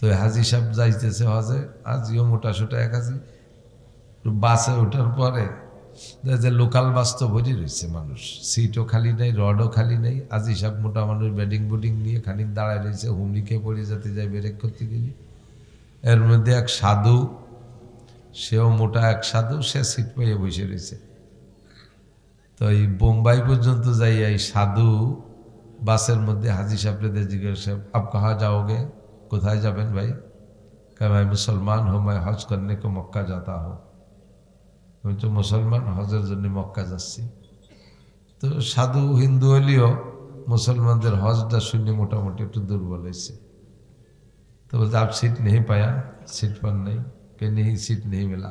তো হাজি সাহেব যাইতেছে হজে, আজিও মোটা সোটা এক হাজি। বাসে ওঠার পরে যে লোকাল বাস তো ভরি রয়েছে মানুষ, সিটও খালি নেই, রডও খালি নেই। আজি সাহেব মোটা মানুষ ব্যাটিং বুটিং নিয়ে খানিক দাঁড়ায় রয়েছে, হুমড়ি খেয়ে পড়ে যেতে যায় ব্রেক করতে গেলে। এর মধ্যে এক সাধু, সেও মোটা এক সাধু, সে সিট পেয়ে বসে রয়েছে। তো এই বোম্বাই পর্যন্ত যাই এই সাধু বাসের মধ্যে হাজি সাহেবদের জিজ্ঞাসা, আপ কাহা যাওগে, কোথায় যাবেন ভাই? কে ভাই মুসলমান হো, मैं হজ করনে কো মক্কা যাতা হো। আমি তো মুসলমান, হজের জন্য মক্কা যাচ্ছি। তো সাধু হিন্দু হলেও মুসলমানদের হজটা শুনে মোটামুটি একটু দুর্বল হয়েছে। तो बोलते आप सीट नहीं पाया, सीट पर नहीं, कि नहीं सीट नहीं मिला,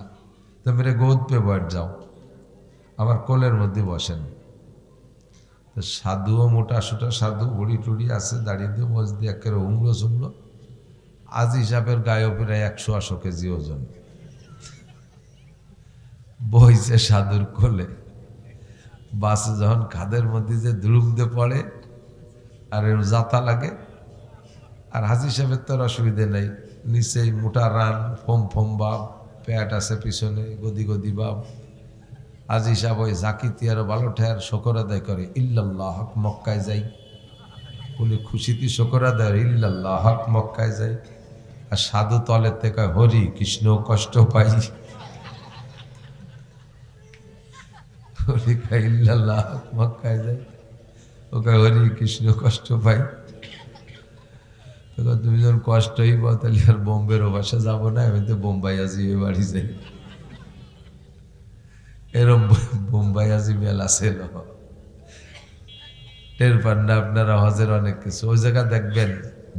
तो मेरे गोद पे बैठ जाओ, আমার কোলের মধ্যে বসেন। তো সাধুও মোটা সোটা সাধু, ঘুড়ি টুড়ি আছে, দাঁড়িয়ে দিয়ে মজ দিয়ে একেবারে হুমড়ো সুমড়ো। আজ হিসাবের গায়েও প্রায় 180 কেজি ওজন, বইছে সাধুর কোলে। বাসে যখন খাদের মধ্যে যে ধুলুম দিয়ে পড়ে আর এর যাতা লাগে, আর হাজি সাহেবের তো আর অসুবিধে নেই, নিচেই মোটা রান, ফোম ফোম বাপ, প্যাট আছে পিছনে, গদি গদি বাপ। হাজি সাহেব ওই জাকিতি আর ভালো ঠেয়ার শকর আদায় করে, ইল্লাল্লাহ হক মক্কায় যাই। উনি খুশিতে শকর আদায়, ইল্লাল্লাহ হক মক্কায় যাই। আর সাধু তলের থেকে হরি কৃষ্ণ কষ্ট পাই, হরি খাই ইল্লাল্লাহ হক মক্কায় যাই, ওকে হরি কৃষ্ণ কষ্ট পাই। তুমি যখন কষ্টই পাও তাহলে আর বোম্বের বাসা যাবো না, আমি তো বোম্বাই আসি বাড়ি যাই। এরম বোম্বাই আসি মেলা ছিল, টের পান না আপনারা? হজের অনেক কিছু ওই জায়গা দেখবেন।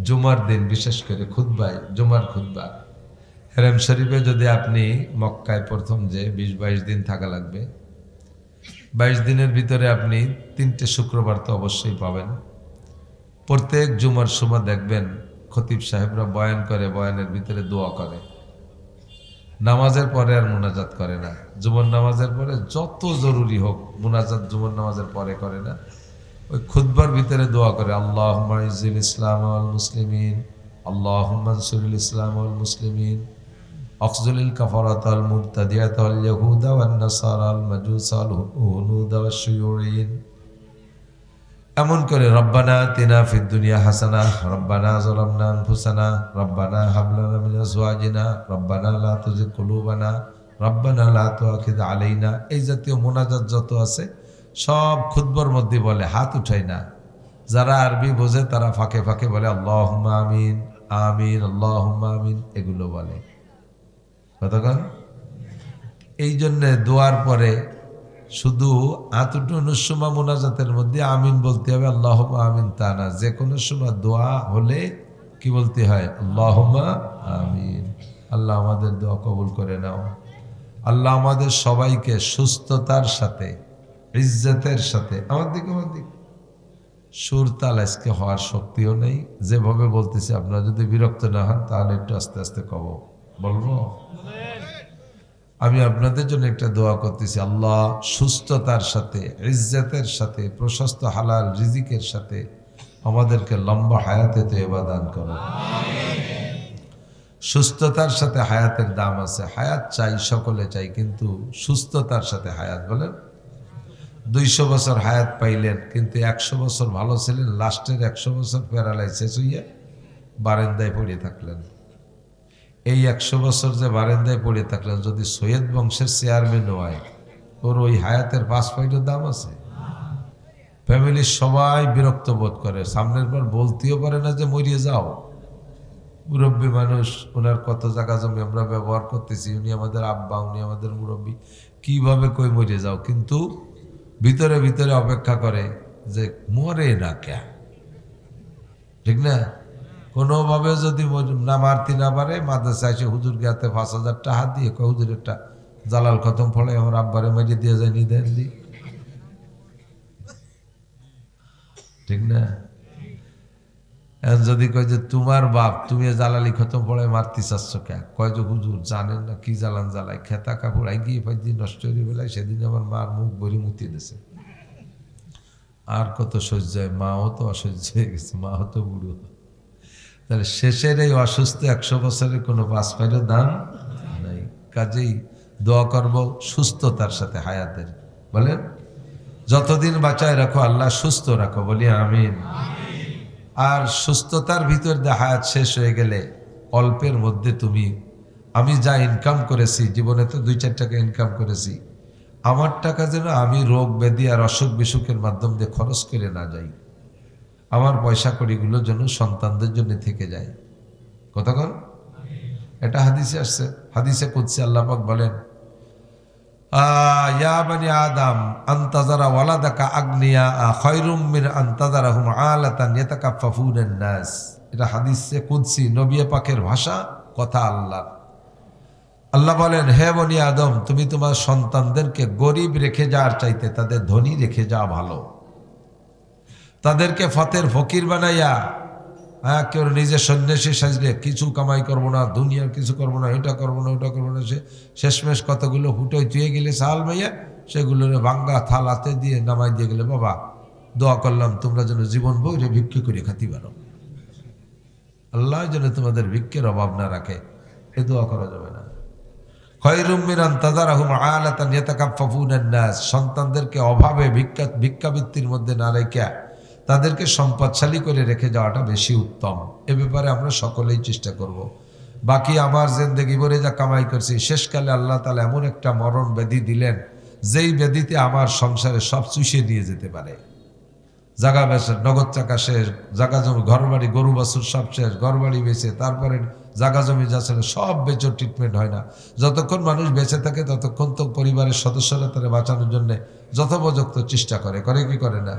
জুমার দিন বিশেষ করে খুতবায়, জুমার খুতবা হেরেম শরীফে যদি আপনি মক্কায় প্রথম যে 20-22 দিন থাকা লাগবে, 22 দিনের ভিতরে আপনি 3টে শুক্রবার তো অবশ্যই পাবেন। প্রত্যেক জুমার সময় দেখবেন খতিব সাহেবরা বয়ান করে, বয়ানের ভিতরে দোয়া করে। নামাজের পরে আর মুনাজাত করে না। জুমার নামাজের পরে যত জরুরি হোক মুনাজাত জুমার নামাজের পরে করে না, ওই খুতবার ভিতরে দোয়া করে, আল্লাহুম্মা ইজ্জিল ইসলাম ওয়াল মুসলিমিন, আল্লাহুম্মা আনসুরিল ইসলাম ওয়াল মুসলিমিন, আখজুলিল কাফারাত ওয়াল মুবতাদিআত ওয়াল ইয়াহুদা ওয়ান নাসারা ওয়াল মাজুস ওয়াল হুনুদ ওয়াশ শুয়ুঈন। এমন করে রব্বানা আতিনা ফিদ দুনিয়া হাসানা, রব্বানা যালামনা আনফুসানা, রব্বানা হাব লানা মিন আজওয়াজিনা, রব্বানা লা তুযিগ কুলুবানা, রব্বানা লা তুআখিদ আলাইনা। এই জাতীয় মোনাজাত যত আছে সব খুতবার মধ্যে বলে, হাত উঠাই না। যারা আরবি বোঝে তারা ফাঁকে ফাঁকে বলে আল্লাহুম্মা আমিন, আমিন, আল্লাহুম্মা আমিন, এগুলো বলে। কতক্ষণ? এই জন্যে দোয়ার পরে শুধু হাত উঠানোর সময় মোনাজাতের মধ্যে আমিন বলতে হবে, আল্লাহুম্মা আমিন তা না। যে কোনো সময় দোয়া হলে কি বলতে হয়? আল্লাহুম্মা আমিন। আল্লাহ আমাদের দোয়া কবুল করে নাও। আল্লাহ আমাদের সবাইকে সুস্থতার সাথে, ইজ্জতের সাথে, আমার দিকে সুর তাল আজকে হওয়ার শক্তিও নেই। যেভাবে বলতেছি আপনারা যদি বিরক্ত না হন তাহলে একটু আস্তে আস্তে বলবো। আমি আপনাদের জন্য একটা দোয়া করতেছি, আল্লাহ সুস্থতার সাথে, ইজ্জতের সাথে, প্রশস্ত হালাল রিজিকের সাথে আমাদেরকে লম্বা হায়াতে তয়বা দান করো। সুস্থতার সাথে হায়াতের দাম আছে। হায়াত চাই, সকলে চাই, কিন্তু সুস্থতার সাথে হায়াত। বলেন 200 বছর হায়াত পাইলেন, কিন্তু 100 বছর ভালো ছিলেন, লাস্টের 100 বছর প্যারালাইসিস হইয়া বারান্দায় পড়ে থাকলেন। এই 100 বছর যে বারান্দায় পড়ে থাকলেন, যদি সৈয়দ বংশের চেয়ারম্যান হয়, ওর ওই হায়াতের 5 পয়সার দাম আছে? ফ্যামিলির সবাই বিরক্ত বোধ করে, সামনের বার বলতেও পারে না যে মরিয়ে যাও। মুরব্বী মানুষ, ওনার কত জায়গা জমি আমরা ব্যবহার করতেছি, উনি আমাদের আব্বা, উনি আমাদের মুরব্বী, কিভাবে কই মরিয়ে যাও, কিন্তু ভিতরে ভিতরে অপেক্ষা করে যে মরে না কে। ঠিক না? কোনোভাবে যদি না মারতে না পারে, মাদ্রাসা এসে হুজুর গাতে 5,000 টাকা দিয়ে কয় হুজুর একটা জালাল খতম ফলে আমার আব্বারে মেরে দিয়ে যায়, নিদেন দি। ঠিক না? যদি কয় যে তোমার বাপ, তুমি জালালি খতম পড়ে মারতে চাচ্ছ কে, কয় যে হুজুর জানেন না কি জ্বালান জ্বালাই, খেতা কাপড় গিয়ে পাই নষ্ট হয়ে বেলায়, সেদিন আমার মার মুখ ভরি মুতি দিয়েছে। আর কত সহ্য হয়, মাও তো অসহ্য হয়ে গেছে, মাও তো বুড়ো। তাহলে শেষের এই অসুস্থ 100 বছরের কোনো 5 পয়সার দাম নাই। কাজেই দোয়া করব সুস্থতার সাথে হায়াতের। বলেন যতদিন বাঁচায় রাখো আল্লাহ সুস্থ রাখো, বলি আমিন। আর সুস্থতার ভিতর দিয়ে হায়াত শেষ হয়ে গেলে অল্পের মধ্যে তুমি, আমি যা ইনকাম করেছি জীবনে, তো 2-4 টাকা ইনকাম করেছি, আমার টাকা যেন আমি রোগ ব্যাধি আর অসুখ বিসুখের মাধ্যম দিয়ে খরচ করে না যাই। আমার পয়সা কড়িগুলো যেন সন্তানদের জন্য থেকে যায়। কতক্ষণ এটা হাদিসে আসছে, হাদিসে কুদসি আল্লাহ পাক বলেন ইয়া বানি আদম আনতাজারা ওয়ালাদাকা আগনিয়া খায়রুম মিন আনতাজারাহুম আলাতান ইয়াতাকাফফুনান নাস। এটা হাদিসে কুদসি, নবী পাকের ভাষা, কথা আল্লাহ। আল্লাহ বলেন হে বনি আদম, তুমি তোমার সন্তানদেরকে গরিব রেখে যাওয়ার চাইতে তাদের ধনী রেখে যাওয়া ভালো। তাদেরকে ফতের ফকির বানাইয়া, কেউ নিজে সন্ন্যাসী সাজলে কিছু কামাই করবো না, দুনিয়ার কিছু করবো না, এটা করবো না, ওটা করবো না, সে শেষমেশ কতগুলো হুটোয় চুয়ে গেলে সাল মাইয়া সেগুলো ভাঙ্গা থাল হাতে দিয়ে নামাই দিয়ে গেলে, বাবা দোয়া করলাম তোমরা যেন জীবন বইরে ভিক্ষে করে খাতি পারো, আল্লাহ যেন তোমাদের ভিক্ষের অভাব না রাখে, এ দোয়া করা যাবে না। খায়রুম মিন আনতাজারাহুম আলাতান ইয়াতাকাফফুনান নাস, সন্তানদেরকে অভাবে ভিক্ষাবৃত্তির মধ্যে না রেখে তাদেরকে সম্পদশালী করে রেখে যাওয়াটা বেশি উত্তম। এ ব্যাপারে আমরা সকলেই চেষ্টা করব। বাকি আমার জিন্দেগি ভরে যা কামাই করছি, শেষকালে আল্লাহ তাআলা এমন একটা মরণ ব্যাধি দিলেন, যেই ব্যাধিতে আমার সংসারে সব চুষিয়ে দিয়ে যেতে পারে। জাগা বেচে, নগদ টাকা শেষ, জাগা জমি, ঘর বাড়ি, গরু বাছুর সব শেষ, ঘর বাড়ি বেচে, তারপরে জাগা জমি যাচ্ছে সব বেচে, ট্রিটমেন্ট হয় না। যতক্ষণ মানুষ বেঁচে থাকে ততক্ষণ তো পরিবারের সদস্যরা তারা বাঁচানোর জন্য যথোপযুক্ত চেষ্টা করে কি করে না।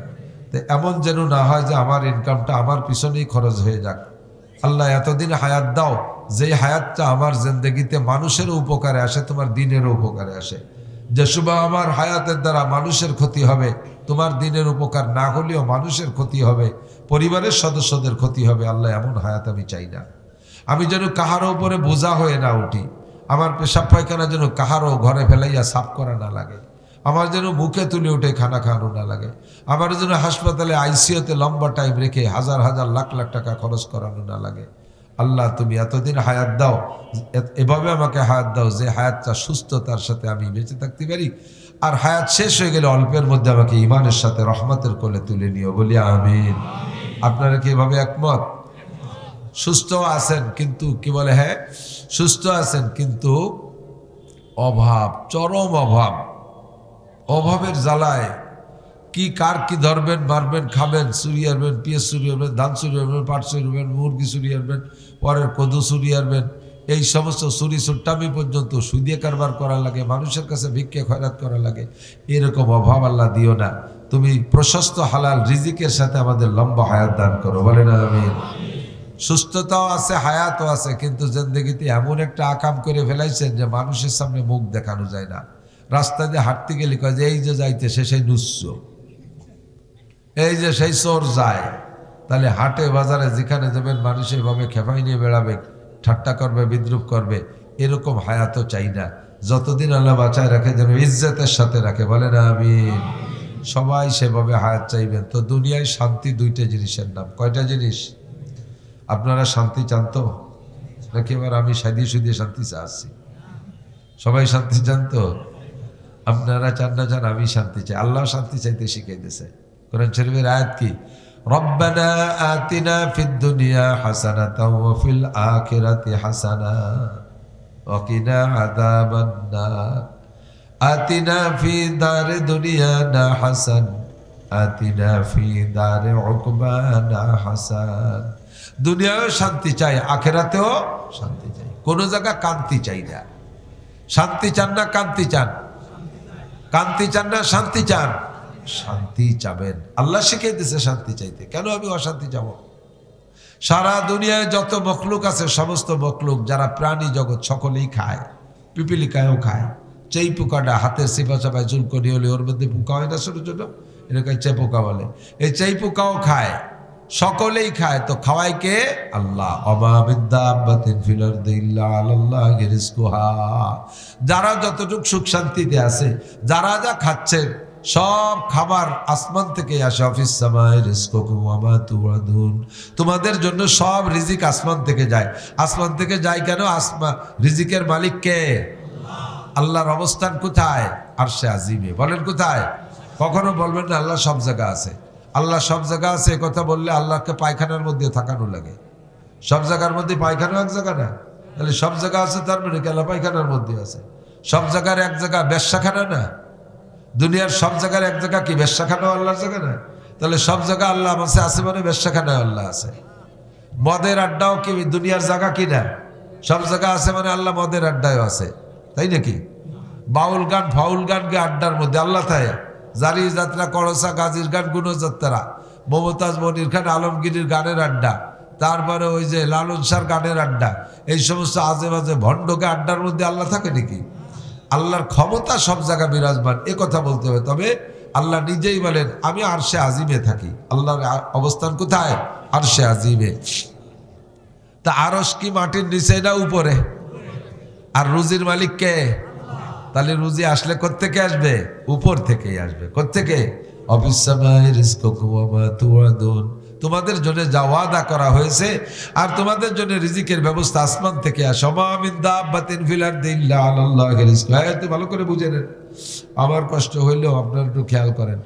তো এমন যেন না হয় যে আমার ইনকামটা আমার পিছনেই খরচ হয়ে যাক। আল্লাহ এতদিন হায়াত দাও, যেই হায়াতটা আমার জিন্দেগিতে মানুষেরও উপকারে আসে, তোমার দিনেরও উপকারে আসে। যে সুবা আমার হায়াতের দ্বারা মানুষের ক্ষতি হবে, তোমার দিনের উপকার না হলেও মানুষের ক্ষতি হবে, পরিবারের সদস্যদের ক্ষতি হবে। আল্লাহ এমন হায়াত আমি চাই না। আমি যেন কাহারও উপরে বোঝা হয়ে না উঠি, আমার পেশাব পায়খানা যেন কাহারও ঘরে ফেলাইয়া সাফ করা না লাগে, আমার যেন মুখে তুলে উঠে খানা খাওয়ানো না লাগে, আমার যেন হাসপাতালে আইসিইউতে লম্বা টাইম রেখে হাজার হাজার লাখ লাখ টাকা খরচ করানো না লাগে। আল্লাহ তুমি এতদিন হায়াত দাও, এভাবে আমাকে হায়াত দাও যে হায়াতটা সুস্থতার সাথে আমি বেঁচে থাকতে পারি, আর হায়াত শেষ হয়ে গেলে অল্পের মধ্যে আমাকে ইমানের সাথে রহমতের কোলে তুলে নিও, বলি আমিন। আপনারা কি এভাবে একমত? সুস্থ আছেন কিন্তু কি বলে, হ্যাঁ সুস্থ আছেন কিন্তু অভাব, চরম অভাব, অভাবের জ্বালায় কি কার কি ধরবেন, মারবেন, খাবেন, চুরি আনবেন, পেঁয়াজ চুরি আনবেন, ধান চুরি আনবেন, পাট চুরি আনবেন, মুরগি চুরি আনবেন, পরের কদু চুরি আনবেন, এই সমস্ত চুরি চুট্টামি পর্যন্ত সুদিয়ে কারবার করা লাগে, মানুষের কাছে ভিক্ষে খয়রাত করা লাগে। এরকম অভাব আল্লাহ দিও না, তুমি প্রশস্ত হালাল রিজিকের সাথে আমাদের লম্বা হায়াত দান করো, বলে না আমিন। সুস্থতাও আছে, হায়াতও আছে, কিন্তু জিন্দেগিতে এমন একটা আকাম করে ফেলাইছেন যে মানুষের সামনে মুখ দেখানো যায় না। রাস্তা দিয়ে হাঁটতে গেলে কয় যে এই যে যাইতেছে সেই নুচ্ছ, এই যে সেই চোর যায়। তাহলে হাটে বাজারে যেখানে যাবেন মানুষ এভাবে খেপাই নিয়ে বেড়াবে, ঠাট্টা করবে, বিদ্রুপ করবে, এরকম হায়াতও চাই না। যতদিন আল্লাহ বাঁচায় রাখে যেন ইজ্জতের সাথে রাখে, বলে না আমিন। সবাই সেভাবে হায়াত চাইবেন। তো দুনিয়ায় শান্তি 2টা জিনিসের নাম। কয়টা জিনিস? আপনারা শান্তি চান তো নাকি এবার আমি সাদিয়ে সুদিয়ে শান্তি চাচ্ছি? সবাই শান্তি চান তো? আপনারা চান না চান, আমি শান্তি চাই। আল্লাহ শান্তি চাইতে শিখাইতেছে। কোরআন শরীফের আয়াত কি? রব্বানা আতিনা ফিদ দুনিয়া হাসানাতাও ওয়া ফিল আখিরাতি হাসানা ওয়া কিনা আযাবান নার। আতিনা ফি দারি দুনিয়ানা হাসান আতিনা ফি দারি উকবানা হাসান। দুনিয়ায়ও শান্তি চাই, আখিরাতেও শান্তি চাই, কোনো জায়গা কান্তি চাই না। শান্তি চান না কান্তি চান? কান্তি চান না শান্তি চান? শান্তি চাবেন। আল্লাহ শিখিয়ে দিয়েছে শান্তি চাইতে, কেন আমি অশান্তি যাব? সারা দুনিয়ায় যত মখলুক আছে সমস্ত মখলুক যারা প্রাণী জগৎ সকলেই খায়। পিপিলিকায়ও খায়। চেই পোকাটা হাতের সিপা চাপায় চুলকনি হলে ওর মধ্যে পোকা হয় না ছোট ছোট, এটাকে চে পোকা বলে। এই চেই পোকাও খায়, সকলেই খায়। তো খাওয়াই কে? আল্লাহ। ওমা মিন দাব্বাতিন ফিল আরদি ইল্লা আলাল্লাহি রিজকুহা। যারা যতটুকু সুখ শান্তিতে আছে, যারা যা খাচ্ছে সব খাবার আসমান থেকে আসে। অফিস সামায় রিজকুকুম ওয়া মা তুআদুন, তোমাদের জন্য সব রিজিক আসমান থেকে যায়। আসমান থেকে যায় কেন? রিজিকের মালিক কে? আল্লাহর অবস্থান কোথায়? আরশে আজিমে। বলেন কোথায়? কখনো বলবেন না আল্লাহ সব জায়গা আছে। আল্লাহ সব জায়গা আছে কথা বললে আল্লাহকে পায়খানার মধ্যে থাকানো লাগে। সব জায়গার মধ্যে পায়খানা এক জায়গা না, তাহলে সব জায়গা আছে তার মানে কেলা পায়খানার মধ্যে আছে। সব জায়গার এক জায়গা বেশ্যাখানা না, দুনিয়ার সব জায়গার এক জায়গা কি বেশ্যাখানা আল্লাহর জায়গা না? তাহলে সব জায়গা আল্লাহ আছে মানে বেশ্যাখানায় আল্লাহ আছে। মদের আড্ডাও কি দুনিয়ার জায়গা কি না? সব জায়গা আছে মানে আল্লাহ মদের আড্ডায়ও আছে, তাই নাকি? বাউল গান ফাউল গান গে আড্ডার মধ্যে আল্লাহ তাই। জারি যাত্রা, করসা, গাজীর গান, গুণযাত্রা, মমতাজ মনির খান আলমগীরের গানের আড্ডা, তারপরে ওই যে লালন শাহর গানের আড্ডা, এই সমস্ত আজে বাজে ভণ্ডকে আড্ডার মধ্যে আল্লাহ থাকে নাকি? আল্লাহর ক্ষমতা সব জায়গা বিরাজমান, এ কথা বলতে হবে। তবে আল্লাহ নিজেই বলেন আমি আরশে আজিমে থাকি। আল্লাহর অবস্থান কোথায়? আরশে আজিমে। তা আরশ কি মাটির নিচে না উপরে? আর রুজির মালিক কে? তাহলে রুজি আসলে কোত্থেকে আসবে? উপর থেকেই আসবে। কোত্থেকে? অফিস সামায় রিজকুকুম ওয়া মা তুআদুন, তোমাদের জন্য যা ওয়াদা করা হয়েছে আর তোমাদের জন্য রিজিকের ব্যবস্থা আসমান থেকে আসে। মা মিন দাব্বাতিন ফিল আরদি ইল্লা আলাল্লাহি রিজকুহা। এত ভালো করে বুঝে নেন, আমার কষ্ট হইলেও আপনারা একটু খেয়াল করেন।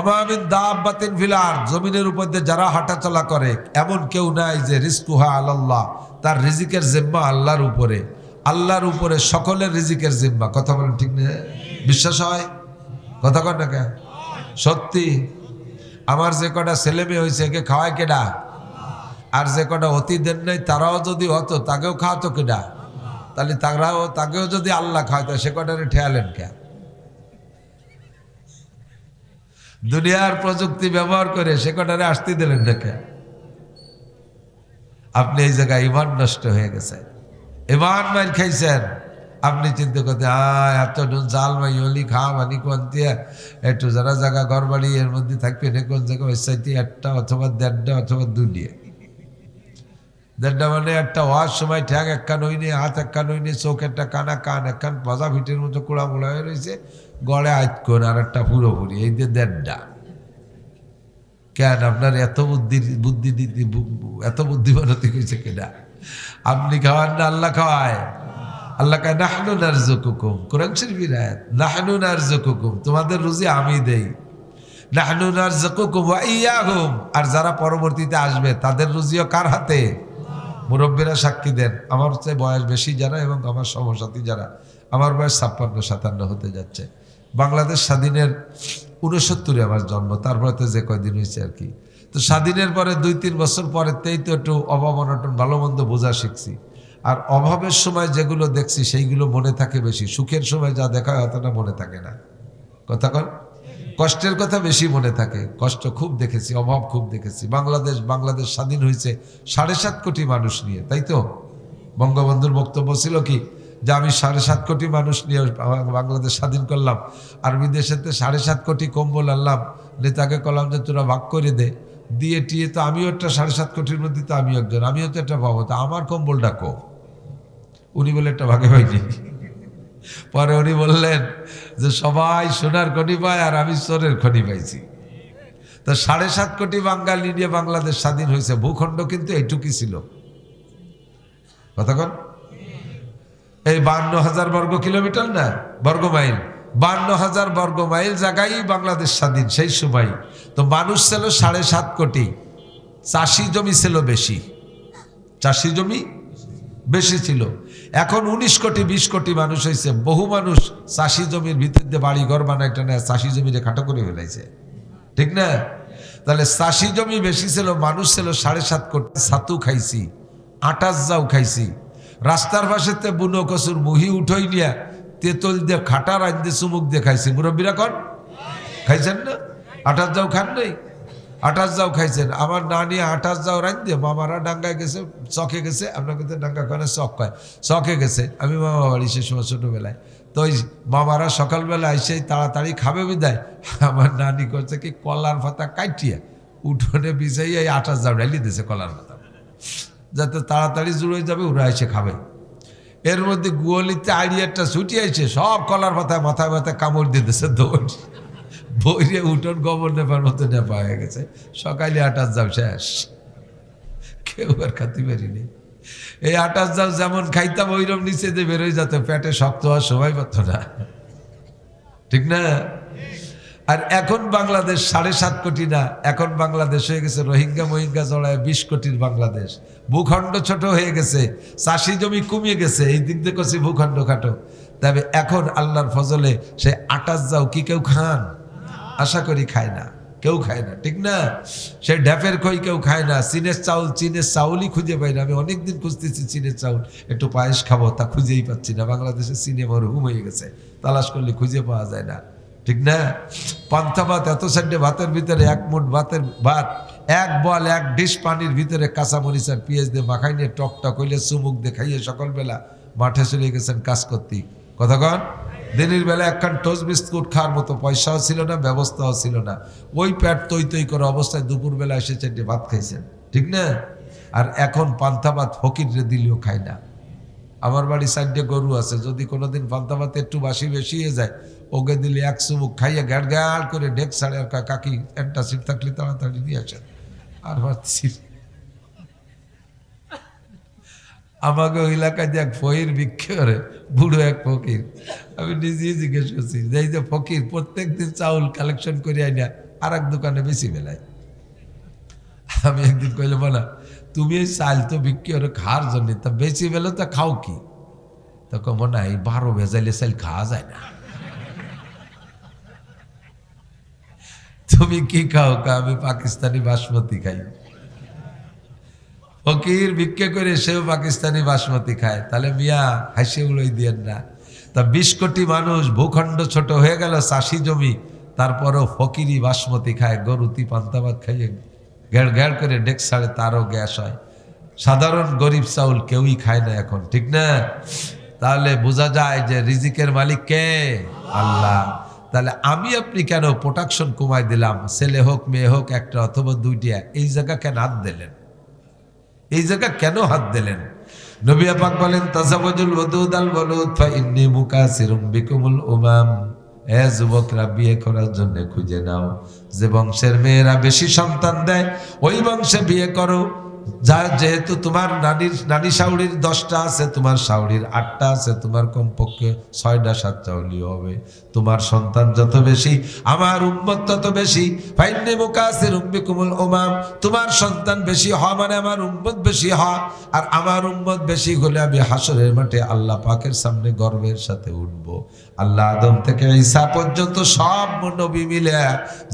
মা মিন দাব্বাতিন ফিল আরদ, জমিনের উপর দিয়ে যারা হাঁটাচলা করে এমন কেউ নাই যে রিজকুহা আলাল্লাহ, তার রিজিকের জিম্মা আল্লাহর উপরে। আল্লাহর উপরে সকলের রিজিকের জিম্মা। কথা বলেন ঠিক না? বিশ্বাস হয়? কথা কন না কেন? সত্যি। আমার যে কটা ছেলে মেয়ে হয়েছে একে খাওয়ায় কেডা? আর যে কটা অতি দেন নাই তারাও যদি হতো তাকেও খাওয়াতো কেডা? তাহলে তাকেও যদি আল্লাহ খাওয়াতো সে কটারে ঠেয়ালেন কে? দুনিয়ার প্রযুক্তি ব্যবহার করে সে কটারে আসতে দিলেন না কে? আপনি এই জায়গায় ইমান নষ্ট হয়ে গেছে, ইমান মাইর খাইছেন। আপনি চিন্তা করতে এত জাল মাই হলি খাওয়া মানি কোন দিয়ে একটু যারা জায়গা ঘর বাড়ি এর মধ্যে থাকবে না কোন জায়গা ওই সাইডে একটা অথবা দেড়টা অথবা দুনিয়া। দেড়টা মানে একটা হওয়ার সময় ঠ্যাং একখান হইনি, হাত একখান হইনি, চোখ একটা কানা, কান একখান ভাজা ভিটের মতো কুড়া মোড়া হয়ে রয়েছে, গড়ে আইতকোন আর একটা পুরোপুরি, এই যে দেড়টা। কেন আপনার এত বুদ্ধি দিতে এত বুদ্ধিমানতি হয়েছে কেনা? আপনি খাওয়ান না আল্লাহ খাওয়ায়। আল্লাহ কয় নাহনু নারযুকুকুম, কোরআন শরীফের আয়াত, নাহনু নারযুকুকুম, তোমাদের রুজি আমি দেই। নাহনু নারযুকুকুম ওয়া ইয়্যাহুম, আর যারা পরবর্তীতে আসবে তাদের রুজিও কার হাতে? মুরব্বীরা সাক্ষী দেন, আমার চেয়ে বয়স বেশি যারা এবং আমার সমসাথী যারা, আমার বয়স 56-57 হতে যাচ্ছে। বাংলাদেশ স্বাধীনের 69-এ আমার জন্ম, তারপরে যে কয়দিন হয়েছে আর কি। তো স্বাধীনের পরে 2-3 বছর পরেতেই তো একটু অভাব অনটন ভালো মন্দ বোঝা শিখছি। আর অভাবের সময় যেগুলো দেখছি সেইগুলো মনে থাকে বেশি, সুখের সময় যা দেখা হয় অতটা মনে থাকে না। কথা কন? কষ্টের কথা বেশি মনে থাকে। কষ্ট খুব দেখেছি, অভাব খুব দেখেছি। বাংলাদেশ স্বাধীন হয়েছে 7.5 কোটি মানুষ নিয়ে, তাই তো? বঙ্গবন্ধুর বক্তব্য ছিল কি যে আমি 7.5 কোটি মানুষ নিয়ে বাংলাদেশ স্বাধীন করলাম, আর বিদেশেতে 7.5 কোটি কম্বল আনলাম, নেতাকে কলাম যে তোরা ভাগ করে দিয়ে টিয়ে, তো আমিও একটা 7.5 কোটির মধ্যে, তো আমিও একজন, আমিও তো একটা পাবো, তো আমার কম্বলটা কো? উনি বলে একটা ভাগে পাইনি। পরে উনি বললেন যে সবাই সোনার খনি পায় আর আমি সোরের খনি পাইছি। তো 7.5 কোটি বাঙালি নিয়ে বাংলাদেশ স্বাধীন হয়েছে। ভূখণ্ড কিন্তু এইটুকুই ছিল। কতক্ষণ? এই 52,000 বর্গ কিলোমিটার না, বর্গ মাইল, 52,000 বর্গ মাইল জায়গায় বাংলাদেশ স্বাধীন সেই সময়। তো মানুষ ছিল 7.5 কোটি, চাষি জমি ছিল বেশি, চাষি জমি বেশি ছিল। এখন 19 কোটি 20 কোটি মানুষ হয়েছে। বহু মানুষ চাষি জমির ভিতর দিয়ে বাড়ি ঘর বানায় টানে চাষি জমিরে খাটো করে ফেলাইছে, ঠিক না? তাহলে চাষি জমি বেশি ছিল, মানুষ ছিল 7.5 কোটি। ছাতু খাইছি, আটার যাও খাইছি, রাস্তার পাশেতে বুনো কচুর মুহি উঠোই নিয়ে তেঁতুল দিয়ে খাটা রান দিয়ে চুমুক দিয়ে খাইছি। মুরব্বীরা কন খাইছেন না? আটার যাও খান নাই? আটাশ যাও খাইছেন। আমার নানি আটাশ যাও রান দিয়ে মামারা ডাঙ্গায় গেছে, চকে গেছে, আপনাকে তো ডাঙ্গা কয় না, চক কয়, চকে গেছে। আমি মামা বাড়ি সে সময় ছোটোবেলায়, তো ওই মামারা সকালবেলা এসে তাড়াতাড়ি খাবে বিদায়, আমার নানি করছে কি কলার পাতা কাটিয়া উঠোনে বিছাইয়া এই আটাশ যাও ডাইলি দিয়েছে কলার পাতা, যাতে তাড়াতাড়ি জুড়ে যাবে, ওরা এসে খাবে। এর মধ্যে গুয়ালিতে আইডিয়াটা ছুটি আইছে, সব কলার পাতায় মাথায় মাথায় কামড় দিয়ে দিয়েছে, দৌড় বইরে উঠোন গোবর নেপার মতো নেপা হয়ে গেছে। সকালে আটাশ যাও শেষ, কেউ আর খাতি পারিনি। এই আটাশ যাও যেমন খাইতাম ওইরকম নিচে দিয়ে বেরোয় যেত, পেটে শক্ত হওয়ার সময় পাত না, ঠিক না? আর এখন বাংলাদেশ 7.5 কোটি না, এখন বাংলাদেশ হয়ে গেছে রোহিঙ্গা মহিঙ্গা জড়ায় 20 কোটির বাংলাদেশ। ভূখণ্ড ছোট হয়ে গেছে, চাষি জমি কমিয়ে গেছে, এই দিক দিয়ে করছি ভূখণ্ড খাটো। তবে এখন আল্লাহর ফজলে সে আটাশ যাও কি কেউ খান? আশা করি খায় না, কেউ খায় না, ঠিক না? সে ঢ্যাপের খই কেউ খায় না। চীনের চাউল, চীনের চাউলই খুঁজে পাই না। আমি অনেকদিন খুঁজতেছি চীনের চাউল, একটু পায়েস খাবো, তা খুঁজেই পাচ্ছি না। বাংলাদেশে চীনে মরহুম হয়ে গেছে, তালাশ করলে খুঁজে পাওয়া যায় না, ঠিক না? পান্তা ভাত, এত সাইডে ভাতের ভিতরে এক মুঠ ভাতের ভাত, এক বল এক ডিশ পানির ভিতরে কাঁচামরিচ আর পেঁয়াজ দিয়ে মাখাই নিয়ে টক টক হইলে চুমুক দেখাইয়ে সকালবেলা মাঠে চলে গেছেন কাজ করতে। কতক্ষণ? দিনের বেলা একখান টোস্ট বিস্কুট খাওয়ার মতো পয়সাও ছিল না, ব্যবস্থাও ছিল না। ওই পেট তৈ তৈ করে অবস্থায় দুপুরবেলা এসে 4টে ভাত খাইছেন, ঠিক না? আর এখন পান্তা ভাত ফকিরে দিলেও খায় না। আমার বাড়ি 4টে গরু আছে, যদি কোনোদিন পান্তা ভাত একটু বাসি বেশি হয়ে যায়, ওকে দিলে এক চুমুক খাইয়া গ্যাড় গ্যাড় করে ডেক ছাড়ে। আর কাকি একটা সিট থাকলে তাড়াতাড়ি নিয়ে আসেন। আর ভাবছি আমাকে ওই এলাকায় যে এক ফকির ভিক্ষে করে, বুড়ো এক ফকির, আমি নিজেই জিজ্ঞেস করছি যে এই যে ফকির প্রত্যেক দিন চাউল কালেকশন করে আইনা আর এক দোকানে বেশি বেলায়। আমি একদিন কইলে বলা, তুমি এই চাল তো বিক্রি করে খাওয়ার জন্য, তা বেশি বেলে তা খাও কি? তখন মনে হয় 12 ভেজাইলে চাল খাওয়া যায় না। তুমি কি খাও? আমি পাকিস্তানি বাসমতি খাই। ফকির ভিক্ষে করে সেও পাকিস্তানি বাসমতি খায়, তাহলে মিয়া হাসি উড়াই দিয়েন না। তা 20 কোটি মানুষ, ভূখণ্ড ছোট হয়ে গেল, চাষি জমি, তারপরও ফকিরি বাসমতি খায়, গরুতি পান্তা ভাত খাইয়ে ঘ্যাড় ঘ্যাড় করে ডেক ছাড়ে, তারও গ্যাস হয়। সাধারণ গরিব চাউল কেউই খায় না এখন, ঠিক না? তাহলে বোঝা যায় যে রিজিকের মালিক কে? আল্লাহ। তাহলে আমি আপনি কেন প্রোডাকশন কমাই দিলাম? ছেলে হোক মেয়ে হোক, একটা অথবা 2টা, এই জায়গা কেন হাত দিলেন? এই জায়গা কেন হাত দিলেন? নবী পাক বলেন, তাজাওয়াজুল ওয়াদুদ আল ওয়ালুদ ফা ইন্নী মুকাসিরুম বিকুমুল উমাম। এ যুবকরা, বিয়ে করার জন্য খুঁজে নাও যে বংশের মেয়েরা বেশি সন্তান দেয়, ওই বংশে বিয়ে করো। যা যেহেতু তোমার নানি শাউড়ির 10টা আছে, তোমার শাউড়ির 8টা আছে, তোমার কমপক্ষে 6টা 7টা হলেও হবে। তোমার সন্তান যত বেশি, আমার উম্মত তত বেশি। ফাইন্নী মুকাসিরুম বিকুমুল উমাম, তোমার সন্তান বেশি হওয়া মানে আমার উম্মত বেশি হওয়া। আর আমার উম্মত বেশি হলে আমি হাসরের মাঠে আল্লাহ পাকের সামনে গর্বের সাথে উঠব। আল্লাহ আদম থেকে ঈসা পর্যন্ত সব নবী মিলে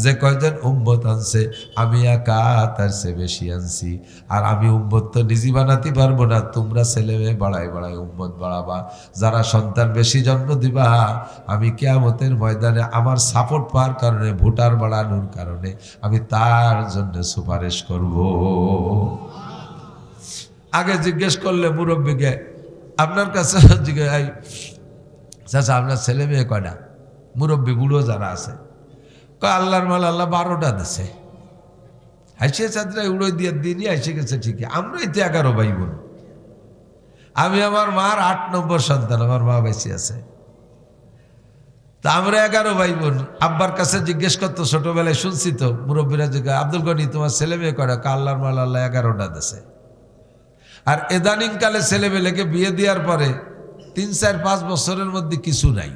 যে কয়জন উম্মত আনছে, আমি একা তার চেয়ে বেশি আনছি। আর আমি উম্মত তো নিজে বানাতে পারবো না, তোমরা ছেলে মেয়ে বাড়াই বাড়াই উম্মত বাড়াবা। যারা সন্তান বেশি জন্ম দিবা, আমি কিয়ামতের ময়দানে আমার সাপোর্ট পাওয়ার কারণে, ভোটার বাড়ানোর কারণে আমি তার জন্য সুপারিশ করব। আগে জিজ্ঞেস করলে মুরব্বীকে, আপনার কাছে জিজ্ঞেস, চাচা আপনার ছেলে মেয়ে কয়টা? মুরব্বী বুড়ো যারা আছে, আল্লাহর মাল আল্লাহ 12টা দিছে। হাসিয়ে চাঁদরা উড়ো দিয়ে দিনই এসে গেছে ঠিকই, আমরাই তো 11 ভাই বোন। আমি আমার মার 8 নম্বর সন্তান, আমার মা বেঁচে আছে। তা আমরা 11 ভাই বোন। আব্বার কাছে জিজ্ঞেস করতো, ছোটবেলায় শুনছি তো মুরব্বীরা জিজ্ঞাসা, আব্দুল গনি তোমার ছেলে মেয়ে কয়টা? আল্লাহর মাল আল্লাহ 11টা দিছে। আর এদানিং কালে ছেলেমেয়েকে বিয়ে দেওয়ার পরে 3-4-5 বছরের মধ্যে কিছু নাই।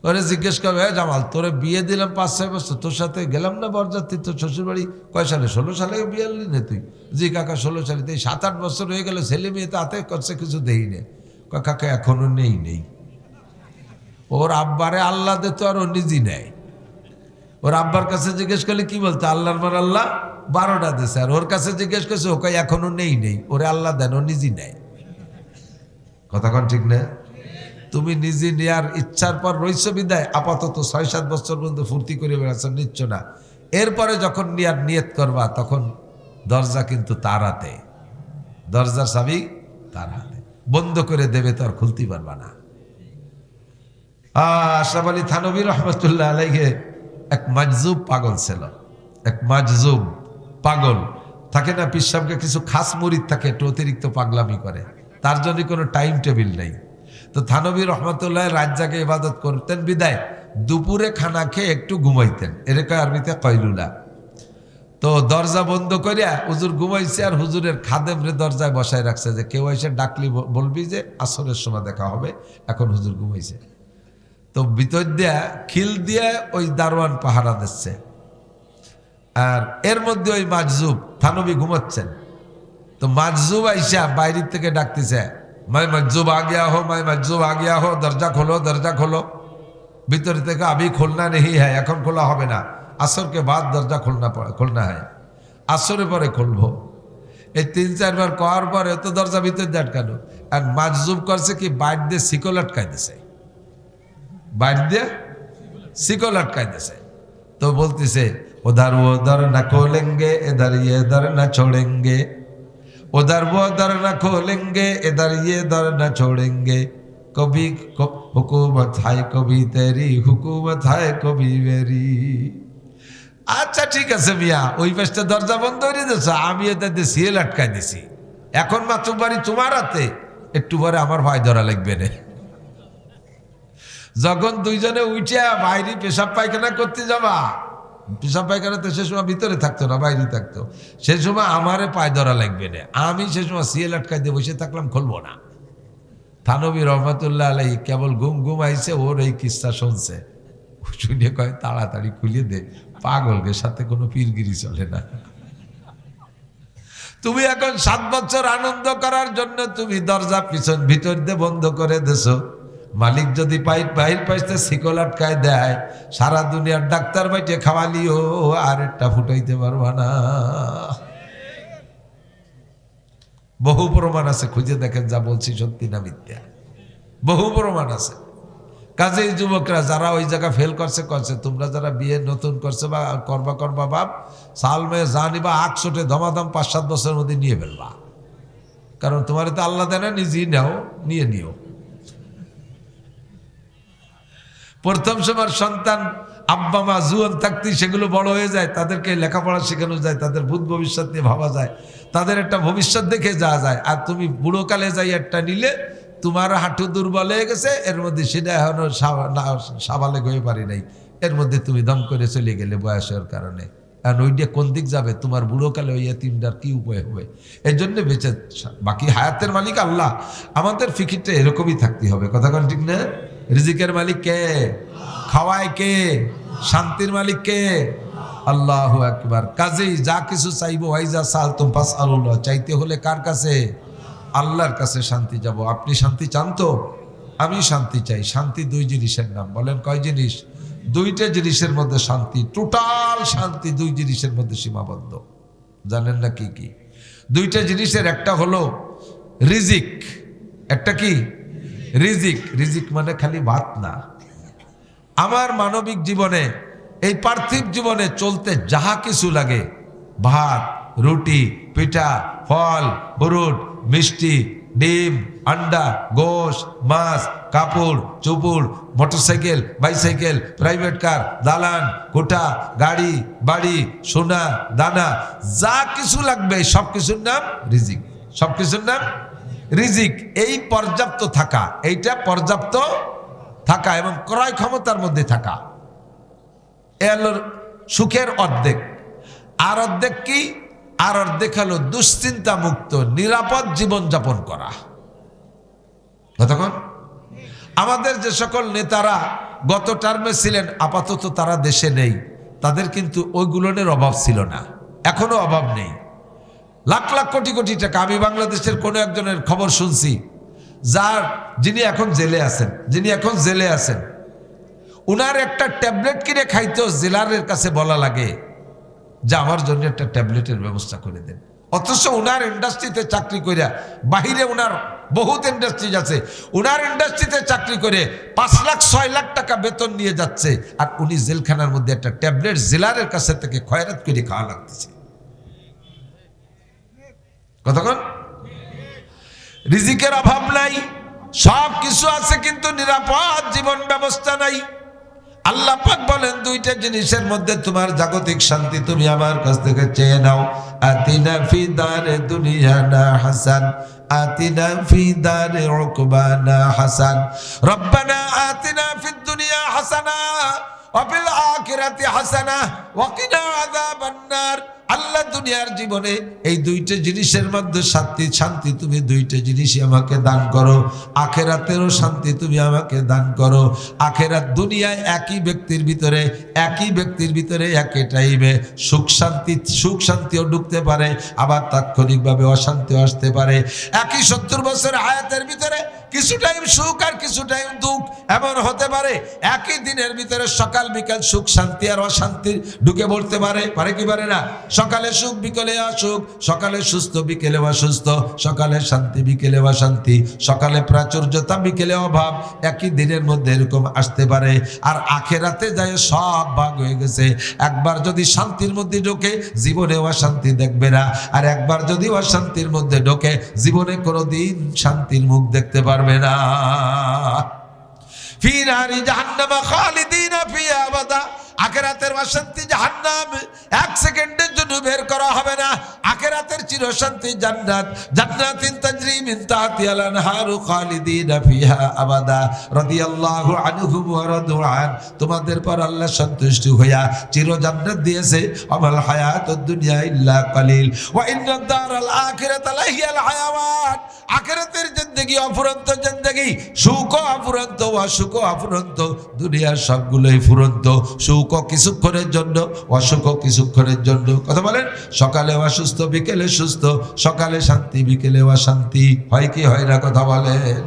ওরে জিজ্ঞেস করবে, হ্যাঁ জামাল, তোরে বিয়ে দিলাম 5-6 বছর, তোর সাথে গেলাম না বরযাত্রী? তোর শ্বশুর বাড়ি কয় সালে? 16 সালে বিয়ে আনলি না তুই? জি কাকা 16 সালে। তো এই 7-8 বছর হয়ে গেল, ছেলে মেয়ে তো হাতে করছে, কিছু দেই নে। কাকা এখনো নেই। ওর আব্বারে আল্লাহ দে তো, আর ও নিজেই নেয়। ওর আব্বার কাছে জিজ্ঞেস করলে কি বলতো? আল্লাহর মার আল্লাহ 12টা দিছে। আর ওর কাছে জিজ্ঞেস করছে, ও কয় এখনো নেই। ওরে আল্লাহ দেন, ও নিজেই নেয়। কথা কন ঠিক না? তুমি নিজে নেয়ার ইচ্ছার পর রইছ বিদায়, আপাতত 6-7 বছর পর্যন্ত ফুর্তি করে বেড়াচ্ছ, নিচ্ছ না। এরপরে যখন নেয়ার নিয়ত করবা, তখন দরজা কিন্তু তার হাতে, দরজার চাবি তার হাতে। বন্ধ করে দেবে তো আর খুলতে পারবা না। আশরাফ আলী থানভী রহমতুল্লাহ আলাইহি এক মাজজুব পাগল ছিল। এক মাজজুব পাগল থাকে না, পীর সাহেবকে কিছু খাস মুরিদ থাকে, একটু অতিরিক্ত পাগলামি করে, তার জন্য কোনো টাইম টেবিল নেই। তো থানভী রহমতুল্লাহ রাত জাগে ইবাদত করতেন বিদায় দুপুরে খানা খেয়ে একটু ঘুমাইতেন, এরকম আরবিতে কয়লুলা। তো দরজা বন্ধ করিয়া হুজুর ঘুমাইছে, আর হুজুরের খাদেমরে দরজায় বসায় রাখছে যে কেউ এসে ডাকলি বলবি যে আসরের সময় দেখা হবে, এখন হুজুর ঘুমাইছে। তো ভিতর দিয়া খিল দিয়ে ওই দারোয়ান পাহারা দিচ্ছে, আর এর মধ্যে ওই মাজজুব থানবী ঘুমাচ্ছেন। তো মাজজুব আইসা বাইরের থেকে ডাকতেছে, মাই মাজজুব আ গিয়া হো, মাই মাজজুব আ গিয়া হো, দরজা খোলো, দরজা খোলো। ভিতর থেকে আবি খোলনা নেই হ্যাঁ, এখন খোলা হবে না, আসরকে বাদ দরজা খোলনা হয়, আসরের পরে খুলবো। এই 3-4 বার করার পরে তো দরজা ভিতর দিয়ে আটকানো, আর মাজজুব করছে কি বাইর দিয়ে শিকল আটকাই দিছে, বাইর দিয়ে শিকল আটকাই দিছে। তো বলতেছে उधर वो दर न खोलेंगे इधर ये दर न छोड़ेंगे, उधर वो दर न खोलेंगे इधर ये दर न छोड़ेंगे, कभी हुकूमत है कभी तेरी हुकूमत है कभी मेरी। আচ্ছা ঠিক আছে মিয়া, ওই পাশটা দরজা বন্ধ করে দিয়েছ, আমি এটাতে সিএল আটকাই দিছি, এখন মাত্র বাড়ি তোমার হাতে, একটু পরে আমার ভাই ধরা লাগবে না। যখন দুইজনে উঠে বাইরে পেশাব পায়খানা করতে যাবা, পেশাব পায়খানা তো সে সময় ভিতরে থাকতো না, বাইরে থাকতো, সে সময় আমারে পায় ধরা লাগবে না, আমি সে সময় সিএল আটকাই দিয়ে বসে থাকলাম, খুলবো না। থানবী রহমতুল্লাহ আলাইহি কেবল ঘুম আইছে, ওর এই কিস্সা শুনছে, শুনে কয় তাড়াতাড়ি খুলিয়ে দে, পাগলকে সাথে কোনো পীরগিরি চলে না। তুমি এখন 7 বছর আনন্দ করার জন্য তুমি দরজা পিছন ভিতর দিয়ে বন্ধ করে দেছো, মালিক যদি বাহির পাইতে শিকল আটকায় দেয়, সারা দুনিয়ার ডাক্তার বাইটে খাওয়ালিও আর একটা ফুটাইতে পারবা না। বহু প্রমাণ আছে, খুঁজে দেখেন, যা বলছি সত্যি না মিথ্যা, বহু প্রমাণ আছে। কাজেই যুবকরা যারা ওই জায়গা ফেল করছে, তোমরা যারা বিয়ে নতুন করছে বা করবা বাপ, সাল মেয়ে যা নিবা 800 ধমাধম 5-7 বছরের মধ্যে নিয়ে ফেলবা, কারণ তোমার তো আল্লাহ দেয় না, নিজেই নাও, নিও। প্রথম সময় সন্তান আব্বা মা জুয়ান থাকতেই সেগুলো বড় হয়ে যায়, তাদেরকে লেখাপড়া শেখানো যায়, তাদের ভূত ভবিষ্যৎ নিয়ে ভাবা যায়, তাদের একটা ভবিষ্যৎ দেখে যাওয়া যায়। আর তুমি বুড়োকালে যাই একটা নিলে, তোমার হাঁটু দুর্বল হয়ে গেছে, এর মধ্যে সেটা এখনো সাবালেগ হয়ে পারি নাই, এর মধ্যে তুমি দম করে চলে গেলে বয়সের কারণে, আর ওইটা কোন দিক যাবে, তোমার বুড়োকালে ওই এতিমটার কি উপায় হবে? এই জন্য বেঁচে, বাকি হায়াতের মালিক আল্লাহ, আমাদের ফিকিরটা এরকমই থাকতে হবে, কথা কোন ঠিক না? রিজিকের মালিক কে? খাওয়ায় কে? শান্তির মালিক কে? আল্লাহু আকবার। কাজেই যা কিছু চাইবো, ওয়াইজা সালতুম ফাসআলুল্লাহ, চাইতে হলে কার কাছে? আল্লাহর কাছে শান্তি যাব। আপনি শান্তি চান তো? আমি শান্তি চাই। শান্তি 2 জিনিসের নাম, বলেন কয় জিনিস? 2টা জিনিসের মধ্যে শান্তি, টোটাল শান্তি 2 জিনিসের মধ্যে সীমাবদ্ধ। জানেন না কি কি? 2টা জিনিসের একটা হলো রিজিক, একটা কি? রিজিক। রিজিক মানে খালি ভাত না। আমার মানবিক জীবনে, এই পার্থিব জীবনে চলতে যাহা কিছু লাগে, ভাত, রুটি, পিঠা, ফল, ফ্রুট, মিষ্টি, ডিম, আন্ডা, গোশ, মাছ, কাপড় চোপড়, মোটরসাইকেল, বাইসাইকেল, প্রাইভেট কার, দালান, কোঠা, গাড়ি, বাড়ি, সোনা, দানা, যা কিছু লাগবে সব কিছুর নাম রিজিক। সব কিছুর নাম রিজিক। এই পর্যাপ্ত থাকা, এইটা পর্যাপ্ত থাকা এবং ক্রয় ক্ষমতার মধ্যে থাকা, এ হলো সুখের অর্ধেক। আর অর্ধেক কি? আর অর্ধেক হলো দুশ্চিন্তা মুক্ত নিরাপদ জীবনযাপন করা। কতক্ষণ? আমাদের যে সকল নেতারা গত টার্মে ছিলেন, আপাতত তারা দেশে নেই, তাদের কিন্তু ওইগুলোর অভাব ছিল না, এখনো অভাব নেই। লাখ লাখ কোটি কোটি টাকা। আমি বাংলাদেশের কোনো একজনের খবর শুনছি, যিনি এখন জেলে আছেন, উনার একটা ট্যাবলেট কিনে খাইতেও জেলারের কাছে বলা লাগে যে আমার জন্য একটা ট্যাবলেটের ব্যবস্থা করে দেন। অথচ উনার ইন্ডাস্ট্রিতে চাকরি করে, বাহিরে উনার বহুত ইন্ডাস্ট্রিজ আছে, উনার ইন্ডাস্ট্রিতে চাকরি করে 5 লাখ 6 লাখ টাকা বেতন নিয়ে যাচ্ছে, আর উনি জেলখানার মধ্যে একটা ট্যাবলেট জেলারের কাছে থেকে খয়রাত করে খাওয়া লাগতেছে। কতক্ষণ? রিজিকের অভাব নাই, সব কিছু আছে, কিন্তু নিরাপদ জীবন ব্যবস্থা নাই। আল্লাহ পাক বলেন 2টা জিনিসের মধ্যে তোমার জাগতিক শান্তি তুমি আমার কাছ থেকে চেয়ে নাও। আতিনা ফি দারে দুনিয়ানা হাসান, আতিনা ফি দারে উকবানা হাসান, রব্বানা আতিনা ফিদ দুনিয়া হাসানা ওয়া ফিল আখিরাতি হাসানা ওয়া কিনা আযাবান নার। আল্লাহ দুনিয়ার জীবনে এই দুইটা জিনিসের মধ্যে শান্তি তুমি দুইটা জিনিসই আমাকে দান করো, আখেরাতেরও শান্তি তুমি আমাকে দান করো। আখেরাত দুনিয়ায় একই ব্যক্তির ভিতরে একই টাইমে সুখ শান্তিও ঢুকতে পারে, আবার তাৎক্ষণিকভাবে অশান্তিও আসতে পারে। একই 70 বছর হায়াতের ভিতরে কিছু টাইম সুখ আর কিছু টাইম দুঃখ এমন হতে পারে। একই দিনের ভিতরে সকাল বিকাল সুখ শান্তি আর অশান্তি ঢুকে পড়তে পারে কি পারে না? সকালে সুখ বিকেলে অসুখ, সকালে সুস্থ বিকেলে অসুস্থ, সকালে শান্তি বিকেলে অশান্তি, সকালে প্রাচুর্যতা বিকেলে অভাব, একই দিনের মধ্যে এরকম আসতে পারে। আর আখেরাতে যায় সব ভাগ হয়ে গেছে। একবার যদি শান্তির মধ্যে ঢোকে জীবনে অশান্তি দেখবে না, আর একবার যদি অশান্তির মধ্যে ঢোকে জীবনে কোনোদিন শান্তির মুখ দেখতে পারবে না। ফি নারি জাহান্নাম খালিদিনা ফিহা আবাদা। আখিরাতের অশান্তি জাহান্নাম, 1 সেকেন্ডের জন্য বের করা হবে না। আখিরাতের চিরশান্তি জান্নাত, জান্নাতিন তাজরি মিন তাহতিহাল আনহারু খালিদিনা ফিহা আবাদা রাদিয়াল্লাহু আনহুম ওয়া রাদু আন। তোমাদের পর আল্লাহ সন্তুষ্ট হইয়া চির জান্নাত দিয়েছে। আমাল হায়াতুদ দুনিয়া ইল্লা কালিল ওয়া ইন্নাদ দারাল আখিরাতা লাহিয়াল হায়াওয়ান। আখিরাতের জিন্দেগি অফুরন্ত জিন্দেগি, সুখ অফুরন্ত অসুখ অফুরন্ত, দুনিয়ার সবগুলোই ফুরন্ত। সুখ কিছুক্ষণের জন্য, অসুখ কিছুক্ষণের জন্য। কথা বলেন, সকালে অসুস্থ বিকেলে সুস্থ, সকালে শান্তি বিকেলে অশান্তি, হয় কি হয় না? কথা বলেন।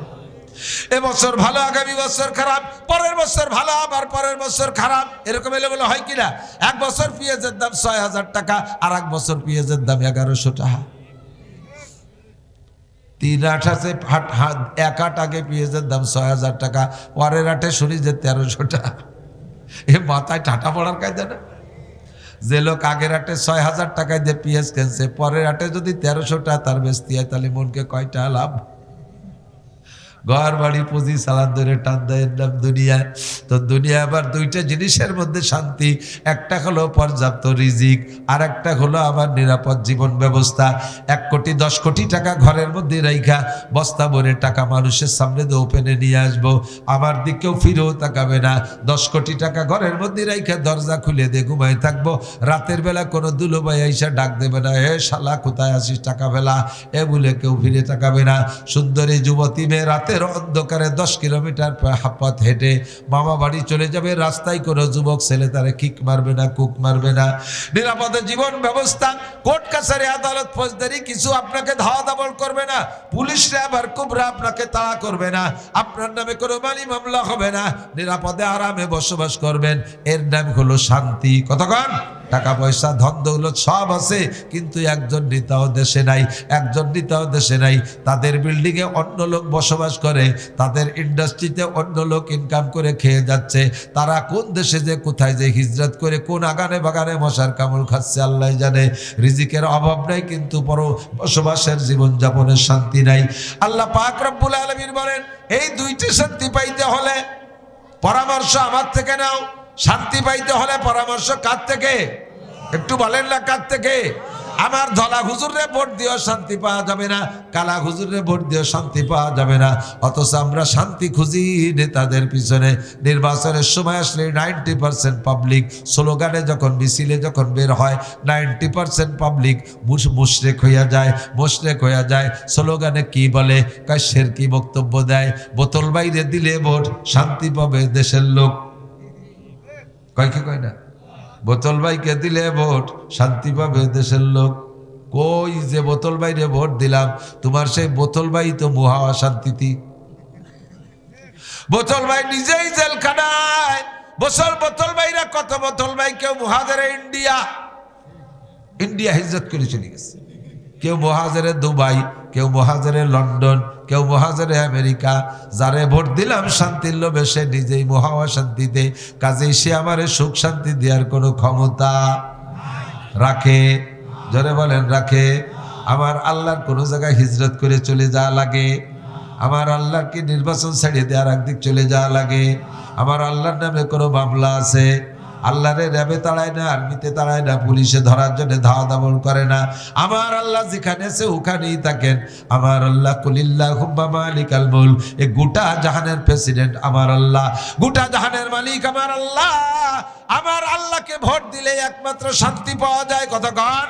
এবছর ভালো আগামী বছর খারাপ, পরের বছর ভালো আবার পরের বছর খারাপ, এরকম এলোমেলো হয় কিনা? 1 বছর পেঁয়াজের দাম 6000 টাকা, আর 1 বছর পেঁয়াজের দাম 1100 টাকা। 3 আট আছে, 1 আট আগে পেঁয়াজের দাম 6000 টাকা, পরের আটে শুনি যে 1300 টাকা। এ মাথায় টাটা পড়ার কায়দা না? যে লোক আগের হাটে 6000 টাকায় দিয়ে পেঁয়াজ কিনছে, পরের হাটে যদি 1300 টাকা তার বেচতে হয়, তাহলে মনকে কয়টা লাভ? ঘর বাড়ি পুঁজি সালাদ ধরে টান দেয় নাম দুনিয়া। তো দুনিয়া আবার দুইটা জিনিসের মধ্যে শান্তি, একটা হলো পর্যাপ্ত রিজিক, আর একটা হলো আমার নিরাপদ জীবন ব্যবস্থা। 1 কোটি 10 কোটি টাকা ঘরের মধ্যে রাইখা বস্তা ভরে টাকা মানুষের সামনে দিয়ে ওপেনে নিয়ে আসবো, আমার দিকেও ফিরেও তাকাবে না। 10 কোটি টাকা ঘরের মধ্যে রাইখা দরজা খুলে দিয়ে ঘুমাই থাকবো, রাতের বেলা কোনো দুলোভাই আইসা ডাক দেবে না, এ শালা কোথায় আসিস টাকা বেলা, এ বলে কেউ ফিরে তাকাবে না। সুন্দরী যুবতী মেয়ে রাতের অন্ধকারে 10 কিলোমিটার পথ হেঁটে মামা বাড়ি চলে যাবে, রাস্তায় কোনো যুবক ছেলে তারে কিক মারবে না, কুক মারবে না। নিরাপদে জীবন ব্যবস্থা, কোর্ট কাছারি আদালত ফৌজদারি কিছু আপনাকে ধাওয়া দাবল করবে না, পুলিশরা আবার কুবরা আপনাকে তাড়া করবে না, আপনার নামে কোনো মানি মামলা হবে না, নিরাপদে আরামে বসবাস করবেন। এর নাম হলো শান্তি। কতক্ষণ? টাকা পয়সা ধন দৌলত সব আছে, কিন্তু একজন নেতাও দেশে নাই, একজন নেতাও দেশে নাই। তাদের বিল্ডিংয়ে অন্য লোক বসবাস করে, তাদের ইন্ডাস্ট্রিতে অন্য লোক ইনকাম করে খেয়ে যাচ্ছে। তারা কোন দেশে যে কোথায় যে হিজরত করে কোন আগানে বাগানে মশার কামড় খাচ্ছে আল্লাহ জানে। রিজিকের অভাব নাই, কিন্তু বসবাসের জীবনযাপনের শান্তি নাই। আল্লাহ পাক রব্বুল আলামিন বলেন, এই দুইটি শান্তি পাইতে হলে পরামর্শ আমার থেকে নাও। শান্তি পাইতে হলে পরামর্শ কার থেকে? একটু বলেন না কার থেকে? আমার ধলা হুজুরে ভোট দিয়েও শান্তি পাওয়া যাবে না, কালা হুজুরে ভোট দিয়েও শান্তি পাওয়া যাবে না। অথচ আমরা শান্তি খুঁজি নেতাদের পিছনে। নির্বাচনের সময় আসলে 90% পাবলিক স্লোগানে যখন মিছিলে যখন বের হয়, 90% পাবলিক মুশরিক হইয়া যায়। স্লোগানে কি বলে? কাশের কি বক্তব্য দেয়? বোতল বাইরে দিলে ভোট, শান্তি পাবে দেশের লোক। কয় কি কয় না? বোতল ভাইকে দিলে ভোট, শান্তি পাবে দেশের লোক। কই যে বোতল বাইরে ভোট দিলাম, তোমার সেই বোতল ভাই তো মহা অশান্তিতে। বোতল ভাই নিজেই জেলখানায়। বোতল ভাইরা কত বোতল ভাই, কেউ মুহাজিরে ইন্ডিয়া হিজরত করে চলে গেছে, কেউ মুহাজিরে দুবাই, কেউ মুহাজিরে লন্ডন, কেউ মুহাজিরে আমেরিকা। যারে ভোট দিলাম শান্তির লোভে, সে নিজেই মহা অশান্তিতে। কাজেই সে আমারে সুখ শান্তি দেওয়ার কোনো ক্ষমতা রাখে? জোরে বলেন, রাখে? আমার আল্লাহর কোনো জায়গায় হিজরত করে চলে যাওয়া লাগে? আমার আল্লাহর কি নির্বাচন ছাড়িয়ে দেওয়ার একদিক চলে যাওয়া লাগে? আমার আল্লাহর নামে কোনো মামলা আছে? আল্লাহরে র্যাবে তাড়ায় না, আর্মিতে তাড়ায় না, পুলিশে ধরার জন্য ধাওয়া দামন করে না। আমার আল্লাহ যেখানে আছে ওখানেই থাকেন। আমার আল্লাহ কুলিল্লাহুম্মা মালিকাল মুলক, এই গোটা জাহানের প্রেসিডেন্ট আমার আল্লাহ, গোটা জাহানের মালিক আমার আল্লাহ। আমার আল্লাহকে ভোট দিলে একমাত্র শান্তি পাওয়া যায়। কতক্ষণ?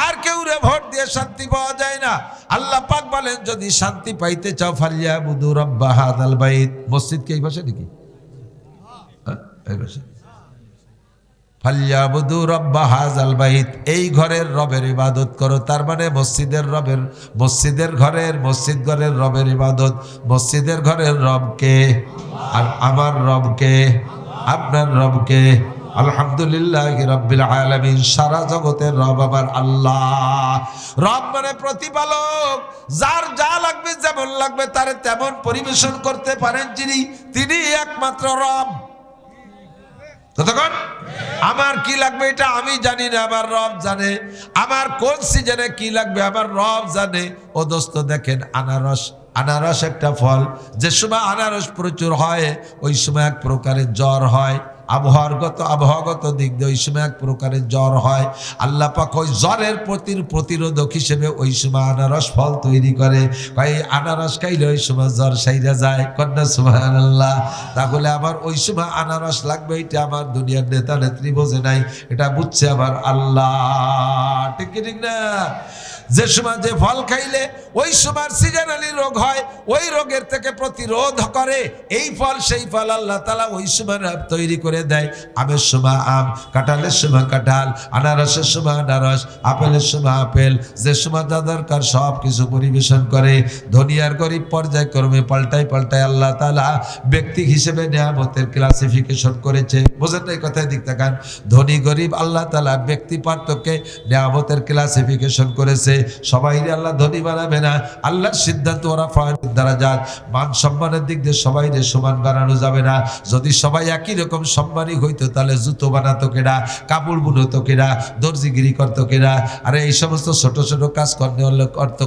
আর কেউ রে ভোট দিয়ে শান্তি পাওয়া যায় না। আল্লাহ পাক বলেন, যদি শান্তি পাইতে চাও ফালিয়াবুদু রাব্বা হাযাল বাইত। মসজিদ কি এই ভাষা নাকি? এই ভাষা। ফালিয়াবুদু রাব্বা হাযাল বাইত, এই ঘরের রবের ইবাদত করো। তার মানে মসজিদের রবের, মসজিদের ঘরের, মসজিদ ঘরের রবের ইবাদত। মসজিদের ঘরের রবকে, আর আমার রবকে, আপনার রবকে। আলহামদুলিল্লাহ রাব্বিল আলামিন, সারা জগতের রব আমার আল্লাহ। রব মানে প্রতিপালক, যার যা লাগবে যেমন লাগবে তার তেমন পরিবেশন করতে পারেন যিনি, তিনি একমাত্র রব। ততক্ষণ আমার কি লাগবে এটা আমি জানি না, আমার রব জানে। আমার কোন সিজনে কি লাগবে আমার রব জানে। ও দোস্ত দেখেন, আনারস, আনারস একটা ফল, যে সময় আনারস প্রচুর হয় ওই সময় এক প্রকারের জ্বর হয়। আবহাওয়াগত দিক দিয়ে ওই সময় এক প্রকারের জ্বর হয়। আল্লাহ পাক ওই জ্বরের প্রতিরোধক হিসেবে ওই সময় আনারস ফল তৈরি করে। এই আনারস খাইলে ওই সময় জ্বর সাইরা যায়। কন্যা সুবহানাল্লাহ। তাহলে আমার ওই সময় আনারস লাগবে, এটা আমার দুনিয়ার নেতা নেত্রী বোঝে নাই, এটা বুঝছে আমার আল্লাহ। ঠিক ঠিক না? যে সময় যে ফল খাইলে ওই সময় সিজনালি রোগ হয়, ওই রোগের থেকে প্রতিরোধ করে এই ফল, সেই ফল আল্লাহ তাআলা ওই সময় তৈরি করে দেয়। আমের সময় আম, কাঁঠালের সময় কাঁঠাল, আনারসের সময় আনারস, আপেলের সময় আপেল। যে সময় যা দরকার সব কিছু পরিবেশন করে। ধনী আর গরিব পর্যায়ক্রমে পাল্টায় পাল্টায় আল্লাহ তাআলা ব্যক্তি হিসেবে নিয়ামতের ক্লাসিফিকেশন করেছে। বোঝেন এই কথায় দিক তাকান। ধনী গরিব আল্লাহ তাআলা ব্যক্তি পার্থক্যে নিয়ামতের ক্লাসিফিকেশন করেছে। সবাই আল্লাহ ধনী বানাবে না। আল্লাহর সিদ্ধান্ত ওরা দারাজাত, মান সম্মানের দিক দিয়ে সবাই সমান বানানো যাবে না। যদি সবাই একই রকম সম্মানী হইতো তাহলে জুতো বানাতো কেনা, কাপড় বুনতো কেনা, দর্জিগিরি করতো কেনা, আরে এই সমস্ত ছোট ছোট কাজ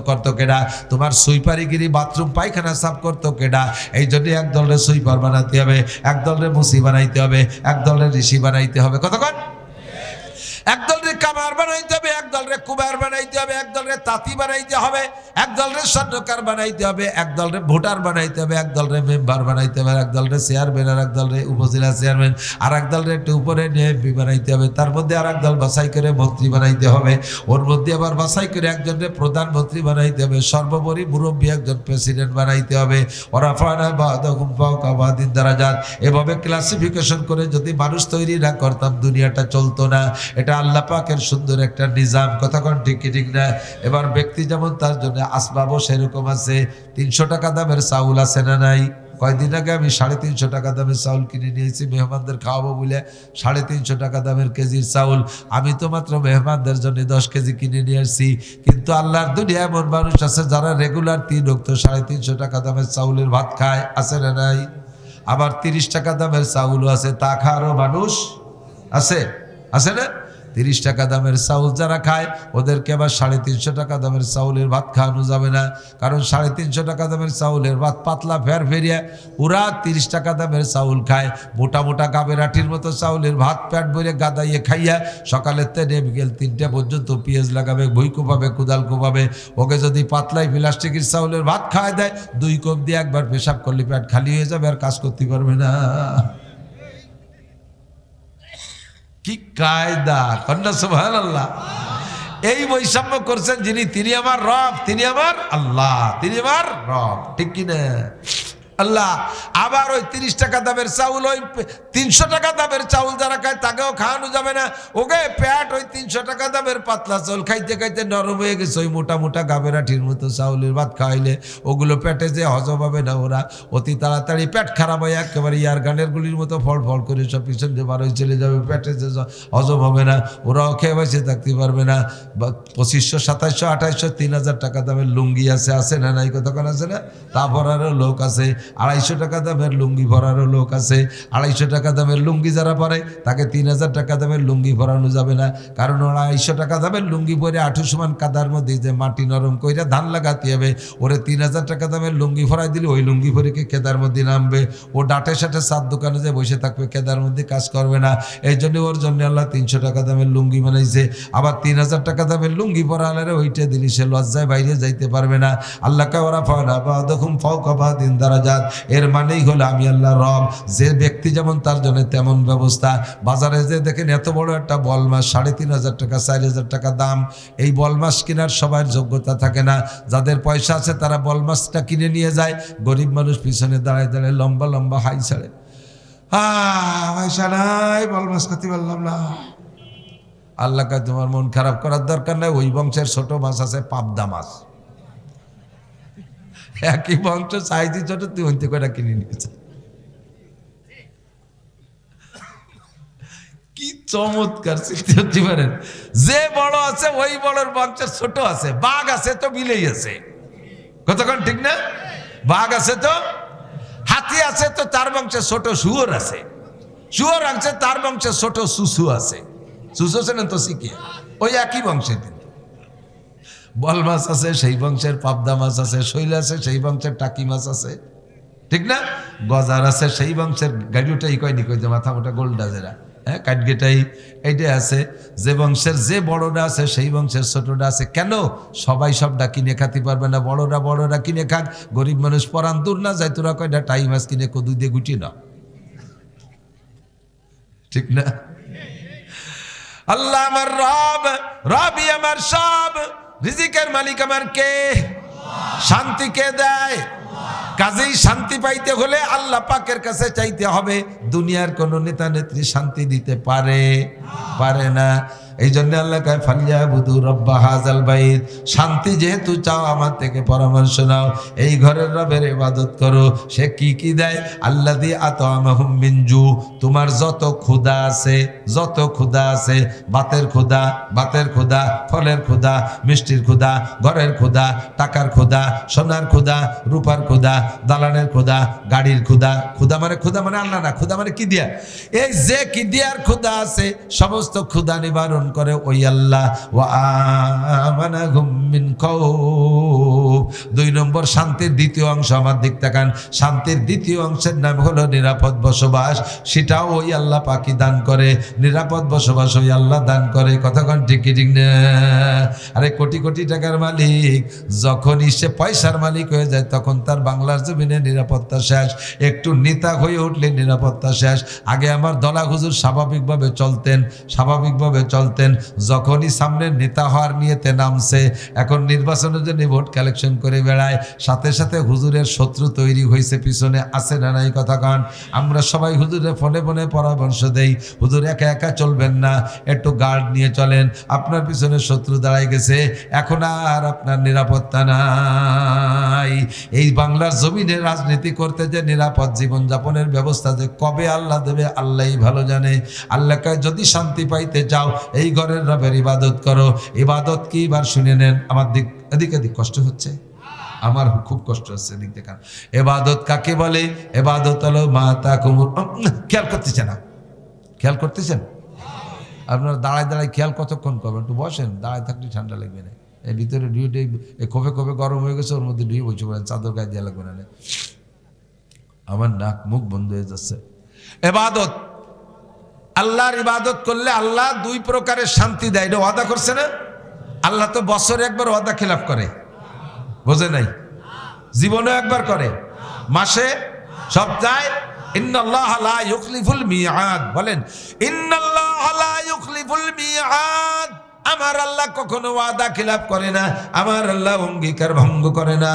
করতো কেনা, তোমার সুইপারিগিরি, বাথরুম পায়খানা সাফ করতো কেনা। এই জন্য এক দলের সুইপার বানাতে হবে, এক দলের মুসি বানাইতে হবে, এক দলের ঋষি বানাইতে হবে। কতক্ষণ? একদল রে কামার বানাইতে হবে, একদল রে কুমার বানাইতে হবে, একদল রে তাঁতি বানাইতে হবে, একদল রে স্বর্ণকার বানাইতে হবে, একদল রে ভোটার বানাইতে হবে, একদল রে মেম্বার বানাইতে হবে, একদল রে চেয়ারম্যান, আর একদল রে উপজেলা চেয়ারম্যান, আর একদল রে একটু উপরে নিয়ে এমপি বানাইতে হবে। তার মধ্যে আর একদল বাছাই করে মন্ত্রী বানাইতে হবে, ওর মধ্যে আবার বাছাই করে একজন রে প্রধানমন্ত্রী বানাইতে হবে, সর্বোপরি মুরব্বী একজন প্রেসিডেন্ট বানাইতে হবে। ওরা ফানা বাদাহুম ফাওকা বাদিন দারাজাত। এভাবে ক্লাসিফিকেশন করে যদি মানুষ তৈরি না করতাম দুনিয়াটা চলতো না। এটা আল্লাহ পাকের সুন্দর একটা নিজাম। কতক্ষণ? ঠিক কি ঠিক না? এবার ব্যক্তি যেমন তার জন্য আসবাবও সেরকম আছে। 300 টাকা দামের চাউল আছে না নাই? কয়েকদিন আগে আমি 350 টাকা দামের চাউল কিনে নিয়েছি মেহমানদের খাওয়াবো বলে। 350 টাকা দামের কেজির চাউল। আমি তো মাত্র মেহমানদের জন্য 10 কেজি কিনে নিয়ে আসছি। কিন্তু আল্লাহর দুনিয়া এমন মানুষ আছে যারা রেগুলার 3 ওয়াক্ত 350 টাকা দামের চাউলের ভাত খায়। আছে না নাই? আবার 30 টাকা দামের চাউলও আছে, তা খাওয়ারও মানুষ আছে। আছে না? 30 টাকা দামের চাউল যারা খায় ওদেরকে আবার 350 টাকা দামের চাউলের ভাত খাওয়ানো যাবে না। কারণ 350 টাকা দামের চাউলের ভাত পাতলা ফেরিয়া। ওরা 30 টাকা দামের চাউল খায়, মোটা মোটা গাবের আঠির মতো চাউলের ভাত পেট ভরে গাদাইয়ে খাইয়া সকালের থেকে বিকেল 3টা পর্যন্ত পেঁয়াজ লাগাবে, বই কোপাবে, কুদাল কোপাবে। ওকে যদি পাতলাই প্লাস্টিকের চাউলের ভাত খাওয়ায় দেয়, 2 কোপ দিয়ে একবার পেশাব করলে পেট খালি হয়ে যাবে, আর কাজ করতে পারবে না। কি কায়দা! কন্যা সুবহানাল্লাহ। এই বৈষম্য করছেন যিনি, তিনি আমার রব, তিনি আমার আল্লাহ, তিনি আমার রব। ঠিক কিনা? আল্লাহ আবার ওই 30 টাকা দামের চাউল, ওই 300 টাকা দামের চাউল যারা খায় তাকেও খাওয়ানো যাবে না। ওকে পেট ওই 300 টাকা দামের পাতলা চাউল খাইতে খাইতে নরম হয়ে গেছে। ওই মোটা মোটা গাবের আঠির মতো চাউলের ভাত খাওয়াইলে ওগুলো পেটে যে হজম হবে না, ওরা অতি তাড়াতাড়ি পেট খারাপ হয়ে একেবারে ইয়ার গানের গুলির মতো ফল ফল করে সব পিছন দিয়ে বার হয়ে চলে যাবে। পেটে যে হজম হবে না, ওরাও খেয়ে বেঁচে থাকতে পারবে না। 2500, 2700, 2800, 3000 টাকা দামের লুঙ্গি আছে। আছে না নাই? কতক্ষণ আছে না? তারপর আরও লোক আছে 250 টাকা দামের লুঙ্গি পরারও লোক আছে। 250 টাকা দামের লুঙ্গি যারা পরে তাকে 3000 টাকা দামের লুঙ্গি পরানো যাবে না, কারণ 250 টাকা দামের লুঙ্গি পরে 8 সমান কাদার মধ্যে যে মাটি নরম কইরা ধান লাগাতে হবে, ওরে 3000 টাকা দামের লুঙ্গি পরাই দিলে ওই লুঙ্গি পরে কি কেদার মধ্যে নামবে? ও ডাটে সাটে সাত দোকানে যে বসে থাকবে, কেদার মধ্যে কাজ করবে না। এই জন্য ওর জন্য আল্লাহ 300 টাকা দামের লুঙ্গি বানাইছে। আবার 3000 টাকা দামের লুঙ্গি পরালে ওইটা দিলি সে লজ্জায় বাইরে যাইতে পারবে না। আল্লাহ কাওরা ফানা বাদুকুম ফাওকা বাদিন দারাজাত, এর মানেই হলো আমি আল্লাহ রব। যে ব্যক্তি যেমন তার জন্য তেমন ব্যবস্থা। বাজারে যে দেখেন এত বড় একটা বল মাছ 3500 টাকা 4000 টাকা দাম, এই বল মাছ কেনার সবার যোগ্যতা থাকে না। যাদের পয়সা আছে তারা বল মাছটা কিনে নিয়ে যায়, গরিব মানুষ পিছনে দাঁড়ায় দাঁড়ায় লম্বা লম্বা হাই ছাড়ে, পয়সা নাই, বল মাছ খাতে পারলাম না। আল্লাহকে তোমার মন খারাপ করার দরকার নাই। ওই বংশের ছোট মাছ আছে পাবদা মাছ, একই বংশ সাইজই ছোট, তুই ওইতে করে কিনে নিয়েছে। কি চমৎকার সৃষ্টি হতে পারেন। যে বড় আছে ওই বড়র বংশের ছোট আছে। বাঘ আছে তো বিলেই আছে, কতক্ষণ ঠিক না? বাঘ আছে তো, হাতি আছে তো তার বংশে ছোট শুয়োর আছে, শুয়োর আছে তার বংশে ছোট সুসু আছে, সুসু আছে না তো শিখে, ওই একই বংশের। কিন্তু বল মাছ আছে সেই বংশের পাবদা মাছ আছে, শৈল আছে সেই বংশের টাকি মাছ আছে, ঠিক না? গজার আছে সেই বংশের, গাড়িটাই কয়নি কই যে মাথা মোটা গোলডা যেরা, হ্যাঁ কাঠগেটাই এইটা আছে। যে বংশের যে বড়টা আছে সেই বংশের ছোটটা আছে। কেন? সবাই সবটা কিনে খাতে পারবে না। বড়রা কিনে খাক, গরিব মানুষ পরান দূর না যায়, তোরা কয়টা টাই মাছ কিনে কদু দিয়ে গুটি না, ঠিক না? আল্লাহ আমার রব, রবই আমার সব, রিজিকের মালিক আমার কে? শান্তি কে দেয়? কাজেই শান্তি পাইতে হলে আল্লাহ পাকের কাছে চাইতে হবে। দুনিয়ার কোন নেতা নেত্রী শান্তি দিতে পারে না। এই জন্য আল্লাহ কয় ফালিয়াবুদু রাব্বা হাযাল বাইত, শান্তি যেহেতু চাও আমার থেকে পরামর্শ নাও, এই ঘরের রবের ইবাদত করো। সে কি দেয়? আল্লাযী আত'আমাহুম মিন জু, তোমার যত ক্ষুধা আছে, ভাতের ক্ষুধা, ফলের ক্ষুধা, মিষ্টির ক্ষুধা, ঘরের ক্ষুধা, টাকার ক্ষুধা, সোনার ক্ষুধা, রূপার ক্ষুধা, দালানের ক্ষুধা, গাড়ির ক্ষুধা। ক্ষুধা মানে আল্লাহ না, ক্ষুধা মানে কি দিয়া? এই যে কি দিয়ার ক্ষুধা আছে সমস্ত ক্ষুধা নিবারণ করে ওই আল্লাহ। ওয়া আমানাহুম মিন খাউফ। 2 নম্বর শান্তির দ্বিতীয় অংশ, আমার দিক তাকান। শান্তির দ্বিতীয় অংশের নাম হলো নিরাপদ বসবাস। সেটাও ওই আল্লাহ পাকি দান করে। নিরাপদ বসবাস ওই আল্লাহ দান করে। কতক্ষণ ঠিক না? আরে কোটি কোটি টাকার মালিক যখনই সে পয়সার মালিক হয়ে যায় তখন তার বাংলার জমিনে নিরাপত্তা শেষ। একটু নেতা হয়ে উঠলে নিরাপত্তা শেষ। আগে আমার দলা হুজুর স্বাভাবিকভাবে চলতেন। যখনই সামনে নেতা হওয়ার নিয়েতে নামছে, এখন নির্বাচনের জন্য ভোট কালেকশন করে বেড়ায়, সাথে সাথে হুজুরের শত্রু তৈরি হয়েছে পিছনে, আছে না নাই? কথা কান। আমরা সবাই হুজুরের ফোনে পরামর্শ দেই, হুজুর একা চলবেন না, একটু গার্ড নিয়ে চলেন, আপনার পিছনে শত্রু দাঁড়ায় গেছে, এখন আর আপনার নিরাপত্তা নাই। এই বাংলার জমিনে রাজনীতি করতে যে নিরাপদ জীবনযাপনের ব্যবস্থা যে কবে আল্লাহ দেবে আল্লাহই ভালো জানে। আল্লাহকে যদি শান্তি পাইতে চাও এই ঘরের রবের ইবাদত করো। ইবাদত কি এবার শুনে নেন। আমার এদিক কষ্ট হচ্ছে, আমার খুব কষ্ট হচ্ছে, এদিক দেখান। ইবাদত কাকে বলে? ইবাদত হলো মাতা কুমুর। খেয়াল করতেছেন? আপনারা দাঁড়ায় খেয়াল কতক্ষণ করবেন? একটু বসেন, দাঁড়ায় থাকলে ঠান্ডা লাগবে না। এই ভিতরে ডুয়ে খোপে গরম হয়ে গেছে, ওর মধ্যে ডুয়ে বসে পড়েন, চাদর গায়ে দেওয়া লাগবে না। আমার নাক মুখ বন্ধ হয়ে যাচ্ছে। ইবাদত, আল্লাহর ইবাদত করলে আল্লাহ 2 প্রকারের শান্তি দেয়। এটা ওয়াদা করছে না? আল্লাহ তো বছরে একবার ওয়াদা খেলাফ করে, বোঝে নাই? জীবনে একবার করে, মাসে, সপ্তাহে। ইন্নাল্লাহা লা ইউখলিফুল মিআদ, বলেন ইন্নাল্লাহা লা ইউখলিফুল মিআদ। আমার আল্লাহ কখনো ওয়াদা খিলাফ করে না, আমার আল্লাহ অঙ্গীকার ভঙ্গ করে না।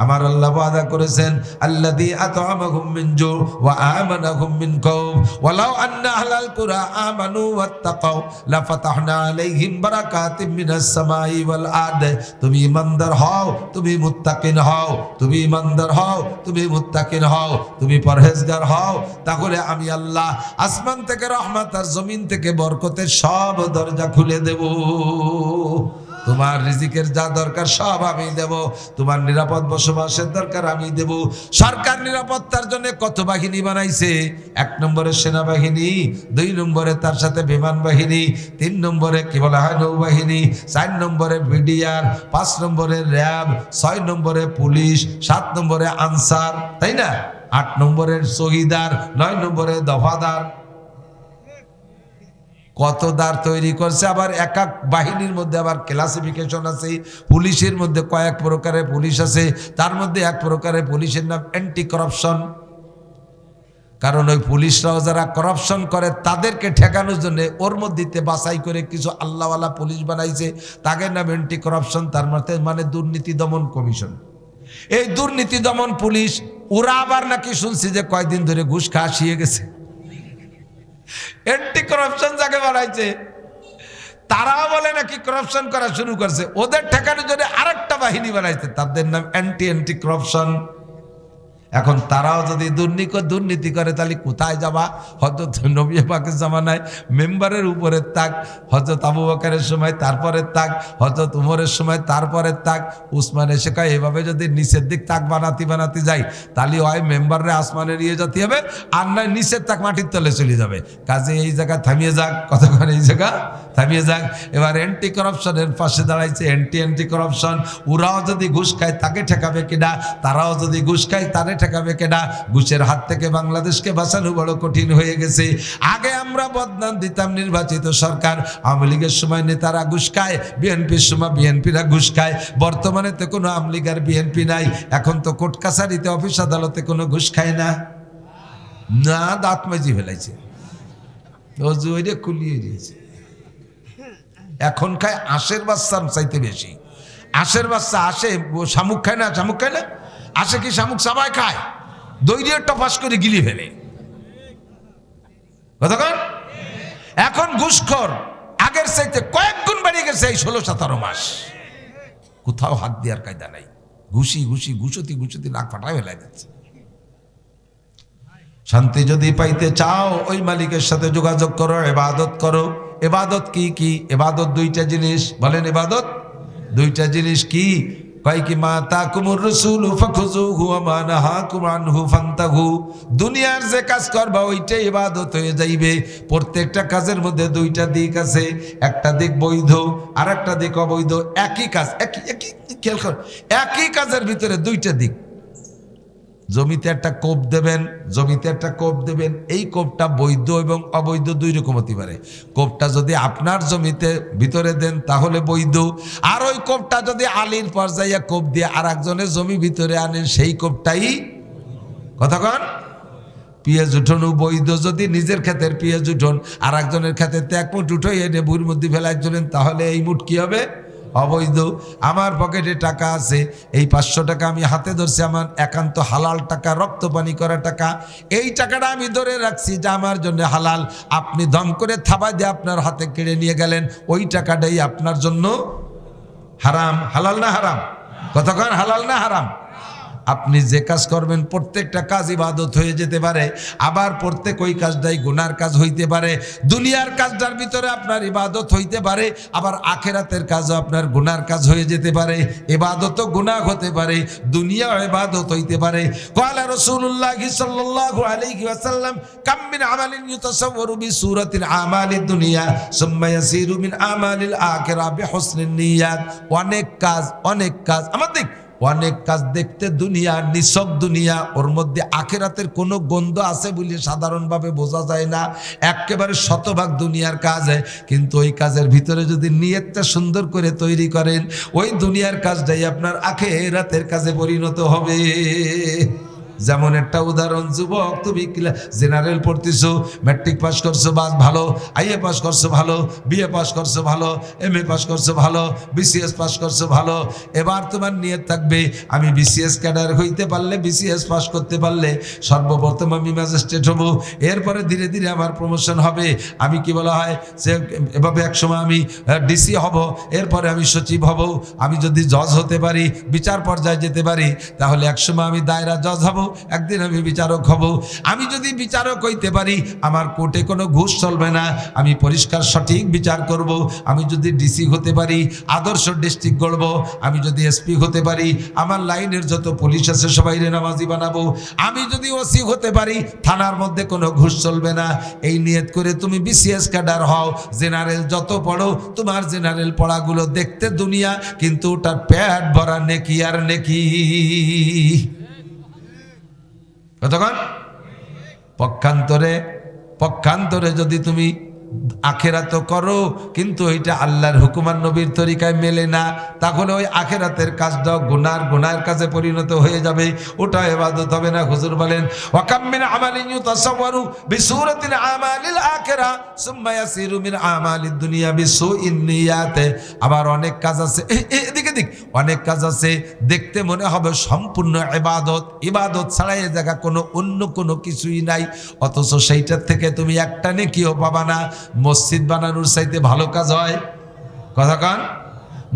আমার আল্লাহ ওয়াদা করেছেন আল্লাযী আত'আমাহুম মিন জু ওয়া আমানাহুম মিন খাউফ ওয়ালাউ আন্না আহলাল কুরা আমানু ওয়াত্তাকাউ লাফাতাহনা আলাইহিম বারাকাতিম মিনাস সামাই ওয়াল আরদ। তুমি ইমানদার হও, তুমি মুত্তাকিন হও, তুমি ইমানদার হও, তুমি মুত্তাকিন হও, তুমি পরহেজগার হও, তাহলে আমি আল্লাহ আসমান থেকে রহমত আর জমিন থেকে বরকতের সব দরজা খুলে দেব। তোমার রিজিকের যা দরকার সব আমি দেব, তোমার নিরাপদ বসবাসের দরকার আমি দেব। সরকার নিরাপত্তার জন্য কত বাহিনী বানাইছে, 1 নম্বরে সেনাবাহিনী, 2 নম্বরে তার সাথে বিমান বাহিনী, 3 নম্বরে কি বলা হয় নৌবাহিনী, 4 নম্বরে বিডিআর, 5 নম্বরে র্যাব, 6 নম্বরে পুলিশ, 7 নম্বরে আনসার, তাই না, 8 নম্বরে শহীদার, 9 নম্বরে দফাদার। কত দ্বার তৈরি করছে। আবার এক এক বাহিনীর মধ্যে আবার ক্লাসিফিকেশন আছে। পুলিশের মধ্যে কয়েক প্রকারের পুলিশ আছে, তার মধ্যে এক প্রকারের পুলিশের নাম অ্যান্টি করাপশন। কারণ ওই পুলিশরাও যারা করাপশন করে তাদেরকে ঠেকানোর জন্য ওর মধ্যে বাছাই করে কিছু আল্লাহওয়ালা পুলিশ বানাইছে, তাদের নাম অ্যান্টি করাপশন, তার মানে দুর্নীতি দমন কমিশন। এই দুর্নীতি দমন পুলিশ ওরা আবার নাকি শুনছি যে কয়দিন ধরে ঘুষ খাওয়া শিয়ে গেছে। অ্যান্টি করাপশন যাকে বানাইছে তারাও বলে নাকি করাপশন করা শুরু করছে, ওদের ঠেকানোর জন্য আরেকটা বাহিনী বানাইছে, তাদের নাম অ্যান্টি করাপশন। এখন তারাও যদি দুর্নীতি করে তাহলে কোথায় যাবা? হযরত নবী পাকের জামানায় মেম্বারের উপরে তাক, হযরত আবু বকরের সময় তারপরে তাক, হযরত উমরের সময় তারপরে তাক, উসমান এসে কয় এভাবে যদি নিচের দিক তাক বানাতে যাই তাহলে হয় মেম্বারে আসমানে নিয়ে যেতে হবে, আর নয় নিচের তাক মাটির তলে চলে যাবে। কাজে এই জায়গা থামিয়ে যাক, কতক্ষণ এই জায়গা থামিয়ে যাক। এবার অ্যান্টি করাপশনের পাশে দাঁড়াইছে অ্যান্টি করাপশন। ওরাও যদি ঘুষ খায় তাকে ঠেকাবে কিনা, তারাও যদি ঘুষ খায় তাদের ঠেকাবে কেনা। ঘুষের হাত থেকে বাংলাদেশকে বাঁচানো বড় কঠিন হয়ে গেছে। আগে আমরা বদনাম দিতাম নির্বাচিত সরকার, আওয়ামী লীগের সময় নেতারা ঘুষ খায়, বিএনপির সময় বিএনপিরা ঘুষ খায়। বর্তমানে তো কোনো আওয়ামী লীগ আর বিএনপি নাই, এখন তো কোর্ট কাছারিতে অফিস আদালতে কোনো ঘুষ খায় না, না দাঁত মেজি ফেলাইছে, খুলিয়ে দিয়েছে। এখন খায় আশের বাচ্চার চাইতে বেশি। আশের বাচ্চা আসে শামুক খায় না, শামুক খায় না, আসে কি শামুক সবাই খায়, দইয়ের টপাস করে গিলি ফেলে। কতক্ষণ? এখন ঘুষখোর আগের চাইতে কয়েক গুণ বেড়ে গেছে এই 16-17 মাস। কোথাও হাত দেওয়ার কায়দা নাই, ঘুষতি নাক ফাটায় ফেলাই দিচ্ছে। শান্তি যদি পাইতে চাও ওই মালিকের সাথে যোগাযোগ করো, ইবাদত করো। ইবাদত কি? ইবাদত 2টা জিনিস, বলেন ইবাদত 2টা জিনিস কি? কয় কি মা তাকুমুর রাসূলু ফাখুযুহু ওয়া মা নাহাকুম আনহু ফান্তাহু। দুনিয়ার যে কাজ করবা ওইটাই ইবাদত হয়ে যাইবে। প্রত্যেকটা কাজের মধ্যে 2টা দিক আছে, একটা দিক বৈধ আর একটা দিক অবৈধ। একই কাজ, একই খেয়াল কর, একই কাজের ভিতরে 2টা দিক। জমিতে একটা কোপ দেবেন, এই কোপটা বৈধ এবং অবৈধ 2 রকম হতে পারে। কোপটা যদি আপনার জমিতে ভিতরে দেন তাহলে বৈধ, আর ওই কোপটা যদি আলীর পর্যায়ে কোপ দিয়ে আর একজনের জমি ভিতরে আনেন সেই কোপটাই কতক্ষণ পেঁয়াজ উঠোনো বৈধ। যদি নিজের ক্ষেতের পেঁয়াজ উঠোন আর একজনের ক্ষেতে 1 মুঠ উঠোই এনে বুড়ির মধ্যে ফেলাই চলেন তাহলে এই মুঠ কি হবে? অবৈধ। আমার পকেটে টাকা আছে, এই 500 টাকা আমি হাতে ধরছি, আমার একান্ত হালাল টাকা, রক্ত পানি করা টাকা, এই টাকাটা আমি ধরে রাখছি যা আমার জন্য হালাল। আপনি দম করে থাবা দিয়ে আপনার হাতে কেড়ে নিয়ে গেলেন, ওই টাকাটাই আপনার জন্য হারাম। হালাল না হারাম? কতক্ষণ হালাল না হারাম? আপনি যে কাজ করবেন প্রত্যেকটা কাজ ইবাদত হয়ে যেতে পারে, আবার প্রত্যেক ওই কাজটাই গুনার কাজ হইতে পারে। দুনিয়ার কাজটার ভিতরে আপনার ইবাদত হইতে পারে, আবার আখেরাতের কাজও আপনার গুনার কাজ হয়ে যেতে পারে। ইবাদতও গুনাহ হতে পারে, দুনিয়া ইবাদত হইতে পারে। ক্বালা রাসূলুল্লাহ সাল্লাল্লাহু আলাইহি ওয়াসাল্লাম কাম মিন আমালিন ইউতাসাওয়ারু বিসূরাতিল আমালিদ দুনিয়া সুম্মা ইয়াসিরু মিন আমালিল আখিরা বিহুসনিন নিয়াত। অনেক কাজ আমাদের অনেক কাজ দেখতে দুনিয়া, নিছক দুনিয়া, ওর মধ্যে আখিরাতের কোনো গন্ধ আছে বলে সাধারণভাবে বোঝা যায় না। একেবারে শতভাগ দুনিয়ার কাজ, কিন্তু ওই কাজের ভিতরে যদি নিয়তটা সুন্দর করে তৈরি করেন, ওই দুনিয়ার কাজটাই আপনার আখিরাতের কাজে পরিণত হবে। যেমন একটা উদাহরণ, যুবক তুমি জেনারেল পড়তেছো, ম্যাট্রিক পাস করছো বাস ভালো, আইএ পাস করছো ভালো, বিএ পাস করছো ভালো, এমএ পাস করছো ভালো, বিসিএস পাস করছো ভালো। এবার তোমার নিয়ত থাকবে আমি বিসিএস ক্যাডার হইতে পারলে, বিসিএস পাস করতে পারলে সর্বপ্রথম আমি ম্যাজিস্ট্রেট হব, এরপরে ধীরে ধীরে আমার প্রমোশন হবে, আমি কি বলা হয় সে এভাবে একসময় আমি ডিসি হব, এরপরে আমি সচিব হব, আমি যদি জজ হতে পারি, বিচার পর্যায়ে যেতে পারি, তাহলে একসময় আমি দায়রা জজ হব, একদিন আমি বিচারক হব। আমি যদি বিচারক হইতে পারি, আমার কোর্টে কোনো ঘুষ চলবে না, আমি পরিষ্কার সঠিক বিচার করব। আমি যদি ডিসি হতে পারি, আদর্শ ডিস্ট্রিক্ট গড়ব। আমি যদি এসপি হতে পারি, আমার লাইনের যত পুলিশ আছে সবাইরে নামাজি বানাবো। আমি যদি ওসি হতে পারি, থানার মধ্যে কোনো ঘুষ চলবে না। এই নিয়ত করে তুমি বিসিএস ক্যাডার হও, জেনারেল যত পড়ো, তোমার জেনারেল পড়াগুলো দেখতে দুনিয়া, কিন্তু ওটার পেট ভরা নেকি আর নেকি। কতক্ষণ পক্ষান্তরে যদি তুমি আখেরাত করো, কিন্তু ওইটা আল্লাহর হুকুম আর নবীর তরিকায় মেলে না, তাহলে ওই আখেরাতের কাজটা গুনার কাজে পরিণত হয়ে যাবে, ওটা ইবাদত হবে না। হুজুর বলেন, ওয়াকাম মিন আমালিন ইউতাসাওয়ারু বিসূরাতিল আমালিল আখিরা সুম্মা ইয়াসিরু মিন আমালিদ দুনিয়া বিসুইন নিয়াত। আবার অনেক কাজ আছে, এদিকে অনেক কাজ আছে দেখতে মনে হবে সম্পূর্ণ ইবাদত ছাড়া এই জায়গা অন্য কোনো কিছুই নাই, অথচ সেইটার থেকে তুমি একটা নেকিও পাবা না। মসজিদ বানানোর চাইতে ভালো কাজ হয়? কথা কান,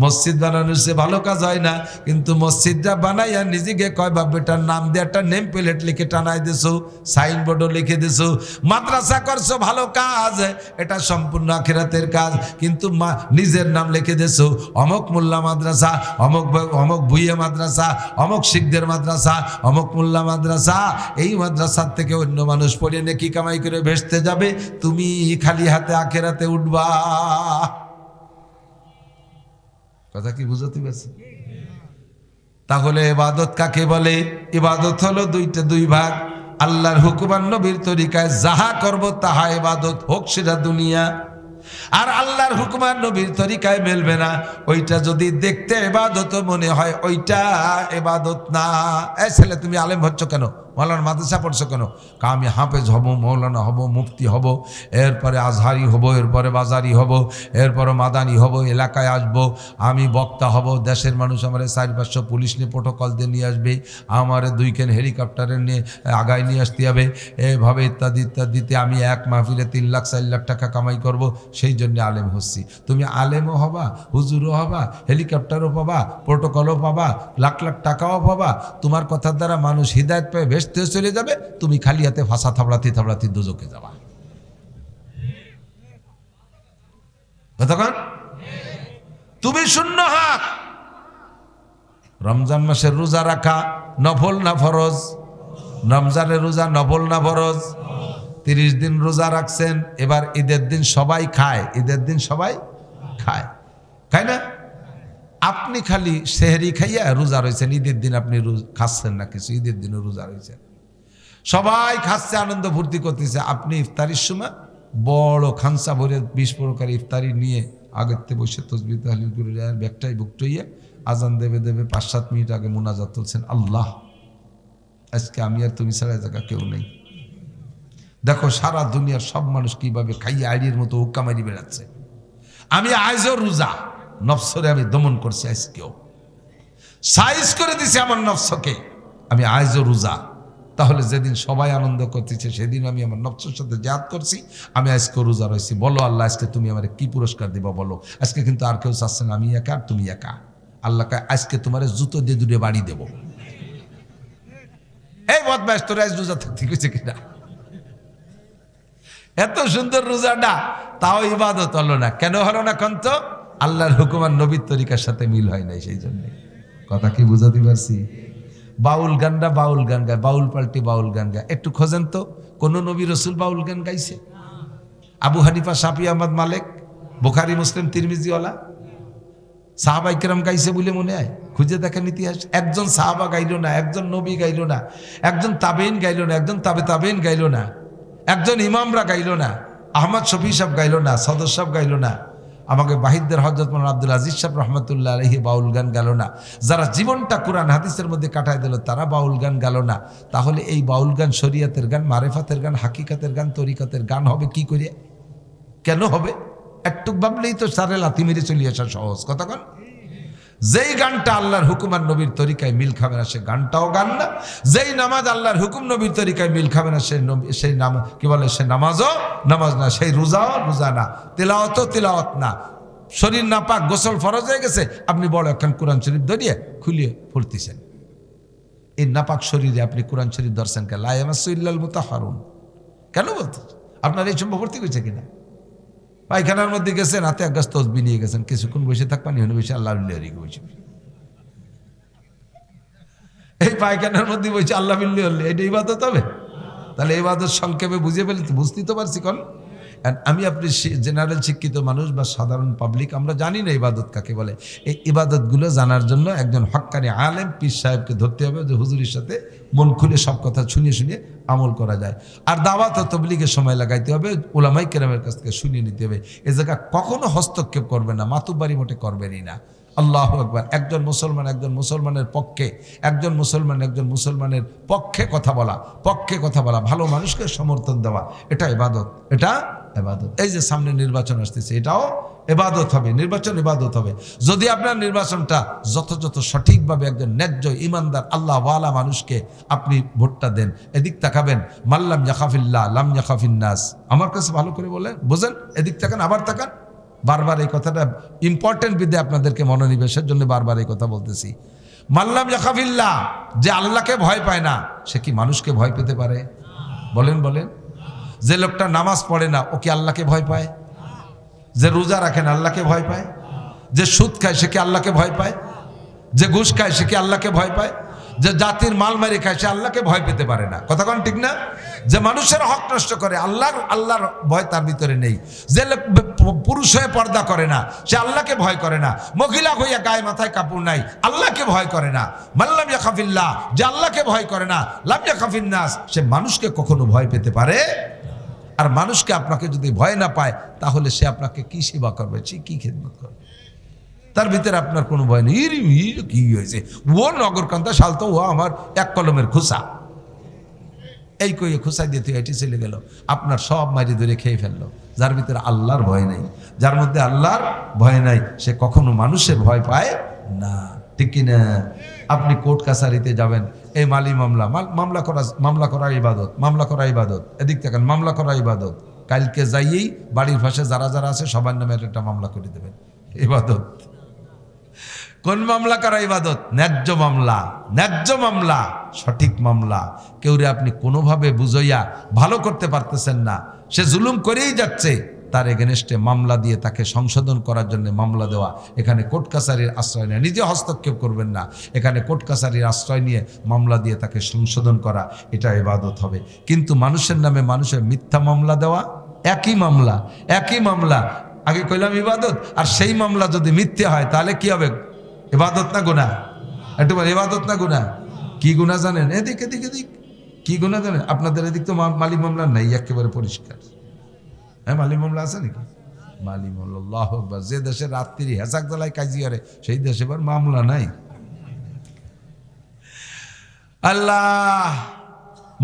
মসজিদ বানানোর চেয়ে ভালো কাজ হয় না, কিন্তু মসজিদটা বানাইয়া নিজেকে কয় বা বেটার নাম দিয়ে একটা নেম প্লেট লিখে টানাই দিছো, সাইনবোর্ডও লিখে দিছো। মাদ্রাসা করছো, ভালো কাজ, এটা সম্পূর্ণ আখিরাতের কাজ, কিন্তু নিজের নাম লিখে দিছো, অমক মোল্লা মাদ্রাসা, অমক ভুইয়া মাদ্রাসা, অমক শিখদের মাদ্রাসা, অমক মোল্লা মাদ্রাসা। এই মাদ্রাসার থেকে অন্য মানুষ পড়ে নেকি কামাই করে ভেসতে যাবে, তুমি খালি হাতে আখিরাতে উঠবা। কথা কি বুঝতে পারছি? তাহলে ইবাদত কাকে বলে? ইবাদত হলো দুই ভাগ। আল্লাহর হুকুম আর নবীর তরিকায় যাহা করব তাহা ইবাদত, হোক সেটা দুনিয়া। আর আল্লাহর হুকুম আর নবীর তরিকায় মেলবে না, ওইটা যদি দেখতে ইবাদত মনে হয়, ওইটা ইবাদত না। এই ছেলে, তুমি আলেম হচ্ছ কেন? মৌলানা মাদ্রাসা পড়ছো কেন? আমি হাফেজ হব, মৌলানা হব, মুফতি হব, এরপরে আজহারি হব, এরপরে বাজারি হব, এরপরে মাদানি হব, এলাকায় আসব, আমি বক্তা হব, দেশের মানুষ আমার 4-500 পুলিশ নিয়ে প্রোটোকল দিয়ে নিয়ে আসবে, আমার 2 কেন হেলিকপ্টারে নিয়ে আগায় নিয়ে আসতে হবে, এভাবে ইত্যাদি ইত্যাদিতে আমি এক মাহফিলে 3 লাখ 4 লাখ টাকা কামাই করব, সেই জন্য আলেম হচ্ছি। তুমি আলেমও হবা, হুজুরও হবা, হেলিকপ্টারও পাবা, প্রোটোকলও পাবা, লাখ লাখ টাকাও পাবা, তোমার কথার দ্বারা মানুষ হিদায়ত পেয়ে ভেসতে চলে যাবে, তুমি খালি হাতে ফাঁসা থাবড়াতে দুজকে যাবা। তুমি শূন্য হাত। রমজান মাসের রোজা রাখা নফল না ফরজ? রমজানের রোজা নফল না ফরজ? 30 দিন রোজা রাখছেন, এবার ঈদের দিন সবাই খায়, ঈদের দিন সবাই খায় না? আপনি খালি সেহরি খাইয়া রোজা রয়েছেন, ঈদের দিন আপনি খাচ্ছেন না কিছু, ঈদের দিনও রোজা রয়েছেন, সবাই খাচ্ছে, আনন্দ ফুর্তি করতেছে। আপনি ইফতারির সময় বড় খানসা ভরে 20 প্রকার ইফতারি নিয়ে আগের থেকে বসে তসবিহ তাহলিল করে ব্যাগটাই বুকটাইয়ে আজান দেবে 5-7 মিনিট আগে মোনাজাত তুলছেন, আল্লাহ আজকে আমি আর তুমি ছাড়া জায়গা কেউ নেই। দেখো সারা দুনিয়ার সব মানুষ কিভাবে খাইয়ে আইডির মতো হুক্কা মারি বেড়াচ্ছে। আমি আজও রোজা, নফসরে আমি দমন করছি, আজকেও সাইজ করে দিছি আমার নফসকে, আমি আজও রোজা। তাহলে যেদিন সবাই আনন্দ করতেছে সেদিন আমি আমার নফসের সাথে জিহাদ করছি, আমি আজকে রোজা রয়েছি। বলো আল্লাহ আজকে তুমি আমার কি পুরস্কার দিবা বলো? আজকে কিন্তু আর কেউ চাচ্ছে না, আমি একা আর তুমি একা। আল্লাহ আজকে তোমার জুতো দিয়ে 2 বাড়ি দেবো। এই বদমাইশ, তোর আজ রোজা থাকতে গেছে কিনা? এত সুন্দর রোজাটা, তাও ইবাদত হলো না। কেন হলো না? কন্ত আল্লাহর হুকুম আর নবীর তরিকার সাথে মিল হয় নাই, সেই জন্য। কথা কি বুঝাতে পারছি? বাউল গানটা বাউল গান গায়, বাউল পাল্টি বাউল গান গায়। একটু খোঁজেন তো কোন নবী রসুল বাউল গান গাইছে? আবু হানিফা, শাফি, আহমদ, মালিক, বুখারী, মুসলিম, তিরমিজিওয়ালা সাহাবা ইকরাম গাইছে বলে মনে হয়? খুঁজে দেখেন ইতিহাস। একজন সাহাবা গাইল না, একজন নবী গাইল না, একজন তাবেইন গাইল না, একজন তাবেইন গাইল না, একজন ইমামরা গাইল না, আহমদ শফি সাহেব গাইল না, সদর সাহেব গাইল না, আমাকে বাহিদদের হযরত মাওলানা আব্দুল আজিজ সাহেব রহমতুল্লাহ আলাইহি বাউল গান গেল না। যারা জীবনটা কোরআন হাদিসের মধ্যে কাটায় দিল তারা বাউল গান গেল না। তাহলে এই বাউল গান শরীয়তের গান, মারেফাতের গান, হাকিকাতের গান, তরিকতের গান হবে কি করে? কেন হবে? একটু ভাবলেই তো সারে লাথি মেরে চলে আসা সহজ। কথা কন, যেই গানটা আল্লাহর হুকুম আর নবীর তরিকায় মিল খাবে না সে গানটাও গান না। যেই নামাজ আল্লাহর হুকুম নবীর তরিকায় মিল খাবে না সেই নামাজ কি বলে? সে নামাজও নামাজ না, সেই রোজাও রোজা না, তিলাওয়াতও তিলাওয়াত না। শরীর নাপাক, গোসল ফরজ হয়ে গেছে, আপনি বড় একখান কোরআন শরীফ ধরিয়ে খুলিয়ে পড়তেছেন। এই নাপাক শরীরে আপনি কোরআন শরীফ ধরছেন কেন? লা ইয়ামাসসু ইল্লাল মুতাহহারুন কেন বলতে? আপনার এই সম্ভব ভর্তি হয়েছে কিনা? পায়খানার মধ্যে গেছেন, হাতে এক গাছ তসবিহ নিয়ে গেছেন, কিছুক্ষণ বসে থাকবেন, এখানে বসে আল্লাহ বসে এই পায়খানার মধ্যে বসে আল্লাহ বিল্লি হলে এটা ইবাদত হবে? তাহলে ইবাদত সংক্ষেপে বুঝিয়ে ফেলি, বুঝতেই তো পারছি। কোন আমি আপনি জেনারেল শিক্ষিত মানুষ বা সাধারণ পাবলিক আমরা জানি না ইবাদত কাকে বলে। এই ইবাদতগুলো জানার জন্য একজন হক্কানি আলেম পীর সাহেবকে ধরতে হবে, যে হুজুরের সাথে মন খুলে সব কথা শুনিয়ে শুনিয়ে আমল করা যায়। আর দাওয়াত ও তবলিগের সময় লাগাইতে হবে, উলামাই কেরামের কাছ থেকে শুনিয়ে নিতে হবে। এ জায়গা কখনো হস্তক্ষেপ করবে না, মাতুব্বারি মোটে করবেনই না। আল্লাহু আকবার। একজন মুসলমানের পক্ষে, একজন মুসলমানের পক্ষে কথা বলা, ভালো মানুষকে সমর্থন দেওয়া, এটা ইবাদত, এটা ইবাদত। এই যে সামনে নির্বাচন আসতেছে, এটাও ইবাদত হবে, নির্বাচন ইবাদত হবে। যদি আপনার নির্বাচনটা যথাযথ সঠিকভাবে একজন ন্যায্য ইমানদার আল্লাহ ওয়ালা মানুষকে আপনি ভোটটা দেন। এদিক তাকাবেন, মাল্লাম ইয়াখাফিল্লাহ লাম ইয়াখাফিন নাস। আমার কাছে ভালো করে বলেন, বোঝেন, এদিক তাকান, আবার তাকান। বারবার এই কথাটা ইম্পর্টেন্ট বিদ্যে আপনাদেরকে মনোনিবেশের জন্য বারবার এই কথা বলতেছি। মাল্লাম ইয়াখাফিল্লাহ, যে আল্লাহকে ভয় পায় না, সে কি মানুষকে ভয় পেতে পারে? বলেন। যে লোকটা নামাজ পড়ে না, ও কি আল্লাহকে ভয় পায়? যে রোজা রাখেন আল্লাহকে ভয় পায়? যে সুদ খায় সে কি আল্লাহকে ভয় পায়? যে ঘুষ খায় সে কি আল্লাহকে ভয় পায়? যে জাতির মাল মারি খায় সে আল্লাহকে ভয় পেতে পারে না। কথা কোন ঠিক না? যে মানুষের হক নষ্ট করে আল্লাহর ভয় তার ভিতরে নেই। যে পুরুষ হয়ে পর্দা করে না সে আল্লাহকে ভয় করে না। মহিলা হইয়া গায়ে মাথায় কাপড় নাই আল্লাহকে ভয় করে না। মাল্লাম ইয়াখাফিল্লাহ, যে আল্লাহকে ভয় করে না, লাম ইয়াখাফিন নাস, সে মানুষকে কখনো ভয় পেতে পারে। আর মানুষকে আপনাকে যদি ভয় না পায়, তাহলে সে আপনাকে কি সেবা করবে, সে কি খেদমত করবে? তার ভিতরে আপনার কোনো ভয় নেই। কি হয়েছে, ও নগরকান্তা শালতো, ও আমার এক কলমের খোসা, এই কইয়ে খোসাই দিয়ে তুই এটি চলে গেল, আপনার সব মারি ধরে খেয়ে ফেললো। যার ভিতরে আল্লাহর ভয় নেই, যার মধ্যে আল্লাহর ভয় নাই, সে কখনো মানুষের ভয় পায় না, ঠিক কিনা? আপনি কোর্ট কাছারিতে যাবেন, এই মামলা করা ইবাদত, এদিক থেকে মামলা করা ইবাদত। কালকে যাইয়েই বাড়ির পাশে যারা আছে সবার নামে একটা মামলা করে দেবেন, ইবাদত। কোন মামলা করা ইবাদত? ন্যায্য মামলা, সঠিক মামলা। কেউরে আপনি কোনোভাবে বুঝাইয়া ভালো করতে পারতেছেন না, সে জুলুম করেই যাচ্ছে, তার এগেনস্টে মামলা দিয়ে তাকে সংশোধন করার জন্য মামলা দেওয়া। এখানে কোর্ট কাছারির আশ্রয় নেয়, নিজে হস্তক্ষেপ করবেন না, এখানে কোর্ট কাছারির আশ্রয় নিয়ে মামলা দিয়ে তাকে সংশোধন করা, এটা ইবাদত হবে। কিন্তু মানুষের নামে মানুষের মিথ্যা মামলা দেওয়া, একই মামলা, আগে কইলাম ইবাদত, আর সেই মামলা যদি মিথ্যে হয় তাহলে কি হবে? ইবাদত না গুনাহ? একটু বল, ইবাদত না গুনাহ? কি গুনাহ জানেন? এদিক কি গুনাহ জানেন? আপনাদের এদিক তো মালিক মামলা নাই, একেবারে পরিষ্কার। হ্যাঁ, মালিক মামলা আছে নাকি? মালিক মামলা, আল্লাহু আকবার। যে দেশে রাত্রি হেসাক জ্বালায় কাজি করে, সেই দেশে এবার মামলা নাই। আল্লাহ,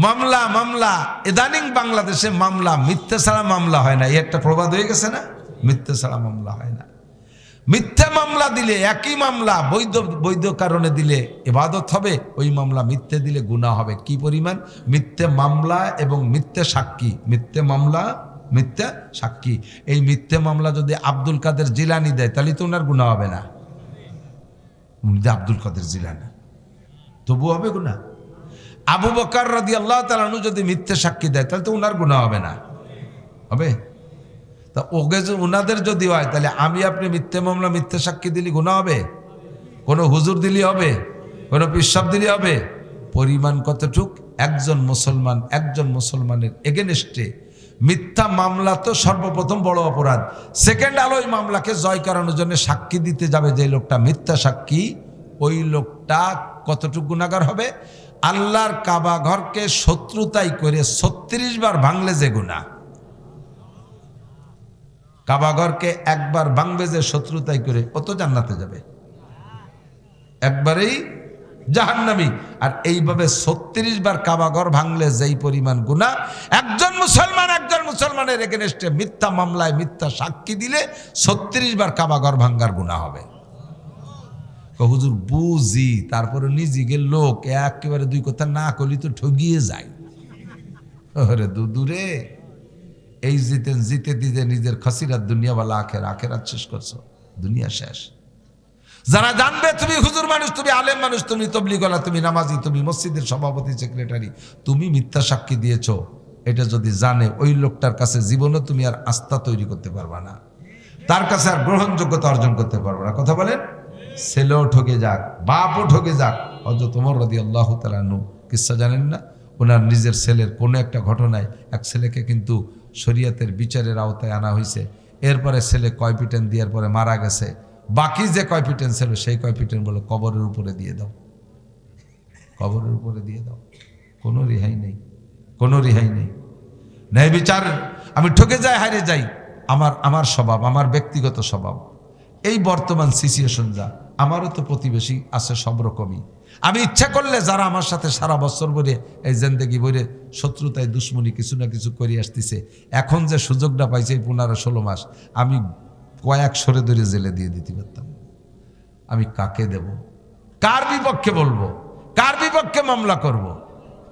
মামলা ইদানিং বাংলাদেশে মামলা, মিথ্যা ছাড়া মামলা হয় না। এই একটা প্রবাদ হয়ে গেছে না, মিথ্যা ছাড়া মামলা হয় না। মিথ্যা মামলা দিলে, একই মামলা বৈধ কারণে দিলে ইবাদত হবে, ওই মামলা মিথ্যে দিলে গুনাহ হবে। কি পরিমাণ? মিথ্যে মামলা এবং মিথ্যে সাক্ষী, মিথ্যা সাক্ষী। এই মিথ্যে মামলা যদি আব্দুল কাদের জিলানি দেয়, তাহলে তো ওনার গুনাহ হবে না। আব্দুল কাদের জিলানি তবু হবে গুনাহ। আবু বকর রাদিয়াল্লাহু তাআলা আনহু যদি মিথ্যে সাক্ষী দেয়, তাহলে তো ওনার গুনাহ হবে না? হবে। তা ওকে ওনাদের যদি হয়, তাহলে আমি আপনি মিথ্যে মামলা মিথ্যে সাক্ষী দিলি গুনাহ হবে? কোনো হুজুর দিলি হবে? কোনো পিসাব দিলি হবে? পরিমাণ কতটুক? একজন মুসলমানের এগেনস্টে মিথ্যা মামলা তো সর্বপ্রথম বড় অপরাধ। সেকেন্ড আলো ওই মামলাকে জয় করানোর জন্য সাক্ষী দিতে যাবে যে লোকটা মিথ্যা সাক্ষী, ওই লোকটা কতটুকু গুনাহগার হবে? আল্লাহর কাবা ঘরকে শত্রুতাই করে 36 বার ভাঙলে যে গুনাহ, কাবাঘরকে একবার ভাঙবে যে শত্রুতাই করে, ও তো জান্নাতে যাবে, একবারেই জাহান্নামী। আর এইভাবে 36 বার কাবাঘর ভাঙলে যেই পরিমাণ গুনাহ, একজন মুসলমানের এগেনস্টে মিথ্যা মামলায় মিথ্যা সাক্ষী দিলে 36 বার কাবাঘর ভাঙ্গার গুনাহ হবে। হুজুর বুঝি, তারপরে নিজেকে লোক একেবারে দুই কথা না করলি তো ঠগিয়ে যায়। ওরে দূরে, এই জিতে দিতে নিজের খসিরাত দুনিয়া বালা আখেরাত শেষ করছো, দুনিয়া শেষ। যারা জানবে তুমি হুজুর মানুষ, তুমি আলেম মানুষ, তুমি তবলিগওয়ালা, তুমি নামাজি, তুমি মসজিদের সভাপতি সেক্রেটারি, তুমি মিথ্যা সাক্ষী দিয়েছ, এটা যদি জানে ওই লোকটার কাছে জীবনে তুমি আর আস্থা তৈরি করতে পারবা না, তার কাছে আর গ্রহণযোগ্যতা অর্জন করতে পারবে না। কথা বলেন? ছেলেও ঠকে যাক, বাপও ঠকে যাক। হযরত ওমর রাদিয়াল্লাহু তাআলা আনহু কিসসা জানেন না? ওনার নিজের ছেলের কোনো একটা ঘটনায় এক ছেলেকে কিন্তু শরীয়তের বিচারের আওতায় আনা হয়েছে। এরপরে ছেলে কয় পিটেন দেওয়ার পরে মারা গেছে। বাকি যে কয় পিটেন ছিল সেই কয় পিটেন বলে কবরের উপরে দিয়ে দাও, কবরের উপরে দিয়ে দাও। কোনো রেহাই নেই, কোনো রেহাই নেই। ন্যায় বিচার আমি ঠকে যাই, হারে যাই, আমার স্বভাব, আমার ব্যক্তিগত স্বভাব। এই বর্তমান সিচুয়েশন যা, আমারও তো প্রতিবেশী আছে সব রকমই। আমি ইচ্ছা করলে যারা আমার সাথে সারা বছর ভরে এই জিন্দেগি ভরে শত্রুতায় দুশ্মনী কিছু না কিছু করে আসতেছে, এখন যে সুযোগটা পাইছে এই 15-16 মাস, আমি কয়েক সরে ধরে জেলে দিয়ে দিতে পারতাম। আমি কাকে দেব? কার বিপক্ষে বলবো? কার বিপক্ষে মামলা করব?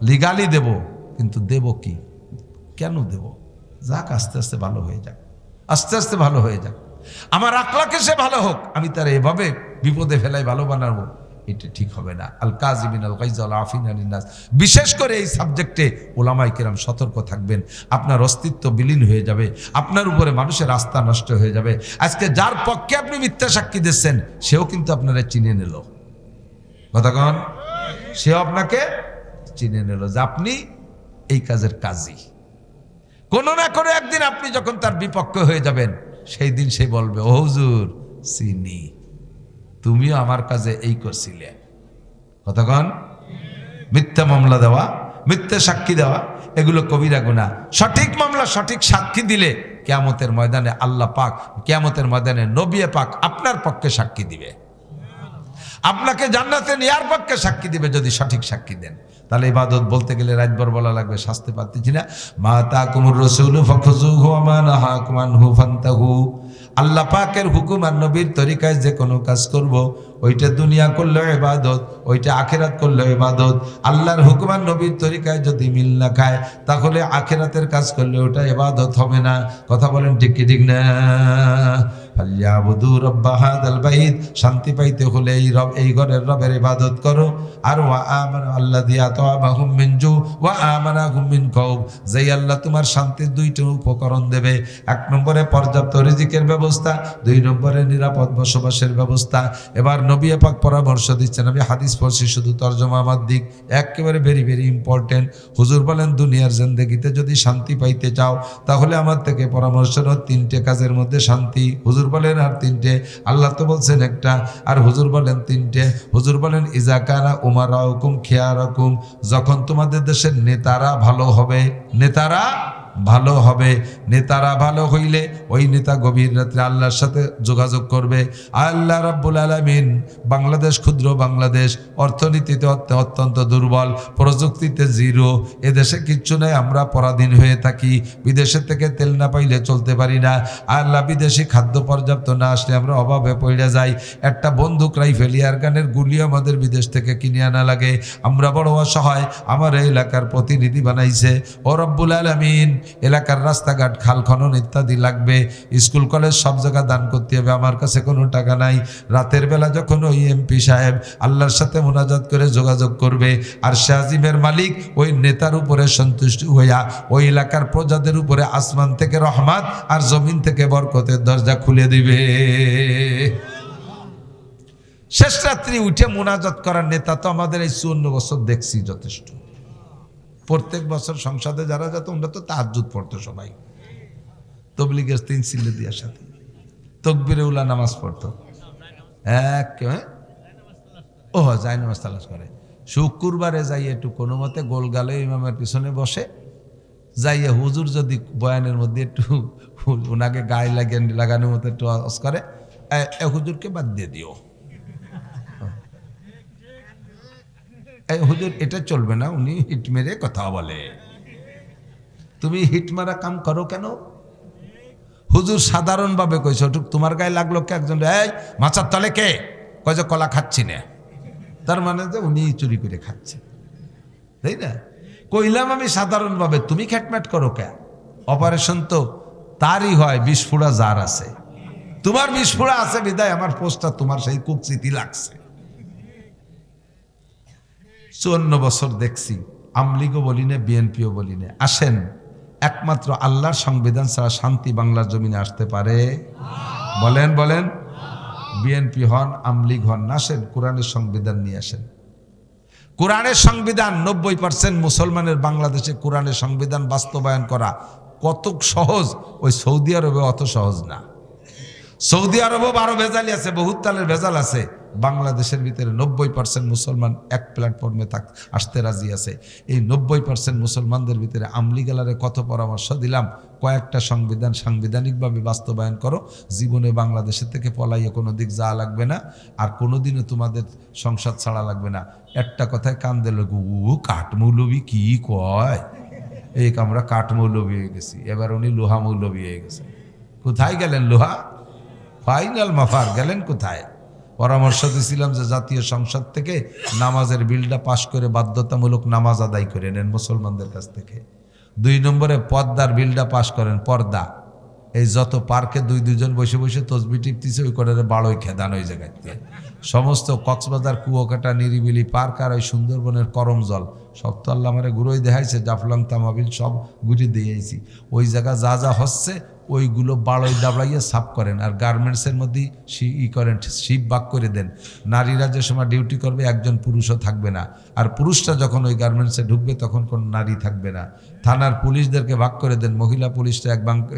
লিগালি দেব, কিন্তু দেব কি? কেন দেব? যাক, আস্তে আস্তে ভালো হয়ে যাক, আস্তে আস্তে ভালো হয়ে যাক। আমার আকলাকে সে ভালো হোক, আমি তার এভাবে বিপদে ফেলাই ভালো বানাবো, এটা ঠিক হবে না। আল কাযিমিন আল গায়জ ওয়াল আফিন আনিন নাস। বিশেষ করে এই সাবজেক্টে ওলামায়ে কেরাম সতর্ক থাকবেন। আপনার অস্তিত্ব বিলীন হয়ে যাবে, আপনার উপরে মানুষের আস্থা নষ্ট হয়ে যাবে। আজকে যার পক্ষে আপনি মিথ্যা সাক্ষী দিচ্ছেন, সেও কিন্তু আপনারা চিনে নিল। কথা কন? সেও আপনাকে চিনে নিল যে আপনি এই কাজের কাজী। কোনো না কোনো একদিন আপনি যখন তার বিপক্ষে হয়ে যাবেন, সেই দিন সে বলবে, ও হুজুর চিনি, তুমিও আমার কাজে এই করছিলে। কতক্ষণ? মিথ্যা মামলা দেওয়া, মিথ্যা সাক্ষী দেওয়া, এগুলো কবিরা গুনাহ। সঠিক মামলা, সঠিক সাক্ষী দিলে কিয়ামতের ময়দানে আল্লাহ পাক, কিয়ামতের ময়দানে নবী পাক আপনার পক্ষে সাক্ষী দিবে, আপনাকে জান্নাতে নেয়ার পক্ষে সাক্ষী দিবে যদি সঠিক সাক্ষী দেন। তাহলে ইবাদত বলতে গেলে রাতভর বলা লাগবে, শাস্তি পাচ্ছি না। মা তাকুমুর রাসূলু ফাখুযুহু ওয়া মা নাহাকুম আনহু ফান্তাহু। আল্লাহ পাকের হুকুম আর নবীর তরিকায় যে কোনো কাজ করব, ওইটা দুনিয়া করলেও ইবাদত, ওইটা আখিরাত করলেও ইবাদত। আল্লাহর হুকুম আর নবীর তরিকায় যদি মিল না খায়, তাহলে আখিরাতের কাজ করলে ওটা ইবাদত হবে না। কথা বলেন ঠিক কি ঠিক না? ফালিয়াবুদু রাব্বা হাযাল বাইত। শান্তি পাইতে হলে এই রব, এই ঘরের রবের ইবাদত করো। আর ওয়া আমানা আল্লাযী আতাআমাহুম মিন জু ওয়া আমানাহুম মিন খাউফ। যেই আল্লাহ তোমার শান্তির দুইটা উপকরণ দেবে। এক নম্বরে পর্যাপ্ত রিজিকের ব্যবস্থা, দুই নম্বরে নিরাপদ বসবাসের ব্যবস্থা। এবার নবী পাক পরামর্শ দিচ্ছেন, আমি হাদিস পড়ছি শুধু তরজমা আমার দিক, একেবারে ভেরি ভেরি ইম্পর্টেন্ট। হুজুর বলেন দুনিয়ার জিন্দেগিতে যদি শান্তি পাইতে চাও, তাহলে আমার থেকে পরামর্শ নাও 3টে কাজের মধ্যে শান্তি। হুজুর বলেন আর 3টে, আল্লাহ তো বলছেন একটা, আর হুজুর বলেন 3টে। হুজুর বলেন ইজা কানা উমারাউকুম খিয়ারাকুম। যখন তোমাদের দেশের নেতারা ভালো হবে, নেতারা ভালো হবে, নেতারা ভালো হইলে ওই নেতা গভীর রাত্রে আল্লাহর সাথে যোগাযোগ করবে। আল্লাহ রাব্বুল আলামিন, বাংলাদেশ ক্ষুদ্র বাংলাদেশ, অর্থনীতিতে অত্যন্ত দুর্বল, প্রযুক্তিতে জিরো, এদেশে কিচ্ছু নাই, আমরা পরাধীন হয়ে থাকি। বিদেশের থেকে তেল না পাইলে চলতে পারি না। আল্লাহ বিদেশি খাদ্য পর্যাপ্ত না আসলে আমরা অভাবে পড়ে যাই। একটা বন্দুক, রাইফেল, এয়ারগানের গুলি আমাদের বিদেশ থেকে কিনে আনা লাগে। আমরা বড় অসহায়। আমার এই এলাকার প্রতিনিধি বানাইছে ও রব্বুল আলামিন, এলাকার রাস্তাঘাট, খাল খনন ইত্যাদি লাগবে, স্কুল কলেজ সব জায়গা দান করতে হবে। আমার কাছে কোনো টাকা নাই। রাতের বেলা যখন ওই এমপি সাহেব আল্লাহর সাথে মোনাজাত করে যোগাযোগ করবে, আর শাহজিমের মালিক ওই নেতার উপরে সন্তুষ্ট হইয়া ওই এলাকার প্রজাদের উপরে আসমান থেকে রহমত আর জমিন থেকে বরকতের দরজা খুলে দিবে। শেষ রাত্রি উঠে মোনাজাত করার নেতা তো আমাদের এই 54 বছর দেখছি যথেষ্ট। প্রত্যেক বছর সংসদে যারা যেত ওরা তো তাহাজ্জুদ পড়তো, সবাই তবলিগের 3 সিলে দিয়ার সাথে তকবিরে উলা নামাজ পড়তো। ও যায় নামাজ তালাশ করে। শুক্রবারে যাই একটু কোনো মতে গোলগালে ইমামের পিছনে বসে যাইয়ে হুজুর যদি বয়ানের মধ্যে একটু ওনাকে গায়ে লাগানোর মতো একটু আওয়াজ করে, হুজুরকে বাদ দিয়ে দিও, হুজুর এটা চলবে না, উনি হিট মেরে কথা বলে। তুমি হিট মারা কাম করো কেন? হুজুর সাধারণভাবে কইছে, তোমার গায়ে লাগলো কে? একজন, এই মাচার তলে কে? কয় যে কলা খাচ্ছি না। তার মানে যে উনি চুরি করে খাচ্ছে, তাই না? কইলাম আমি সাধারণভাবে, তুমি খ্যাটম্যাট করো কে? অপারেশন তো তারই হয়, 20 ফুড়া জার আছে, তোমার বিস্ফোরা আছে বিদায় আমার পোস্টটা তোমার সেই কুকচিতি লাগছে। 54 বছর দেখছি, আমলিগও বলি না, বিএনপিও বলি না। আসেন, একমাত্র আল্লাহর সংবিধান ছাড়া শান্তি বাংলার জমিনে আসতে পারে? বলেন বলেন। বিএনপি হন, আমলিগ হন, আসেন কোরআনের সংবিধান নিয়ে আসেন। কোরআনের সংবিধান 90% মুসলমানের বাংলাদেশে কোরআনের সংবিধান বাস্তবায়ন করা কত সহজ, ওই সৌদি আরবে অত সহজ না। সৌদি আরবও 12 ভেজালি আছে, বহুত তালের ভেজাল আছে। বাংলাদেশের ভিতরে 90% মুসলমান এক প্ল্যাটফর্মে আসতে রাজি আছে। এই 90% মুসলমানদের ভিতরে আমলিগালারে কত পরামর্শ দিলাম, কয়েকটা সংবিধান সাংবিধানিকভাবে বাস্তবায়ন করো, জীবনে বাংলাদেশের থেকে পলাইয়ে কোনো দিক যাওয়া লাগবে না, আর কোনোদিনও তোমাদের সংসদ ছাড়া লাগবে না। একটা কথায় কান দিল, কাঠমৌলবি কি কয়, এই আমরা কাঠমৌলবি হয়ে গেছি, এবার উনি লোহা মৌলবি হয়ে গেছে। কোথায় গেলেন লোহা? ফাইনাল মাফার গেলেন কোথায়? পরামর্শ দিয়েছিলাম যে জাতীয় সংসদ থেকে নামাজের বিলটা পাশ করে বাধ্যতামূলক নামাজ আদায় করে নেন মুসলমানদের কাছ থেকে। 2 নম্বরে পর্দার বিলটা পাশ করেন। পর্দা, এই যত পার্কে দুজন বসে বসে তসবি টিপতেছে, ওই করে বাড়োই খেদান ওই জায়গায়। সমস্ত কক্সবাজার, কুয়াকাটা, নিরিবিলি পার্ক আর ওই সুন্দরবনের করম জল সব তো আল্লাহ আমারে ঘুরোই দেখাইছে, জাফলং তামাবিল সব ঘুরে দিয়েছি। ওই জায়গা যা যা হচ্ছে ওইগুলো বাড়ই দাবড়াইয়ে সাফ করেন, আর গার্মেন্টসের মধ্যেই করেন, শিপ ভাগ করে দেন। নারীরা যে সময় ডিউটি করবে একজন পুরুষও থাকবে না, আর পুরুষরা যখন ওই গার্মেন্টসে ঢুকবে তখন কোনো নারী থাকবে না। থানার পুলিশদেরকে ভাগ করে দেন, মহিলা পুলিশটা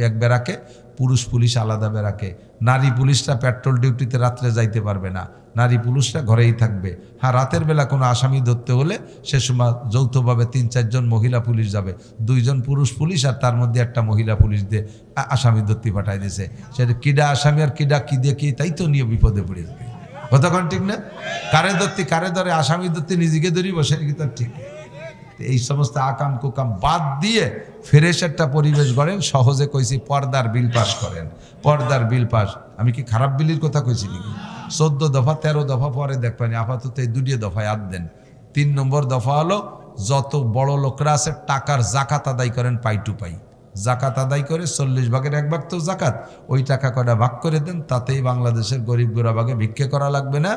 এক বেড়াকে, পুরুষ পুলিশ আলাদা বেড়াকে। নারী পুলিশরা পেট্রোল ডিউটিতে রাত্রে যাইতে পারবে না, নারী পুলিশরা ঘরেই থাকবে। হ্যাঁ, রাতের বেলা কোনো আসামি ধরতে হলে সে সময় যৌথভাবে 3-4 জন মহিলা পুলিশ যাবে, 2 জন পুরুষ পুলিশ আর তার মধ্যে একটা মহিলা পুলিশ দিয়ে আসামি ধরতে পাঠাই দিয়েছে। সেটা কিডা আসামি আর কিডা কি দিয়ে কি, তাই তো নিয়ে বিপদে পড়ে যাবে। কতক্ষণ ঠিক না? কারে ধরে আসামি ধরতে নিজেকে ধরি বসে কি তার ঠিক? এই সমস্ত আকাম কুকাম বাদ দিয়ে ফ্রেশ একটা পরিবেশ গড়েন। সহজে কইছি পর্দার বিল পাস করেন, পর্দার বিল পাস। আমি কি খারাপ বিলের কথা কইছি নাকি? 14 দফা 13 দফা পরে দেখবেন, আপাতত এই 2 দফায় হাত দেন। 3 নম্বর দফা হলো, যত বড় লোকরা আছে টাকার জাকাত আদায় করেন, পাই টু পাই জাকাত আদায় করে 40 ভাগের 1 ভাগ তো জাকাত, ওই টাকা কটা ভাগ করে দেন। তাতেই বাংলাদেশের গরিব গোরাবাগে ভিক্ষে করা লাগবে না।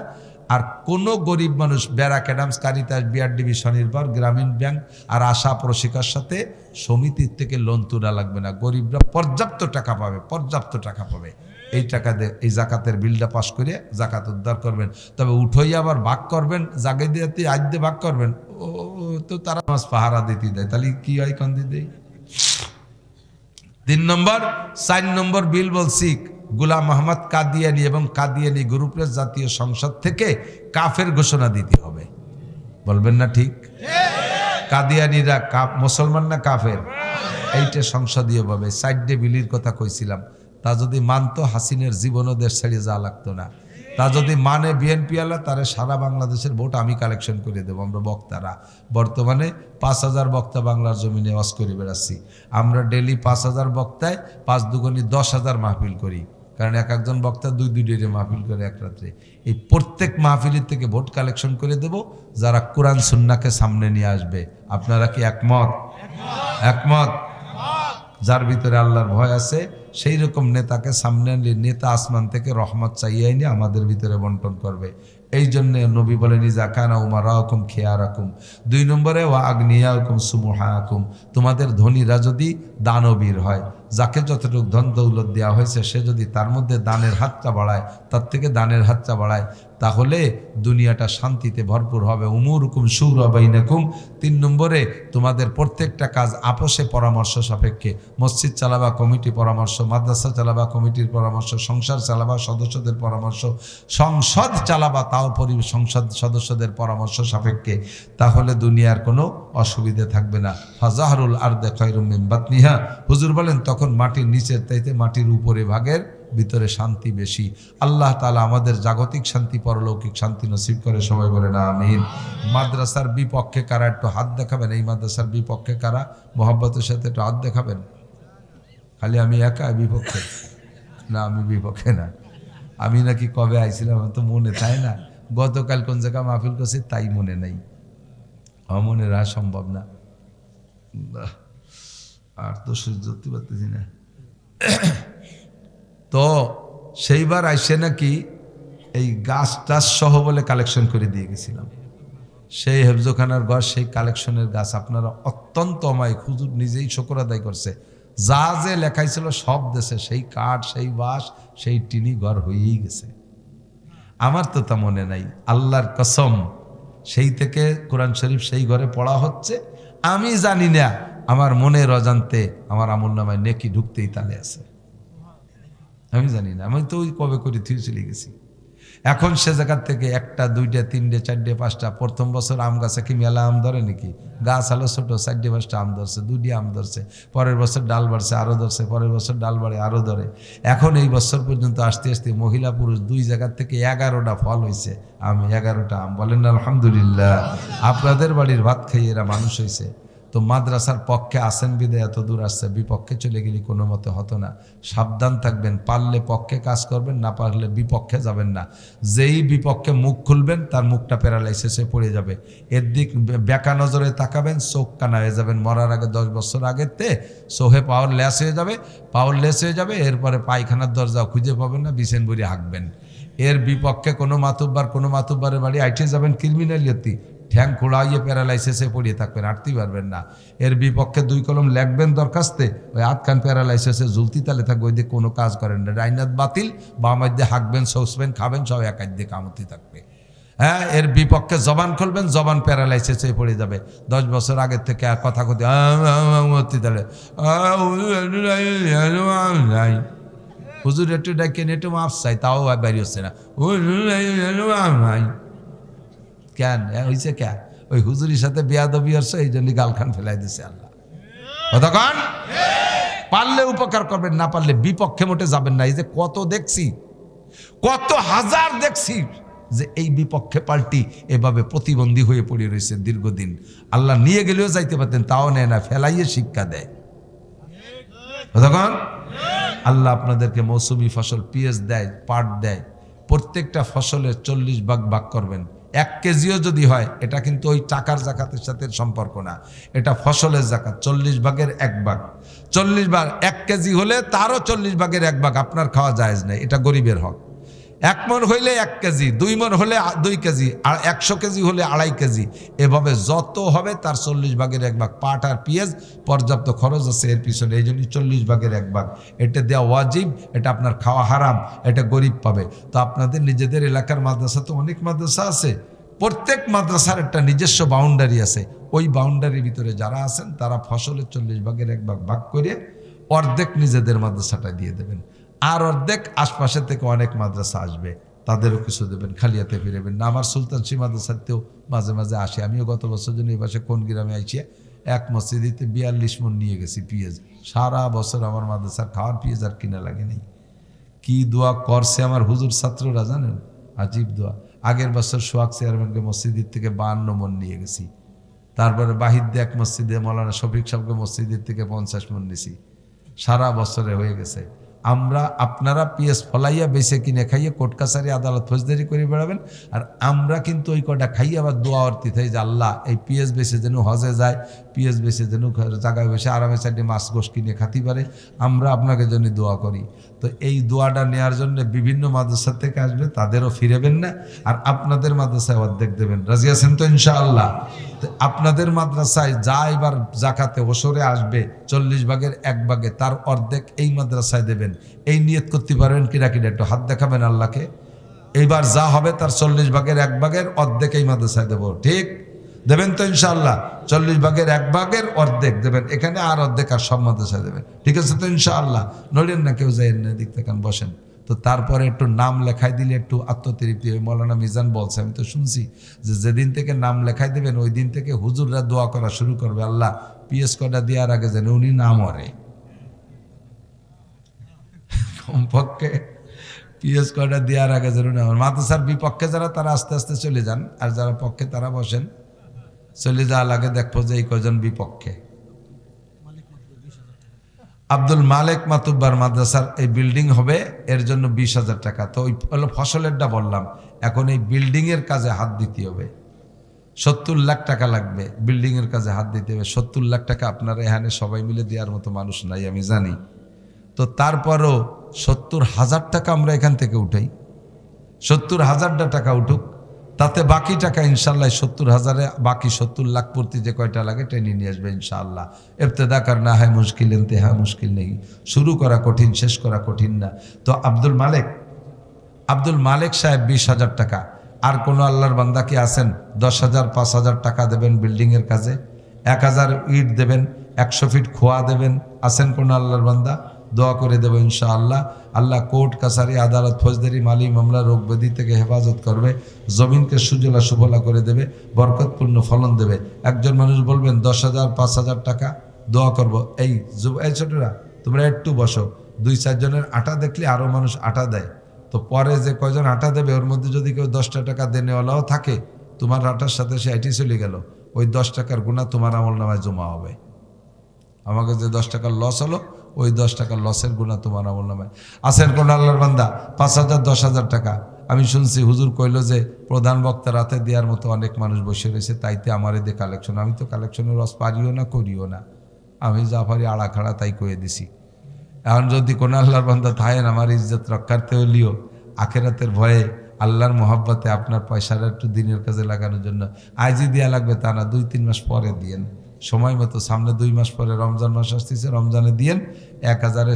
আর কোনো গরিব মানুষ ব্যারাক অ্যাডামস, কারিতাস, বিআরডিবি, স্বনির্ভর, গ্রামীণ ব্যাংক আর আশা প্রশিকার সাথে সমিতির থেকে লোন তোলা লাগবে না। গরিবরা পর্যাপ্ত টাকা পাবে, পর্যাপ্ত টাকা পাবে। এই টাকা দিয়ে এই জাকাতের বিলটা পাস করে জাকাত উদ্ধার করবেন। তবে উঠোই আবার ভাগ করবেন, জাগে দিয়ে আজ দিয়ে ভাগ করবেন, ও তো তারা মাছ পাহারা দিতে দেয়, তাহলে কি হয় কান্দি দেয়। 3 নম্বর 4 নম্বর বিল বলছি, গোলাম মোহাম্মদ কাদিয়ানি এবং কাদিয়ানি গ্রুপের জাতীয় সংসদ থেকে কাফের ঘোষণা দিতে হবে। বলবেন না ঠিক? কাদিয়ানিরা মুসলমান না কাফের? এইটা সংসদীয় ভাবে 4 বিলির কথা কইছিলাম। তা যদি মানতো, হাসিনের জীবনও দেশ ছেড়ে যাওয়া লাগতো না। তা যদি মানে বিএনপি আলা, তারে সারা বাংলাদেশের ভোট আমি কালেকশন করে দেবো। আমরা বক্তারা বর্তমানে 5000 বক্তা বাংলার জমিনে ওয়াজ করে বেড়াচ্ছি। আমরা ডেলি 5000 বক্তায় 5 দুগুণী 10,000 মাহফিল করি, কারণ একজন বক্তা 2 মাহফিল করে এক রাত্রে। এই প্রত্যেক মাহফিলের থেকে ভোট কালেকশন করে দেব, যারা কোরআন সুন্নাহকে সামনে নিয়ে আসবে। আপনারা কি একমত? একমত? যার ভিতরে আল্লাহর ভয় আছে সেই রকম নেতাকে সামনে আনলে নেতা আসমান থেকে রহমত চাইয়ে নিয়ে আমাদের ভিতরে বন্টন করবে। এই জন্য নবী বলেন, ইজা কানা উমারাকুম খিয়ারাকুম। 2 নম্বরে ওয়া আগনিয়াকুম সুমুহাকুম। তোমাদের ধনীরা যদি দানবীর হয়, যাকে যতটুকু ধন দৌলত দেওয়া হয়েছে সে যদি তার মধ্যে দানের হাতটা বাড়ায়, তার থেকে দানের হাতটা বাড়ায়, তাহলে দুনিয়াটা শান্তিতে ভরপুর হবে। উমুরকুম শুরা বাইনাকুম। 3 নম্বরে তোমাদের প্রত্যেকটা কাজ আপোষে পরামর্শ সাপেক্ষে। মসজিদ চালাবা কমিটি পরামর্শ, মাদ্রাসা চালাবা কমিটির পরামর্শ, সংসার চালাবা সদস্যদের পরামর্শ, সংসদ চালাবা তাও সংসদ সদস্যদের পরামর্শ সাপেক্ষে। তাহলে দুনিয়ার কোনো অসুবিধে থাকবে না। ফাজাহরুল আরদে খায়রুম মিন বাতনিহা। হুজুর বলেন, তখন মাটির নিচের চাইতে মাটির উপরে ভাগের ভিতরে শান্তি বেশি। আল্লাহ তাআলা আমাদের জাগতিক শান্তি, পরলৌকিক শান্তি নসিব করে। সবাই বলেন আমিন। মাদ্রাসার বিপক্ষে কারা একটু হাত দেখাবেন? এই মাদ্রাসার বিপক্ষে কারা মোহাব্বতের সাথে একটু হাত দেখাবেন? খালি আমি একা বিপক্ষে না? আমি বিপক্ষে না। আমি নাকি কবে আইছিলাম তো মনে, তাই না? গতকাল কোন জায়গা মাহফিল করছি তাই মনে নেই, অমনে রাখা সম্ভব না। আর তো সহ্য করতে পারতেছি না। তো সেইবার আইসে নাকি এই গাছ টাছ সহ বলে কালেকশন করে দিয়ে গেছিলাম। সেই হেফজোখানার ঘর, সেই কালেকশনের গাছ আপনারা অত্যন্ত অমায়িক। হুজুর নিজেই শুকর আদায় করছে, যা যে লেখাইছিল সব দেশে, সেই কাঠ, সেই বাঁশ, সেই টিনি ঘর হয়েই গেছে। আমার তো তা মনে নাই, আল্লাহর কসম। সেই থেকে কোরআন শরীফ সেই ঘরে পড়া হচ্ছে, আমি জানি না আমার মনের অজান্তে আমার আমলনামায় নেকি ঢুকতেই তালে আছে, আমি জানি না। আমি তো ওই কবে করে থুয়ে চলে গেছি। এখন সে জায়গার থেকে একটা, দুইটা, তিনটে, চারটে, পাঁচটা। প্রথম বছর আম গাছে কি মেলা আম ধরে নাকি? গাছ আলো ছোট, চারটে পাঁচটা আম ধরছে, দুইটি আম ধরছে। পরের বছর ডাল বাড়ছে, আরও ধরছে। পরের বছর ডাল বাড়ে, আরও ধরে। এখন এই বছর পর্যন্ত আসতে আসতে মহিলা পুরুষ দুই জায়গার থেকে 11টা ফল হয়েছে। আমি 11টা আম, বলেন না আলহামদুলিল্লাহ। আপনাদের বাড়ির ভাত খাইয়ে এরা মানুষ হয়েছে। তো মাদ্রাসার পক্ষে আসেন বিদে এত দূর আসছে, বিপক্ষে চলে গেলে কোনো মতে হতো না। সাবধান থাকবেন, পারলে পক্ষে কাজ করবেন, না পারলে বিপক্ষে যাবেন না। যেই বিপক্ষে মুখ খুলবেন তার মুখটা প্যারালাইসিসে পড়ে যাবে। এর দিক বেকা নজরে তাকাবেন, চোখ কানা হয়ে যাবেন। মরার আগে 10 বছর আগেতে চোখে পাওয়ার লেস হয়ে যাবে, পাওয়ার লেস হয়ে যাবে। এরপরে পায়খানার দরজা খুঁজে পাবেন না, বিছেন বুড়ি হাঁকবেন। এর বিপক্ষে কোনো মাতুব্বারের বাড়ি আইটে যাবেন ক্রিমিনালিটি, ঠ্যাং খোড়াইয়ে প্যারালাইসিসে পড়িয়ে থাকবেন, হাঁটতেই পারবেন না। এর বিপক্ষে 2 কলম লেখবেন দরখাস্তে, ওই আধখান প্যারালাইসিসে ঝুলতি তালে থাকবে, ওই দিয়ে কোনো কাজ করেন না। ডাইনাত বাতিল, বাম হাত দিয়ে হাঁকবেন, শোষবেন, খাবেন, সব এক হাত দিয়ে কামতি থাকবে। হ্যাঁ, এর বিপক্ষে জবান খুলবেন, জবান প্যারালাইসিসে পড়ে যাবে। 10 বছর আগের থেকে আর কথা কথি তালে হুজুর একটু ডাকেন, একটু মাফ চাই, তাও বাড়ি হচ্ছে না। কেন হয়েছে? কেন ওই হুজুরির সাথে বেয়াদবি হচ্ছে, এই জন্য গালখান ফেলাই দিছে আল্লাহ। কতক্ষণ পারলে উপকার করবেন, না পারলে বিপক্ষে মোটে যাবেন না। এই যে কত দেখছি, কত হাজার দেখছি যে এই বিপক্ষে পাল্টি এভাবে প্রতিবন্ধী হয়ে পড়ে রয়েছে দীর্ঘদিন। আল্লাহ নিয়ে গেলেও যাইতে পারতেন, তাও নেয় না, ফেলাইয়ে শিক্ষা দেয়। কতক্ষণ আল্লাহ আপনাদেরকে মৌসুমি ফসল পিএস দেয়, পাট দেয়। প্রত্যেকটা ফসলের 40 ভাগ ভাগ করবেন। 1 কেজিও যদি হয়, এটা কিন্তু ওই টাকার জাকাতের সাথে সম্পর্ক না, এটা ফসলের জাকাত। 40 ভাগের 1 ভাগ, 40 ভাগ 1 কেজি হলে তারও 40 ভাগের 1 ভাগ আপনার খাওয়া জায়েজ নাই, এটা গরিবের হক। 1 মণ হইলে 1 কেজি, 2 মণ হলে 2 কেজি, আর 100 কেজি হলে 2.5 কেজি, এভাবে যত হবে তার 40 ভাগের 1 ভাগ। পাট আর পেঁয়াজ পর্যাপ্ত খরচ আছে এর পিছনে, এই জন্যই 40 ভাগের 1 ভাগ। এটা দেওয়া ওয়াজিব, এটা আপনার খাওয়া হারাম, এটা গরিব পাবে। তো আপনাদের নিজেদের এলাকার মাদ্রাসা তো অনেক মাদ্রাসা আছে, প্রত্যেক মাদ্রাসার একটা নিজস্ব বাউন্ডারি আছে। ওই বাউন্ডারির ভিতরে যারা আছেন তারা ফসলের 40 ভাগের 1 ভাগ ভাগ করে অর্ধেক নিজেদের মাদ্রাসাটা দিয়ে দেবেন, আর অর্ধেক আশপাশের থেকে অনেক মাদ্রাসা আসবে, তাদেরও কিছু দেবেন, খালিয়াতে ফিরেবেন না। আমার সুলতানশী মাদ্রাসাতেও মাঝে মাঝে আসে। আমিও গত বছর জন্য এই পাশে কোন গ্রামে আইসি, এক মসজিদিতে 42 মণ নিয়ে গেছি পেঁয়াজ। সারা বছর আমার মাদ্রাসার খাওয়ার পেঁয়াজ আর কিনা লাগে নেই। কি দোয়া করছে আমার হুজুর ছাত্ররা জানেন, আজীব দোয়া। আগের বছর সোহাগ চেয়ারম্যানকে মসজিদের থেকে 52 মণ নিয়ে গেছি। তারপরে বাহিদ্দে এক মসজিদে মৌলানা শফিক সাহেবকে মসজিদের থেকে 50 মণ নিছি। সারা বছরে হয়ে গেছে। আপনারা পিএস ফলাইয়া বেছে কিনে খাইয়ে কোর্ট কাছারি আদালত ফৌজদারি করে বেড়াবেন, আর আমরা কিন্তু ওই কটা খাইয়ে আবার দোয়া অর্থিত হয় যে আল্লাহ এই পিএস বেছে যেন হজে যায়, পিএস বেছে যেন জায়গায় বসে আরামে চারটে মাছ গোশ কিনে খাতে পারে, আমরা আপনাকে জন্য দোয়া করি। তো এই দোয়াটা নেওয়ার জন্য বিভিন্ন মাদ্রাসা থেকে আসবে, তাদেরও ফিরেবেন না, আর আপনাদের মাদ্রাসায় অর্ধেক দেবেন। রাজি আছেন তো ইনশাআল্লাহ? তো আপনাদের মাদ্রাসায় যা এবার জাকাতে ওসরে আসবে 40 ভাগের 1 ভাগে, তার অর্ধেক এই মাদ্রাসায় দেবেন। এই নিয়ত করতে পারবেন কিনা কিনা একটু হাত দেখাবেন আল্লাহকে। এইবার যা হবে তার 40 ভাগের 1 ভাগের অর্ধেক এই মাদ্রাসায় দেবো, ঠিক দেবেন তো ইনশাআল্লাহ? 40 ভাগের 1 ভাগের অর্ধেক দেবেন এখানে, আর অর্ধেক আর সব মাদ্রাসায় দেবেন, ঠিক আছে তো ইনশাআল্লাহ? নড়েন না, কেউ যাইয়েন না, দিক থেকে বসেন। তো তারপরে একটু নাম লেখাই দিলে একটু আত্মতৃপ্তি হয়। মৌলানা মিজান বলছে, আমি তো শুনছি যে যেদিন থেকে নাম লেখাই দেবেন ওই দিন থেকে হুজুররা দোয়া করা শুরু করবে, আল্লাহ পিএস কটা দেওয়ার আগে যেন উনি না মরে। কমপক্ষে পিএস কটা দেওয়ার আগে যেন না মরে। মাদ্রাসার বিপক্ষে যারা, তারা আস্তে আস্তে চলে যান, আর যারা পক্ষে তারা বসেন। চলে যাওয়া লাগে, দেখবো যে এই কজন বিপক্ষে। আব্দুল মালিক মাতুব্বার মাদ্রাসার এই বিল্ডিং হবে, এর জন্য 20,000 টাকা। তো ওই ফসলেরটা বললাম, এখন এই বিল্ডিং এর কাজে হাত দিতে হবে। 70 লাখ টাকা লাগবে বিল্ডিং এর কাজে হাত দিতে হবে। 70 লাখ টাকা আপনারা এখানে সবাই মিলে দেওয়ার মতো মানুষ নাই, আমি জানি। তো তারপরও 70,000 টাকা আমরা এখান থেকে উঠাই, 70,000 টাকা উঠুক, তাতে বাকি টাকা ইনশাল্লাহ 70,000-এ বাকি 70 লাখ প্রতি যে কয়টা লাগে টেনে নিয়ে আসবে ইনশাআল্লাহ। ইবতেদা করনা হয় মুশকিল, ইন্তেহা মুশকিল নেই। শুরু করা কঠিন, শেষ করা কঠিন না। তো আব্দুল মালেক সাহেব 20,000 টাকা। আর কোনো আল্লাহর বান্দা কি আছেন 10,000 5,000 টাকা দেবেন বিল্ডিংয়ের কাজে? 1,000 ইট দেবেন, 100 ফিট খোয়া দেবেন? আছেন কোনো আল্লাহর বান্দা? দোয়া করে দেবো ইনশাআল্লাহ। আল্লাহ কোর্ট কাছারি আদালত ফৌজদারি মালি মামলা রোগ ব্যাধি থেকে হেফাজত করবে, জমিনকে সুজলা সুফলা করে দেবে, বরকতপূর্ণ ফলন দেবে। একজন মানুষ বলবেন 10,000 5,000 টাকা দোয়া করব। এই ছোটরা তোমরা একটু বসো, 2-4 জনের আটা দেখলে আরও মানুষ আটা দেয়, তো পরে যে কয়জন আটা দেবে ওর মধ্যে যদি কেউ 10টা টাকা দেনেওয়ালাও থাকে, তোমার আটার সাথে সে আইটি চলে গেল, ওই 10 টাকার গুণা তোমার আমল নামায় জমা হবে। আমাকে যে 10 টাকার লস হলো, ওই 10 টাকার লসের গুণা তোমার আমল নামায়। আছেন কোন আল্লাহর বান্দা 5,000 10,000 টাকা? আমি শুনছি হুজুর কইল যে প্রধান বক্তা রাতে দেওয়ার মতো অনেক মানুষ বসে রয়েছে, তাইতে আমার এদের কালেকশন। আমি তো কালেকশনের রস পারিও না, করিও না, আমি যা পারি আড়া খাড়া তাই কয়ে দিছি। এখন যদি কোন আল্লাহর বান্দা থাকেন আমার ইজ্জত রক্ষার্থে হলিও আখেরাতের ভয়ে আল্লাহর মোহাব্বতে আপনার পয়সাটা একটু দিনের কাজে লাগানোর জন্য আজই দেওয়া লাগবে তা না, 2-3 মাস পরে দিয়েন সময় মতো। সামনে 2 মাস পরে রমজান মাস আসতেছে, রমজানে দিয়েন। 1,000-এ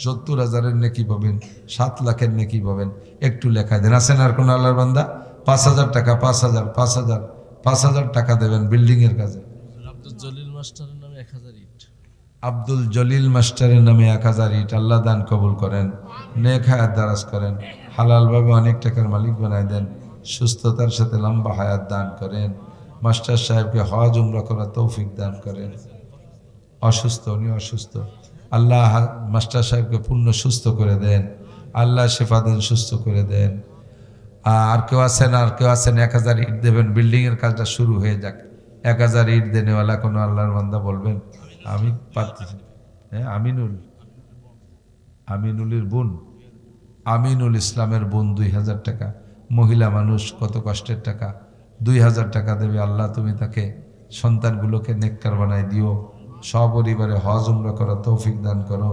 70,000-এর নেকি পাবেন, 7 লাখের নেকি পাবেন। একটু লেখা দেন। আছেন আর কোন আল্লাহর বান্দা? 5,000 টাকা, 5,000 টাকা দেবেন বিল্ডিংয়ের কাজে। আব্দুল জলিল মাস্টারের নামে 1,000 ইট। আব্দুল জলিল মাস্টারের নামে 1,000 ইট। আল্লাহ দান কবুল করেন, নেক হায়াত দারাজ করেন, হালালভাবে অনেক টাকার মালিক বানায় দেন, সুস্থতার সাথে লম্বা হায়াত দান করেন। মাস্টার সাহেবকে হজ উমরা করার তৌফিক দান করেন। অসুস্থ, উনি অসুস্থ, আল্লাহ মাস্টার সাহেবকে পূর্ণ সুস্থ করে দেন, আল্লাহ শেফা দেন, সুস্থ করে দেন। আর কেউ আছেন? 1,000 ইট দেবেন, বিল্ডিংয়ের কাজটা শুরু হয়ে যাক। 1,000 ইট দেনেওয়ালা কোনো আল্লাহর বান্দা বলবেন? আমি পারতেছি। হ্যাঁ, আমিনুলের বোন, আমিনুল ইসলামের বোন 2,000 টাকা। মহিলা মানুষ, কত কষ্টের টাকা। 2,000 টাকা দেবে। আল্লাহ তুমি তাকে সন্তানগুলোকে নেককার বানাই দিও, সপরিবারে হজ উমরা করা তৌফিক দান করো।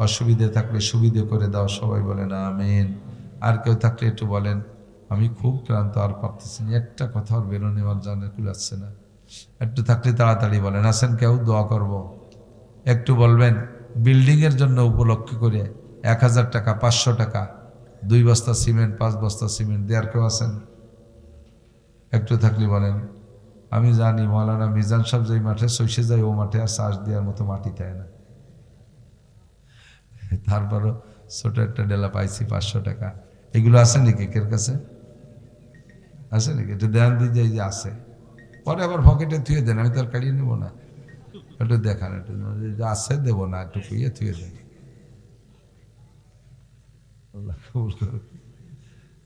অসুবিধে থাকলে সুবিধে করে দাও। সবাই বলেন আমিন। আর কেউ থাকলে একটু বলেন আমি খুব ক্লান্ত, আর পারতেছি না, একটা কথা আর বেরোনে আমার জানে কুলাচ্ছে না। একটু থাকলে তাড়াতাড়ি বলেন। আছেন কেউ? দোয়া করব। একটু বলবেন বিল্ডিংয়ের জন্য উপলক্ষে করে 1,000 টাকা, 500 টাকা, 2 বস্তা সিমেন্ট, 5 বস্তা সিমেন্ট দেওয়ার কেউ আছেন? একটু থাকলে বলেন। আমি জানি মৌলানা মিজান সাহেব যেই মাঠে সইসে যায়, ও মাঠে আর চাষ দেওয়ার মতো মাটি দেয় না। তারপরও ছোট একটা ডেলা পাইছি 500 টাকা। এগুলো আছে নাকি কের কাছে? আছে নাকি? একটু ধ্যান দিয়ে যাই যে আছে, পরে আবার পকেটে থুয়ে দেন, আমি তো আর কাড়িয়ে নেবো না। একটু দেখান, একটু আছে দেবো না, একটু কুইয়ে থুয়ে দেন। আল্লাহ কবুল করুন।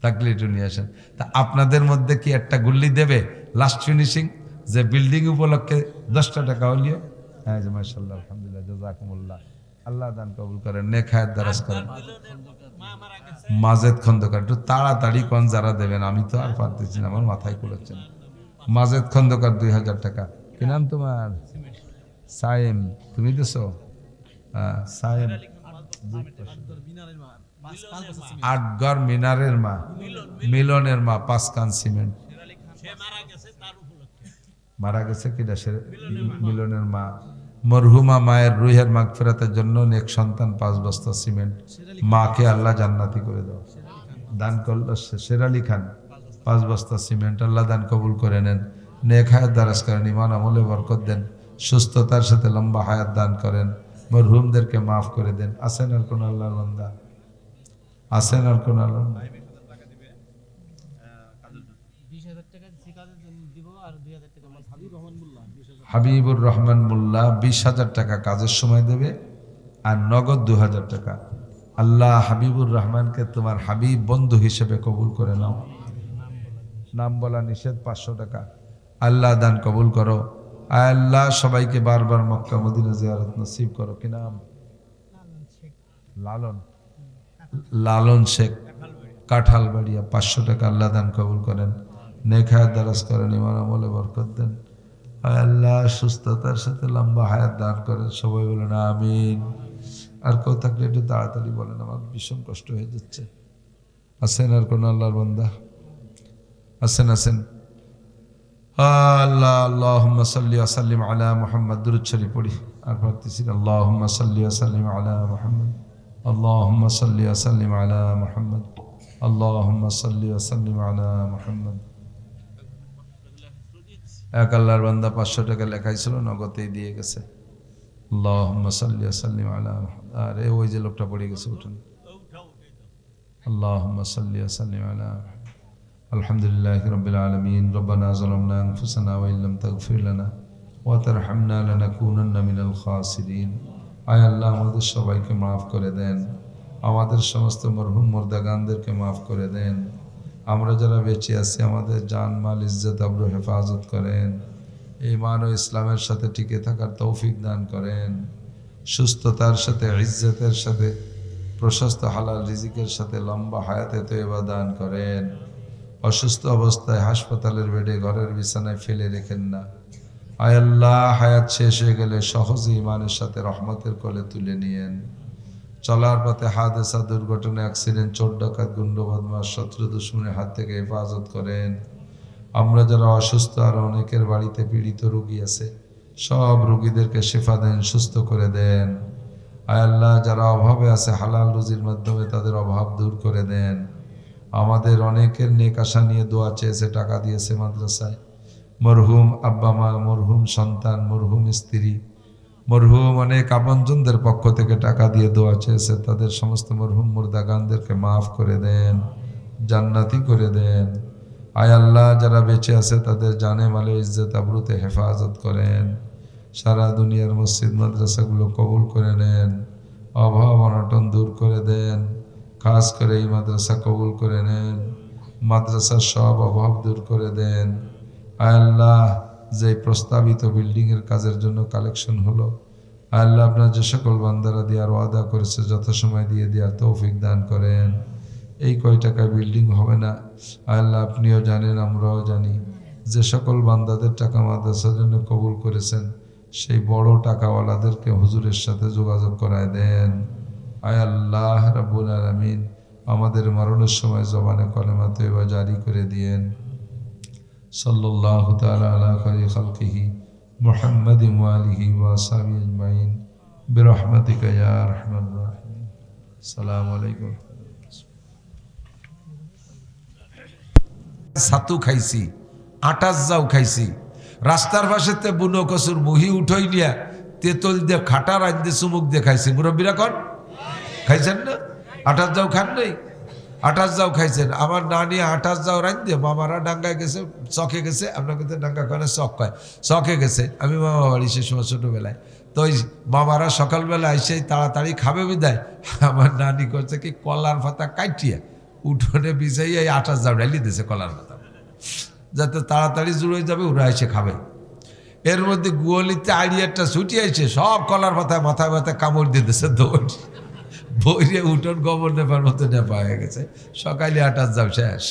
থাকলে একটু নিয়ে আসেন। তা আপনাদের মধ্যে কি একটা গুল্লি দেবে লাস্ট ফিনিশিং, যে বিল্ডিং উপলক্ষে 10টা টাকা হলিও? হ্যাঁ, যে মাশাআল্লাহ, আলহামদুলিল্লাহ, জাযাকুমুল্লাহ, আল্লাহ দান কবুল করেন, নেক হায়াত দারাজ করেন। মাজেদ খন্দকার, একটু তাড়াতাড়ি কোন যারা দেবেন, আমি তো আর পারতেছি না, আমার মাথায় কুলাচ্ছে না। মাজেদ খন্দকার 2,000 টাকা। কি নাম তোমার? সায়েম। তুমি দেছো? হ্যাঁ, সায়েম। 8 ঘর মিনারের মা, মিলনের মা, 5 কান সিমেন্ট। মারা গেছে কিনা? মিলনের মা। মরহুমা মায়ের রুহের মাগফিরাতের জন্য নেক সন্তান, 5 বস্তা সিমেন্ট। মাকে আল্লাহ জান্নাতি করে দাও। দান করল শেরালি খান, 5 বস্তা সিমেন্ট। আল্লাহ দান কবুল করে নেন, নেক হায়াত দারাজ করেন, ইমান আমলে বরকত দেন, সুস্থতার সাথে লম্বা হায়াত দান করেন, মরহুমদেরকে মাফ করে দেন। আছেন আর কোন আল্লাহর বান্দা? আছেন আর কোন আল্লাহ? হাবিবুর রহমান মোল্লা 20,000 টাকা কাজের সময় দেবে, আর নগদ 2,000 টাকা। আল্লাহ হাবিবুর রহমানকে তোমার হাবিব বন্ধু হিসেবে কবুল করে নাও। নাম বলা নিষেধ। 500 টাকা। আল্লাহ দান কবুল করো। আল্লাহ সবাইকে বারবার মক্কা মদিনা জিয়ারত নসিব করো। কি নাম? লালন শেখ, কাঁঠালবাড়িয়া, 500 টাকা। আল্লাহ দান কবুল করেন, নেক হায়াত দারাজ করেন, ইমান আমলে বরকত দেন। আল্লাহ সুস্থতার সাথে লম্বা হায়াত দান করেন। সবাই বলেন আমিন। আর কেউ থাকলে একটু তাড়াতাড়ি বলেন, আমার ভীষণ কষ্ট হয়ে যাচ্ছে। আছেন আর কোন আল্লাহর বান্দা? আছেন আছেন। আল্লাহ আল্লাহুম্মা সাল্লি ওয়া সাল্লিম আলা মুহাম্মদ। দুরূদ শরীফ পড়ি আর পারতেছি না। আল্লাহুম্মা সাল্লি ওয়া সাল্লিম আলা মুহাম্মদ। আল্লাহুম্মা সাল্লি ওয়া সাল্লিম আলা মুহাম্মদ। আল্লাহুম্মা সাল্লি ওয়া সাল্লিম আলা মুহাম্মদ। এক আল্লাহর বান্দা 500 টাকা লেখাইছিল, নগদেই দিয়ে গেছে। আল্লাহুম্মা সাল্লি ওয়া সাল্লিম আলা মুহাম্মদ। আর ওই যে লোকটা পড়ে গেছে, উঠুন। আল্লাহুম্মা সাল্লি ওয়া সাল্লিম আলা মুহাম্মদ। আলহামদুলিল্লাহি রাব্বিল আলামিন। রব্বানা যালামনা আনফুসানা ওয়া ইল্লাম তাগফির লানা ওয়া তারহামনা লানাকুনান্না মিনাল খাসিরিন। আয় আল্লাহ, আমাদের সবাইকে মাফ করে দেন, আমাদের সমস্ত মরহুম মুর্দাগানদেরকে মাফ করে দেন। আমরা যারা বেঁচে আছি আমাদের জান মাল ইজ্জত আবরু হেফাজত করেন, ঈমান ও ইসলামের সাথে টিকে থাকার তৌফিক দান করেন, সুস্থতার সাথে ইজ্জতের সাথে প্রশস্ত হালাল রিজিকের সাথে লম্বা হায়াতে তয়বা দান করেন। অসুস্থ অবস্থায় হাসপাতালের বেডে ঘরের বিছানায় ফেলে রেখেন না। আয় আল্লাহ, হায়াত শেষ হয়ে গেলে সহজে ইমানের সাথে রহমতের কোলে তুলে নিয়েন। চলার পথে হাদেসা, দুর্ঘটনা, অ্যাক্সিডেন্ট, চোর ডাকাত, গুন্ড বদমাশ, শত্রু দুশ্মনের হাত থেকে হেফাজত করেন। আমরা যারা অসুস্থ আর অনেকের বাড়িতে পীড়িত রোগী আছে, সব রোগীদেরকে শিফা দেন, সুস্থ করে দেন। আয় আল্লাহ, যারা অভাবে আছে হালাল রুজির মাধ্যমে তাদের অভাব দূর করে দেন। আমাদের অনেকের নেক আশা নিয়ে দোয়া চেয়েছে, টাকা দিয়েছে মাদ্রাসায়। মরহুম আব্বা মা, মরহুম সন্তান, মরহুম স্ত্রী, মরহুম অনেক আপনজনদের পক্ষ থেকে টাকা দিয়ে দোয়া চেয়েছে, তাদের সমস্ত মরহুম মুর্দাগানদেরকে মাফ করে দেন, জান্নাতি করে দেন। আয় আল্লাহ, যারা বেঁচে আছে তাদের জানে মালে ইজ্জত আবরুতে হেফাজত করেন। সারা দুনিয়ার মসজিদ মাদ্রাসাগুলো কবুল করে নেন, অভাব অনটন দূর করে দেন। খাস করে এই মাদ্রাসা কবুল করে নেন, মাদ্রাসার সব অভাব দূর করে দেন। আয় আল্লাহ, যে প্রস্তাবিত বিল্ডিংয়ের কাজের জন্য কালেকশন হলো, আল্লাহ আপনার যে সকল বান্দারা দেওয়ার ওয়াদা করেছে যথাসময় দিয়ে দেওয়ার তৌফিক দান করেন। এই কয় টাকায় বিল্ডিং হবে না, আল্লাহ আপনিও জানেন, আমরাও জানি। যে সকল বান্দাদের টাকা মাদ্রাসার জন্য কবুল করেছেন সেই বড় টাকাওয়ালাদেরকে হুজুরের সাথে যোগাযোগ করায় দেন। আয় আল্লাহ রাব্বুল আলামিন, আমাদের মরণের সময় জবানে কলেমা তয়বা জারি করে দিয়েন। সাল্লাল্লাহু তাআলা আলা খায়রি খালকিহি মুহাম্মাদিন ওয়া আলিহি ওয়া আসহাবিহি আজমাইন বিরহমাতিকা ইয়া আরহামার রাহিমিন। আসসালামু আলাইকুম। ছাতু খাইছি, আটার যাও খাইছি, রাস্তার পাশেতে বুনো কসুর মুহি উঠই নিয়া তেতল দিয়ে খাটা রাজ দিয়ে চুমুক দিয়ে খাইছি। মুরব্বীরা কন খাইছেন না? আটার যাও খান নাই? আটার যাও খাইছেন? আমার নানি আটার যাও রাজ দিয়ে মামারা ডাঙ্গায় গেছে, চকে গেছে, আপনার কিন্তু ডাঙ্গা কয় চক কয়, চকে গেছে। আমি মামা বাড়ি সে সময় ছোটোবেলায়, তো ওই মামারা সকালবেলা এসে তাড়াতাড়ি খাবে বিদায়, আমার নানি করছে কি কলার পাতা কাটিয়া উঠোনে বিছাইয়া এই আটার যাও ঢালি দিয়েছে কলার পাতা, যাতে তাড়াতাড়ি জুড়ে যাবে, ওরা এসে খাবে। এর মধ্যে গুয়ালিতে আইডিয়াটা ছুটি আছে, সব কলার পাতায় মাথায় মাথায় কামড় দিয়ে দিয়েছে, দৌড় বইরে উঠোন গোবর নেপার মতো নেপা হয়ে গেছে। সকালে আটার যাও শেষ,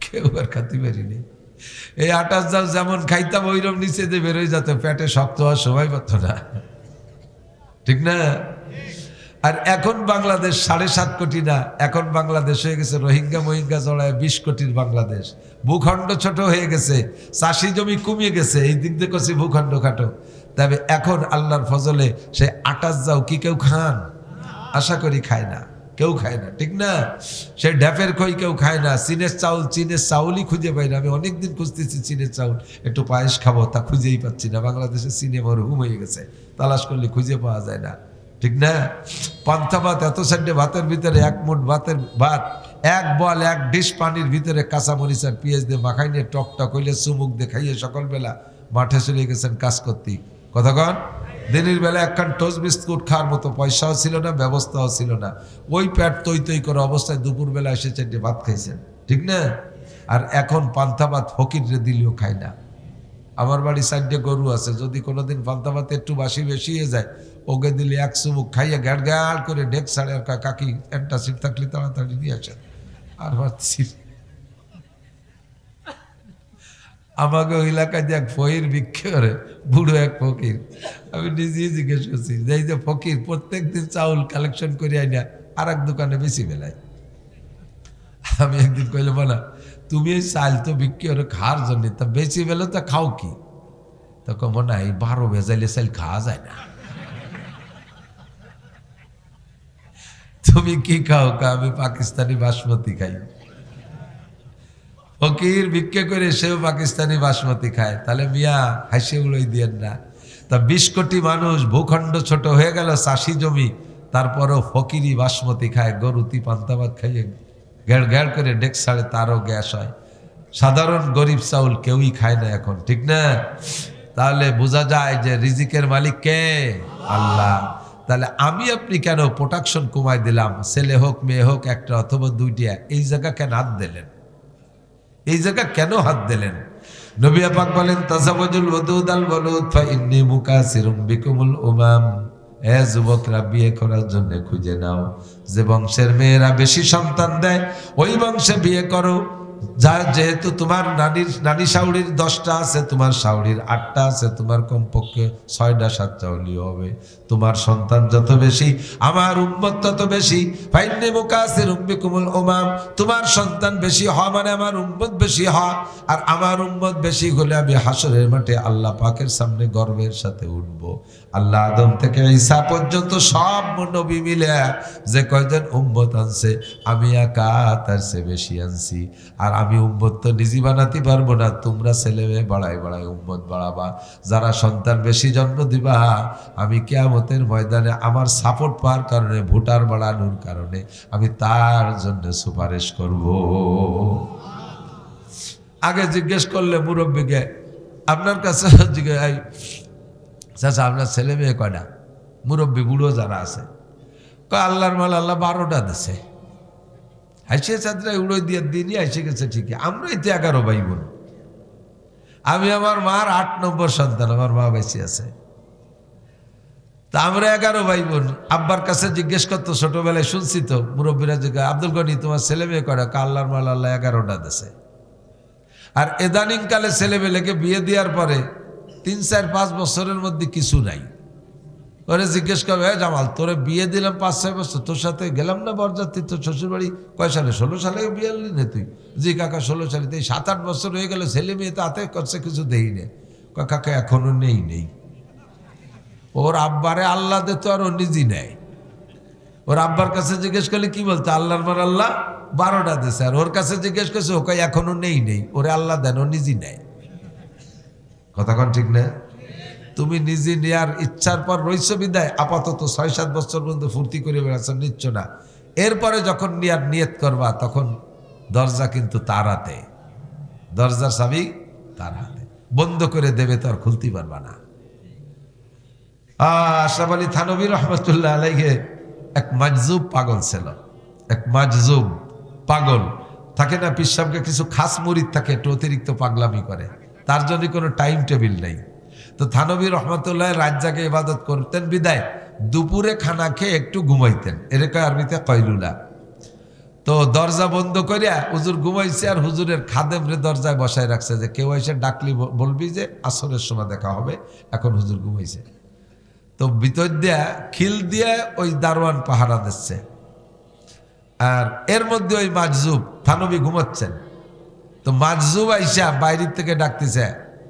কেউ আর খাতে পারিনি। এই আটার যাও যেমন খাইতাম ওইরকম নিচে দিয়ে বেরোয় যেত, পেটে শক্ত হওয়ার সময় পারত না, ঠিক না? আর এখন বাংলাদেশ 7.5 কোটি না, এখন বাংলাদেশ হয়ে গেছে রোহিঙ্গা মহিঙ্গা জড়ায় 20 কোটির বাংলাদেশ। ভূখণ্ড ছোট হয়ে গেছে, চাষি জমি কমিয়ে গেছে, এই দিক দিয়ে করছি ভূখণ্ড খাটো। তবে এখন আল্লাহর ফজলে সে আটার যাও কি কেউ খান? আশা করি খায় না, কেউ খায় না, ঠিক না? সে ঢ্যাপের খই কেউ খায় না। চীনের চাউল, চীনের চাউলই খুঁজে পাই না। আমি অনেকদিন খুঁজতেছি চীনের চাউল, একটু পায়েস খাবো, তা খুঁজেই পাচ্ছি না। বাংলাদেশে চীনে মরহুম হয়ে গেছে, তালাশ করলে খুঁজে পাওয়া যায় না, ঠিক না? পান্তা ভাত, এত সাইডে ভাতের ভিতরে 1 মুঠ ভাতের ভাত, 1 বল 1 ডিশ পানির ভিতরে কাঁচা মরিচ আর পেঁয়াজ দিয়ে মাখাই নিয়ে টক টক হইলে চুমুক দিয়ে খাইয়ে সকালবেলা মাঠে চলে গেছেন কাজ করতে। কতক্ষণ? দিনের বেলা একখান টোস্ট বিস্কুট খাওয়ার মতো পয়সাও ছিল না, ব্যবস্থাও ছিল না। ওই পেট তৈ তৈ করে অবস্থায় দুপুরবেলা এসে 4টে ভাত খাইছেন, ঠিক না? আর এখন পান্তা ভাত ফকিরে দিলেও খায় না। আমার বাড়ি সাইডে গরু আছে, যদি কোনোদিন পান্তা ভাত একটু বাসি বেশি হয়ে যায়, ওকে দিলে 1 চুমুক খাইয়ে গ্যাট গ্যাট করে ডেক ছাড়ে, আর কাকি একটা সিট থাকলে তাড়াতাড়ি দিয়ে আসেন। আর ভাবছি আমাকে ওই এলাকায় যে এক ফকির ভিক্ষে করে, বুড়ো এক ফকির। আমি নিজেই জিজ্ঞেস করছি যে এই যে ফকির প্রত্যেক দিন চাউল কালেকশন করে আইনা আর এক দোকানে বেশি বেলায়। আমি একদিন কইলে বলা, তুমি এই চাল তো বিক্রি করে খাওয়ার জন্য, তা বেশি বেলে তা খাও কি? তখন মনে হয় 12 ভেজাইলে চাল খাওয়া যায় না। তুমি কি খাও? আমি পাকিস্তানি বাসমতি খাই। ফকির ভিক্ষে করে সেও পাকিস্তানি বাসমতি খায়, তাহলে মিয়া হাসি উড়াই দিয়েন না। তা 20 কোটি মানুষ, ভূখণ্ড ছোট হয়ে গেল, চাষি জমি, তারপরও ফকিরি বাসমতি খায়, গরুতি পান্তাবাদ খাইয়ে ঘেড় ঘেড় করে ডেক ছাড়ে, তারও গ্যাস হয়। সাধারণ গরিব চাউল কেউই খায় না এখন, ঠিক না? তাহলে বোঝা যায় যে রিজিকের মালিক কে? আল্লাহ। তাহলে আমি আপনি কেন প্রোডাকশন কমাই দিলাম? ছেলে হোক মেয়ে হোক, একটা অথবা দুইটা, এই জায়গা কেন হাত দিলেন? এই জায়গা কেন হাত দিলেন? নবী পাক বলেন, তাজাওয়াজুল ওয়াদুদ আল ওয়ালুদ ফা ইন্নী মুকাসিরুম বিকুমুল উমাম। এ যুবকরা, বিয়ে করার জন্য খুঁজে নাও যে বংশের মেয়েরা বেশি সন্তান দেয়, ওই বংশে বিয়ে করো। যেহেতু তোমার নানি শাউড়ির 10টা আছে, তোমার শাউড়ির 8টা আছে, তোমার কমপক্ষে 6টা 7টা হলেও হবে। তোমার সন্তান যত বেশি, আমার উম্মত তত বেশি। ফাইন্নী মুকাসিরুম বিকুমুল উমাম। তোমার সন্তান বেশি হওয়া মানে আমার উম্মত বেশি হওয়া, আর আমার উম্মত বেশি হলে আমি হাসরের মাঠে আল্লাহ পাকের সামনে গর্বের সাথে উঠব। আল্লাহ আদম থেকে ঈসা পর্যন্ত সব নবী মিলে যে কয়জন উম্মত আনছে, আমি একা তার চেয়ে বেশি আনছি। আর আমি উম্মত তো নিজে বানাতে পারবো না, তোমরা ছেলে মেয়ে বাড়াই বাড়াই উম্মত বাড়াবা। যারা সন্তান বেশি জন্ম দিবা, আমি কিয়ামতের ময়দানে আমার সাপোর্ট পাওয়ার কারণে, ভোটার বাড়ানোর কারণে আমি তার জন্য সুপারিশ করব। আগে জিজ্ঞেস করলে মুরব্বীকে, আপনার কাছে জিজ্ঞাসা, চাচা আপনার ছেলে মেয়ে কয়টা? মুরব্বী বুড়ো যারা আছে, আল্লাহর মাল আল্লাহ 12টা দিছে। হাসিয়ে চাঁদরা উড়োই দিয়ে দিনই এসে গেছে ঠিকই, আমরাই তো 11 ভাই বোন। আমি আমার মার 8 নম্বর সন্তান, আমার মা বেঁচে আছে। তা আমরা 11 ভাই বোন। আব্বার কাছে জিজ্ঞেস করতো, ছোটবেলায় শুনছি তো মুরব্বীরা জিজ্ঞাসা, আব্দুল গনি তোমার ছেলে মেয়ে কয়টা? আল্লাহর মাল আল্লাহ 11টা দিছে। আর এদানিং কালে ছেলেমেয়েকে বিয়ে দেওয়ার পরে 3, 4, 5 বছরের মধ্যে কিছু নাই। ওরে জিজ্ঞেস করবে, জামাল তোরে বিয়ে দিলাম 5, 6 বছর, তোর সাথে গেলাম না বরযাত্রী, তোর শ্বশুর বাড়ি কয় সালে? 16 সালে বিয়ে আনলি না তুই? জি কাকা 16 সালে। এই 7-8 বছর হয়ে গেল, ছেলে মেয়ে তো হাতে করছে, কিছু দেই নে। কাকা এখনো নেই। ওর আব্বারে আল্লাহ দে তো, আর ও নিজে নেয়। ওর আব্বার কাছে জিজ্ঞেস করলে কি বলতো? আল্লাহর মার আল্লাহ 12টা দিছে। আর ওর কাছে জিজ্ঞেস করছে, ও কয় এখনো নেই। ওরে আল্লাহ দেন, ও নিজে নেয়। কথা কন ঠিক না? তুমি নিজে নেয়ার ইচ্ছার পর রইছো বিদায়, আপাতত 6-7 বছর পর্যন্ত ফুর্তি করে বেড়াচ্ছ, নিচ্ছ না। এরপরে যখন নেয়ার নিয়ত করবা, তখন দরজা কিন্তু তার হাতে, দরজার চাবি তার হাতে। বন্ধ করে দেবে তো আর খুলতে পারবা না। আশরাফ আলী থানভী রহমতুল্লাহ আলাইহি এক মাজজুব পাগল ছিল। এক মাজজুব পাগল থাকে না, পিসাবকে কিছু খাস মুরিদ থাকে, একটু অতিরিক্ত পাগলামি করে, তার জন্য কোনো টাইম টেবিল নেই। তো থানভী রহমতুল্লাহ রাত জাগে ইবাদত করতেন বিদায় দুপুরে খানা খেয়ে একটু ঘুমাইতেন, এরকম আরবিতে কয়লুলা। তো দরজা বন্ধ করিয়া হুজুর ঘুমাইছে, আর হুজুরের খাদেমরে দরজায় বসায় রাখছে যে কেউ এসে ডাকলি বলবি যে আসরের সময় দেখা হবে, এখন হুজুর ঘুমাইছে। তো ভিতর দিয়া খিল দিয়ে ওই দারোয়ান পাহারা দিচ্ছে, আর এর মধ্যে ওই মাজজুব থানভী ঘুমাচ্ছেন। তো মাজজুব আইসা বাইরের থেকে ডাকতেছে,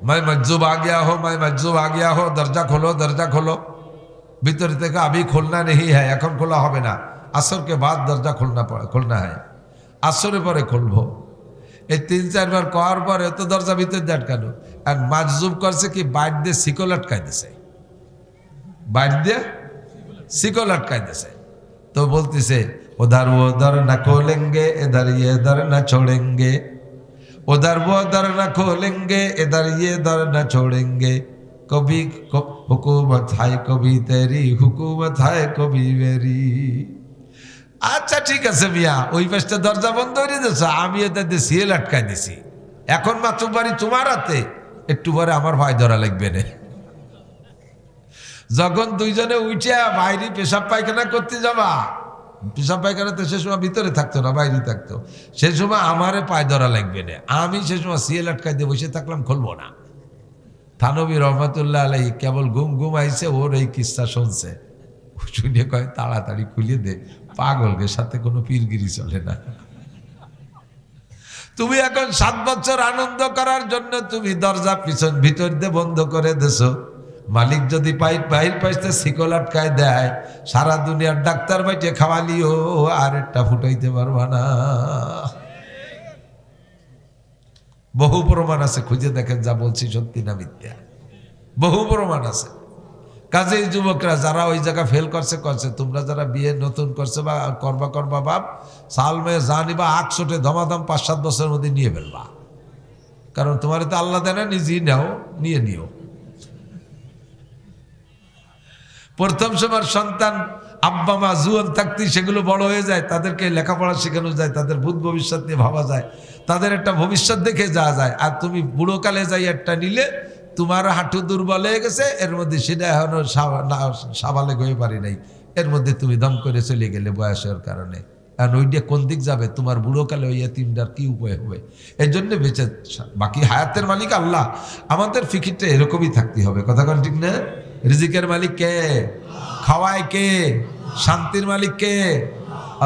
मैं मज्जूब आ गया हो, मैं मज्जूब आ गया हो, दरजा खोलो, दरजा खोलो। ভিতর থেকে अभी खोलना नहीं है, এখন খোলা হবে না, আসর के बाद दरजा खोलना है, আসরের পরে খুলবো। এই 3-4 বার করার পরে তো দরজা ভিতর দিয়ে আটকানো। আর মাজজুব করছে কি, বাইর দিয়ে শিকল আটকাই দিছে, বাইর দিয়ে শিকল আটকাই দিছে। তো বলতেছে, उधर वो उधर न खोलेंगे, इधर ये इधर न छोड़ेंगे, उधर वो दर न खोलेंगे, इधर ये दर न छोड़ेंगे, कभी हुकूमत है कभी तेरी, हुकूमत है कभी मेरी। আচ্ছা ঠিক আছে মিয়া, ওই পাশটা দরজা বন্ধ করে দিয়েছ, আমি এটাতে সিএল আটকাই দিছি, এখন মাতুব বাড়ি তোমার হাতে, একটু পরে আমার ভয় ধরা লাগবে না। যখন দুইজনে উঠে বাইরে পেশাব পায়খানা করতে যাবা, পেশাব পায়খানাতে সে সময় ভিতরে থাকতো না, বাইরে থাকতো। সে সময় আমারে পায় ধরা লাগবে না, আমি সে সময় সিএল আটকাই দিয়ে বসে থাকলাম, খুলবো না। থানবী রহমতুল্লাহ আলাই কেবল ঘুম ঘুম আইছে, ওর এই কিস্সা শুনছে, শুনে কয় তাড়াতাড়ি খুলিয়ে দে, পাগলকে সাথে কোনো পীরগিরি চলে না। তুমি এখন 7 বছর আনন্দ করার জন্য তুমি দরজা পিছন ভিতর দিয়ে বন্ধ করে দেছো। মালিক যদি বাহির পাইতে শিকল আটকায় দেয়, সারা দুনিয়ার ডাক্তার বাইটে খাওয়ালিও আর একটা ফুটাইতে পারবা না। বহু প্রমাণ আছে, খুঁজে দেখেন যা বলছি সত্যি না মিথ্যা, বহু প্রমাণ আছে। কাজেই যুবকরা যারা ওই জায়গা ফেল করছে, তোমরা যারা বিয়ে নতুন করছে বা করবা বাপ, সাল মেয়ে যা নিবা 800 ধমাধম 5-7 বছরের মধ্যে নিয়ে ফেলবা। কারণ তোমার তো আল্লাহ দেয় না, নিজেই নাও, নিও। প্রথম সময় সন্তান আব্বা মা জুয়ান থাকতেই সেগুলো বড় হয়ে যায়, তাদেরকে লেখাপড়া শেখানো যায়, তাদের ভূত ভবিষ্যৎ নিয়ে ভাবা যায়, তাদের একটা ভবিষ্যৎ দেখে যাওয়া যায়। আর তুমি বুড়োকালে যাই একটা নিলে, তোমার হাঁটু দুর্বল হয়ে গেছে, এর মধ্যে সেটা এখনো সাবালেগ হয়ে পারি নাই, এর মধ্যে তুমি দম করে চলে গেলে বয়সের কারণে। কারণ ওইটা কোন দিক যাবে, তোমার বুড়োকালে ওই এতিমটার কি উপায় হবে? এই জন্য বেঁচে, বাকি হায়াতের মালিক আল্লাহ, আমাদের ফিকিরটা এরকমই থাকতে হবে। কথা কোন ঠিক না? রিজিকের মালিক কে? খাওয়ায় কে? শান্তির মালিক কে?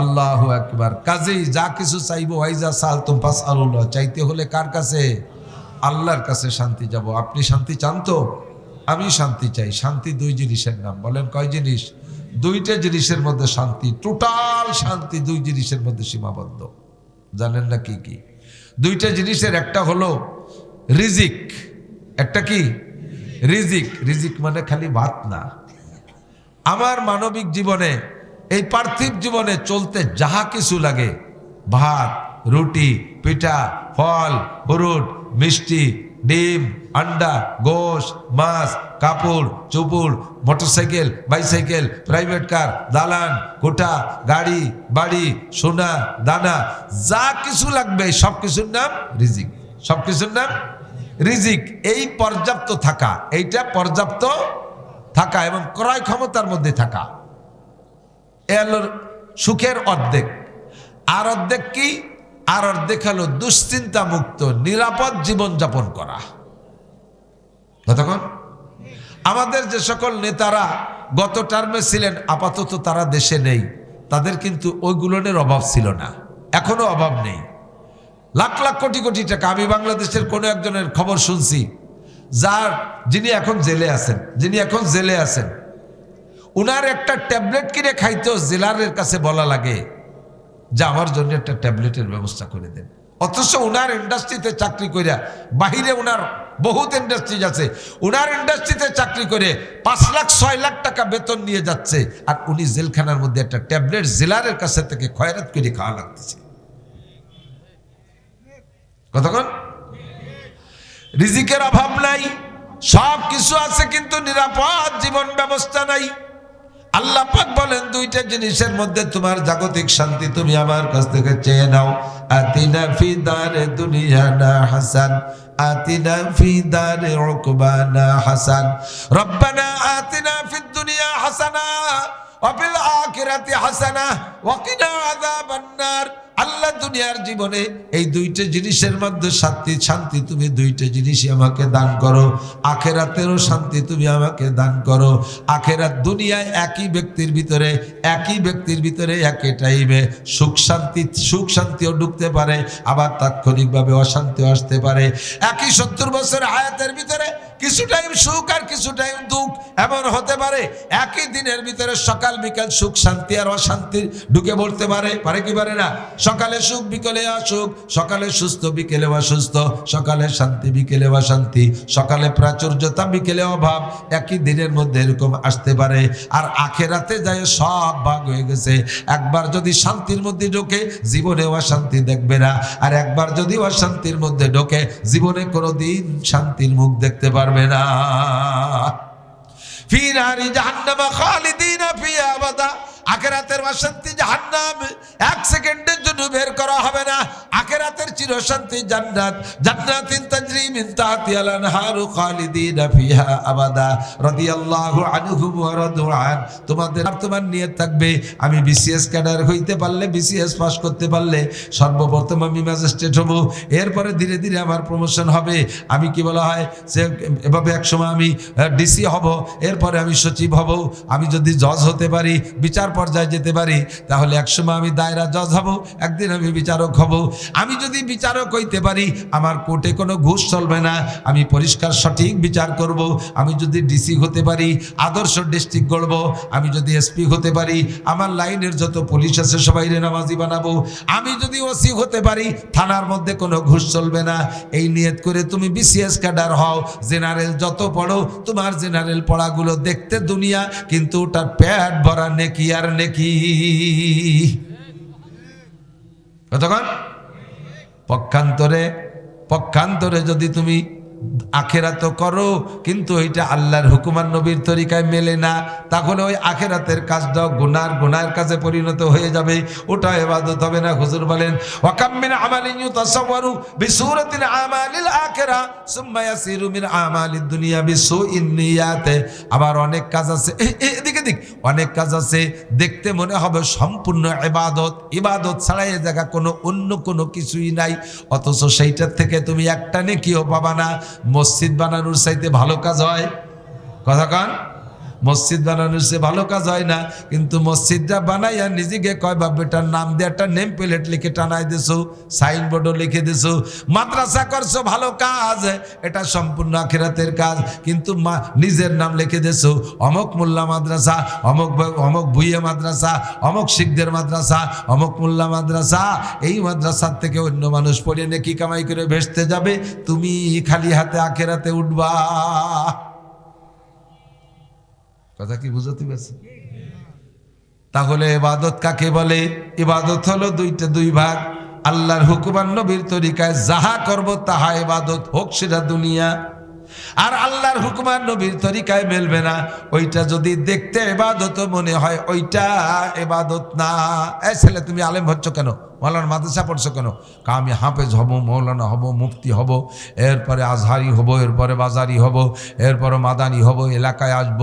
আল্লাহু আকবার। কাজেই যা কিছু চাইবো, ওয়াইজা সালতুম ফাসআলুল্লাহ, চাইতে হলে কার কাছে? আল্লাহর কাছে শান্তি যাব। আপনি শান্তি চান তো? আমি শান্তি চাই। শান্তি 2 জিনিসের নাম, বলেন কয় জিনিস? 2টা জিনিসের মধ্যে শান্তি, টোটাল শান্তি 2 জিনিসের মধ্যে সীমাবদ্ধ। জানেন না কি কি? 2টা জিনিসের একটা হলো রিজিক, একটা কি? রিজিক। রিজিক মানে খালি ভাত না। আমার মানবিক জীবনে, এই পার্থিব জীবনে চলতে যাহা কিছু লাগে, ভাত, রুটি, পিঠা, ফল, ফ্রুট, মিষ্টি, ডিম, আন্ডা, গোশ, মাছ, কাপড় চোপড়, মোটরসাইকেল, বাইসাইকেল, প্রাইভেট কার, দালান, কোঠা, গাড়ি, বাড়ি, সোনা, দানা, যা কিছু লাগবে সব কিছুর নাম রিজিক। সব কিছুর নাম রিজিক। এই পর্যাপ্ত থাকা, এইটা পর্যাপ্ত থাকা এবং ক্রয় ক্ষমতার মধ্যে থাকা, এলো সুখের অর্ধেক। আর অর্ধেক কি? আর অর্ধেক হলো দুশ্চিন্তা মুক্ত নিরাপদ জীবন যাপন করা। কতক্ষণ? আমাদের যে সকল নেতারা গত টার্মে ছিলেন, আপাতত তারা দেশে নেই, তাদের কিন্তু ওইগুলোর অভাব ছিল না, এখনো অভাব নেই। লাখ লাখ কোটি কোটি টাকা। আমি বাংলাদেশের কোনো একজনের খবর শুনছি, যিনি এখন জেলে আছেন, উনার একটা ট্যাবলেট কিনে খাইতেও জেলারের কাছে বলা লাগে যে আমার জন্য একটা ট্যাবলেটের ব্যবস্থা করে দেন। অথচ উনার ইন্ডাস্ট্রিতে চাকরি করিয়া, বাহিরে উনার বহুত ইন্ডাস্ট্রি আছে, উনার ইন্ডাস্ট্রিতে চাকরি করে 5 লাখ 6 লাখ টাকা বেতন নিয়ে যাচ্ছে, আর উনি জেলখানার মধ্যে একটা ট্যাবলেট জেলারের কাছে থেকে খয়রাত করে খাওয়া লাগতেছে। কতক্ষণ? রিজিকের অভাব নাই, সব কিছু আছে, কিন্তু নিরাপদ জীবন ব্যবস্থা নাই। আল্লাহ পাক বলেন 2টা জিনিসের মধ্যে তোমার জাগতিক শান্তি তুমি আমার কাছ থেকে চেয়ে নাও। আতিনা ফি দারে দুনিয়ানা হাসান, আতিনা ফি দারে উকবানা হাসান, রব্বানা আতিনা ফিদ দুনিয়া হাসানা ওয়া ফিল আখিরাতি হাসানা ওয়া কিনা আযাবান নার। আল্লাহ দুনিয়ার জীবনে এই 2টা জিনিসের মধ্যে শান্তি তুমি 2টা জিনিসই আমাকে দান করো। আখেরাতেরও শান্তি তুমি আমাকে দান করো। আখেরাত দুনিয়ায় একই ব্যক্তির ভিতরে একই টাইমে সুখ শান্তিও ঢুকতে পারে, আবার তাৎক্ষণিকভাবে অশান্তিও আসতে পারে। একই 70 বছর হায়াতের ভিতরে কিছু টাইম সুখ আর কিছু টাইম দুঃখ এমন হতে পারে। একই দিনের ভিতরে সকাল বিকাল সুখ শান্তি আর অশান্তি ঢুকে পড়তে পারে কি পারে না? সকালে সুখ বিকেলে অসুখ, সকালে সুস্থ বিকেলে অসুস্থ, সকালে শান্তি বিকেলে অশান্তি, সকালে প্রাচুর্যতা বিকেলে অভাব, একই দিনের মধ্যে এরকম আসতে পারে। আর আখেরাতে যায় সব ভাগ হয়ে গেছে। একবার যদি শান্তির মধ্যে ঢোকে জীবনে অশান্তি দেখবে না, আর একবার যদি অশান্তির মধ্যে ঢোকে জীবনে কোনোদিন শান্তির মুখ দেখতে পারবে না। ফি নারি জাহান্নামা খালিদিনা ফিহা আবাদা, আখিরাতের অশান্তি জাহান্নাম, এক সেকেন্ডের জন্য বের করা হবে না। আখিরাতের চিরশান্তি জান্নাত, জান্নাতিন তাজরি মিন তাহতিহাল আনহারু খালিদিনা ফিহা আবাদা রাদিয়াল্লাহু আনহু ওয়া রাদু আন। তোমার নিয়ত থাকবে আমি বিসিএস ক্যাডার হইতে পারলে, বিসিএস পাস করতে পারলে সর্বপ্রথম আমি ম্যাজিস্ট্রেট হব, এরপরে ধীরে ধীরে আমার প্রমোশন হবে। আমি কি বলা হয় সে এভাবে একসময় আমি ডিসি হব, এরপরে আমি সচিব হব। আমি যদি জজ হতে পারি, বিচার পর্যায়ে যেতে পারি, তাহলে একসময় আমি দায়রা জজ হব, একদিন আমি বিচারক হব। আমি যদি বিচারক হইতে পারি, আমার কোর্টে কোনো ঘুষ চলবে না, আমি পরিষ্কার সঠিক বিচার করব। আমি যদি ডিসি হতে পারি, আদর্শ ডিস্ট্রিক্ট গড়ব। আমি যদি এসপি হতে পারি, আমার লাইনের যত পুলিশ আছে সবাই নামাজি বানাবো। আমি যদি ওসি হতে পারি, থানার মধ্যে কোনো ঘুষ চলবে না। এই নিয়ত করে তুমি বিসিএস ক্যাডার হও, জেনারেল যত পড়ো, তোমার জেনারেল পড়াগুলো দেখতে দুনিয়া, কিন্তু ওটার পেট ভরা নেকি আর নেকি। কতক্ষণ পক্ষান্তরে যদি তুমি আখেরাত করো, কিন্তু ওইটা আল্লাহর হুকুম আর নবীর তরিকায় মেলে না, তাহলে ওই আখেরাতের কাজটা গুনার কাজে পরিণত হয়ে যাবে, ওটা ইবাদত হবে না। হুজুর বলেন ওয়াকাম মিন আমালিন ইউতাসাওয়ারু বিসূরাতিল আমালিল আখিরা সুম্মা ইয়াসিরু মিন আমালিদ দুনিয়া বিসুইন নিয়াত। আবার অনেক কাজ আছে, এদিকে অনেক কাজ আছে দেখতে মনে হবে সম্পূর্ণ ইবাদত ছাড়া এই জায়গা কোনো অন্য কোনো কিছুই নাই, অথচ সেইটার থেকে তুমি একটা নেকিও পাবা না। মসজিদ বানানোর চাইতে ভালো কাজ হয়, কথা কান, মসজিদ বানানোর চেয়ে ভালো কাজ হয় না। কিন্তু মসজিদটা বানাইয়া নিজেকে কয় বাপ বেটার নাম দিয়ে একটা নেম প্লেট লিখে টানাই দিছো, সাইনবোর্ডও লিখে দিছো। মাদ্রাসা করছো, ভালো কাজ, এটা সম্পূর্ণ আখিরাতের কাজ, কিন্তু নিজের নাম লিখে দিছো অমক মোল্লা মাদ্রাসা, অমক ভুইয়া মাদ্রাসা, অমক শিখদের মাদ্রাসা, অমক মোল্লা মাদ্রাসা। এই মাদ্রাসার থেকে অন্য মানুষ পড়ে নেকি কামাই করে ভেসতে যাবে, তুমি খালি হাতে আখিরাতে উঠবা। কথা কি বুঝতে পারছি? তাহলে ইবাদত কাকে বলে? ইবাদত হলো দুই ভাগ। আল্লাহর হুকুম আর নবীর তরিকায় যাহা করব তাহা ইবাদত, হোক সেটা দুনিয়া। আর আল্লাহর হুকুম আর নবীর তরিকায় মেলবে না, ওইটা যদি দেখতে ইবাদত মনে হয়, ওইটা ইবাদত না। এই ছেলে তুমি আলেম হচ্ছ কেন, মৌলানা মাদ্রাসা পড়ছো কেন? আমি হাফেজ হব, মৌলানা হব, মুফতি হব, এরপরে আজহারি হব, এরপরে বাজারি হব, এরপরে মাদানি হব, এলাকায় আসব,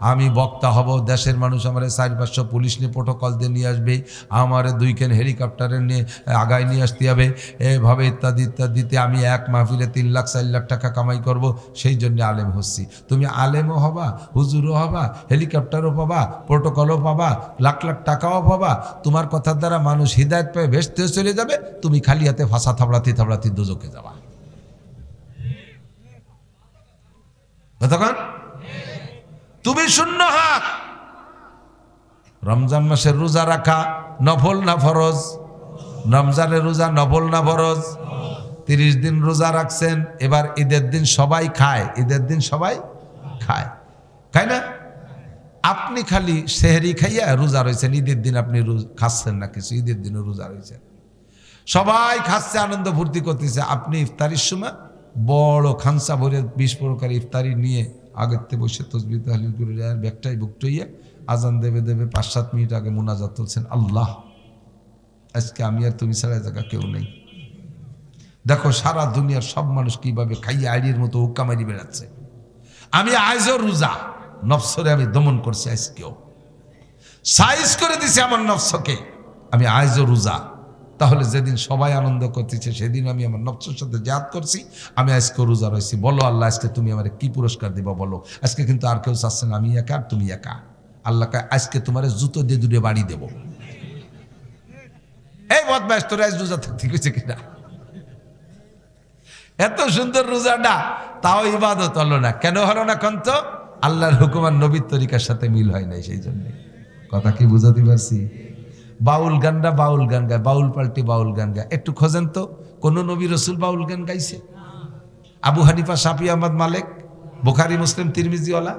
আমি বক্তা হব, দেশের মানুষ আমার 400-500 পুলিশ নিয়ে প্রোটোকল দিয়ে নিয়ে আসবে, আমার 2 কেন হেলিকপ্টারে নিয়ে আগায় নিয়ে আসতে হবে, এভাবে ইত্যাদিতে আমি এক মাহফিলে 3 লাখ 4 লাখ টাকা কামাই করব। সেই জন্য আলেম হচ্ছি। তুমি আলেমও হবা, হুজুরও হবা, হেলিকপ্টারও পাবা, প্রোটোকলও পাবা, লাখ লাখ টাকাও পাবা। তোমার কথার দ্বারা মানুষ হিদায়ত পেয়ে ভেসতে চলে যাবে, তুমি খালি হাতে ফাঁসা থাবড়াতে দোজখে যাবা। তুমি শূন্য হাত। রমজান মাসের রোজা রাখা নফল না ফরজ? রমজানের রোজা নফল না ফরজ? 30 দিন রোজা রাখছেন, এবার ঈদের দিন সবাই খায়, ঈদের দিন সবাই খায় না? আপনি খালি সেহরি খাইয়া রোজা রয়েছেন, ঈদের দিন আপনি খাচ্ছেন না কিছু, ঈদের দিনও রোজা রয়েছেন, সবাই খাচ্ছে, আনন্দ ফুর্তি করতেছে। আপনি ইফতারির সময় বড় খানসা ভরে 20 প্রকার ইফতারি নিয়ে আগের থেকে বসে তসবিহ তাহলিল করে ব্যাগটাই বুকটাইয়ে আজান দেবে 5-7 মিনিট আগে মুনাজাত তুলছেন, আল্লাহ আজকে আমি আর তুমি ছাড়া জায়গা কেউ নেই। দেখো সারা দুনিয়ার সব মানুষ কিভাবে খাইয়ে আইডির মতো হুক্কা মারি বেড়াচ্ছে। আমি আজও রোজা, নফসরে আমি দমন করছি, আজকেও সাইজ করে দিছি আমার নফসকে, আমি আজও রোজা। তাহলে যেদিন সবাই আনন্দ করতেছে সেদিন আমি আমার নফসের সাথে জিহাদ করছি, আমি আজকে রোজা রয়েছি। বলো আল্লাহ আজকে তুমি আমার কি পুরস্কার দিবা বলো? আজকে কিন্তু আর কেউ চাচ্ছে না, আমি একা আর তুমি একা। আল্লাহ আজকে তোমার জুতো দিয়ে দূরে বাড়ি দেবো। এই বদমাইশ তোর আজ রোজা থাকতে গেছে কিনা? এত সুন্দর রোজাটা, তাও ইবাদত হলো না। কেন হলো না? কন্ত আল্লাহর হুকুম আর নবীর তরিকার সাথে মিল হয় নাই, সেই জন্য। কথা কি বুঝাতে পারছি? বাউল গানরা বাউল গান গায়, বাউল পাল্টি বাউল গান গায়। একটু খোঁজেন তো কোন নবী রসুল বাউল গান গাইছে? আবু হানিফা, শাফি, আহমদ, মালিক, বুখারী, মুসলিম, তিরমিজিওয়ালা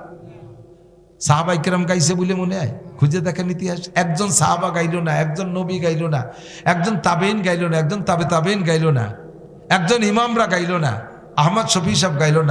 সাহাবা ইকরাম গাইছে বলে মনে হয়? খুঁজে দেখেন ইতিহাস। একজন সাহাবা গাইল না, একজন নবী গাইল না, একজন তাবেইন গাইল না, একজন তাবে তাবেইন গাইল না, একজন ইমামরা গাইল না, আহমদ শফি সাহেব গাইল না।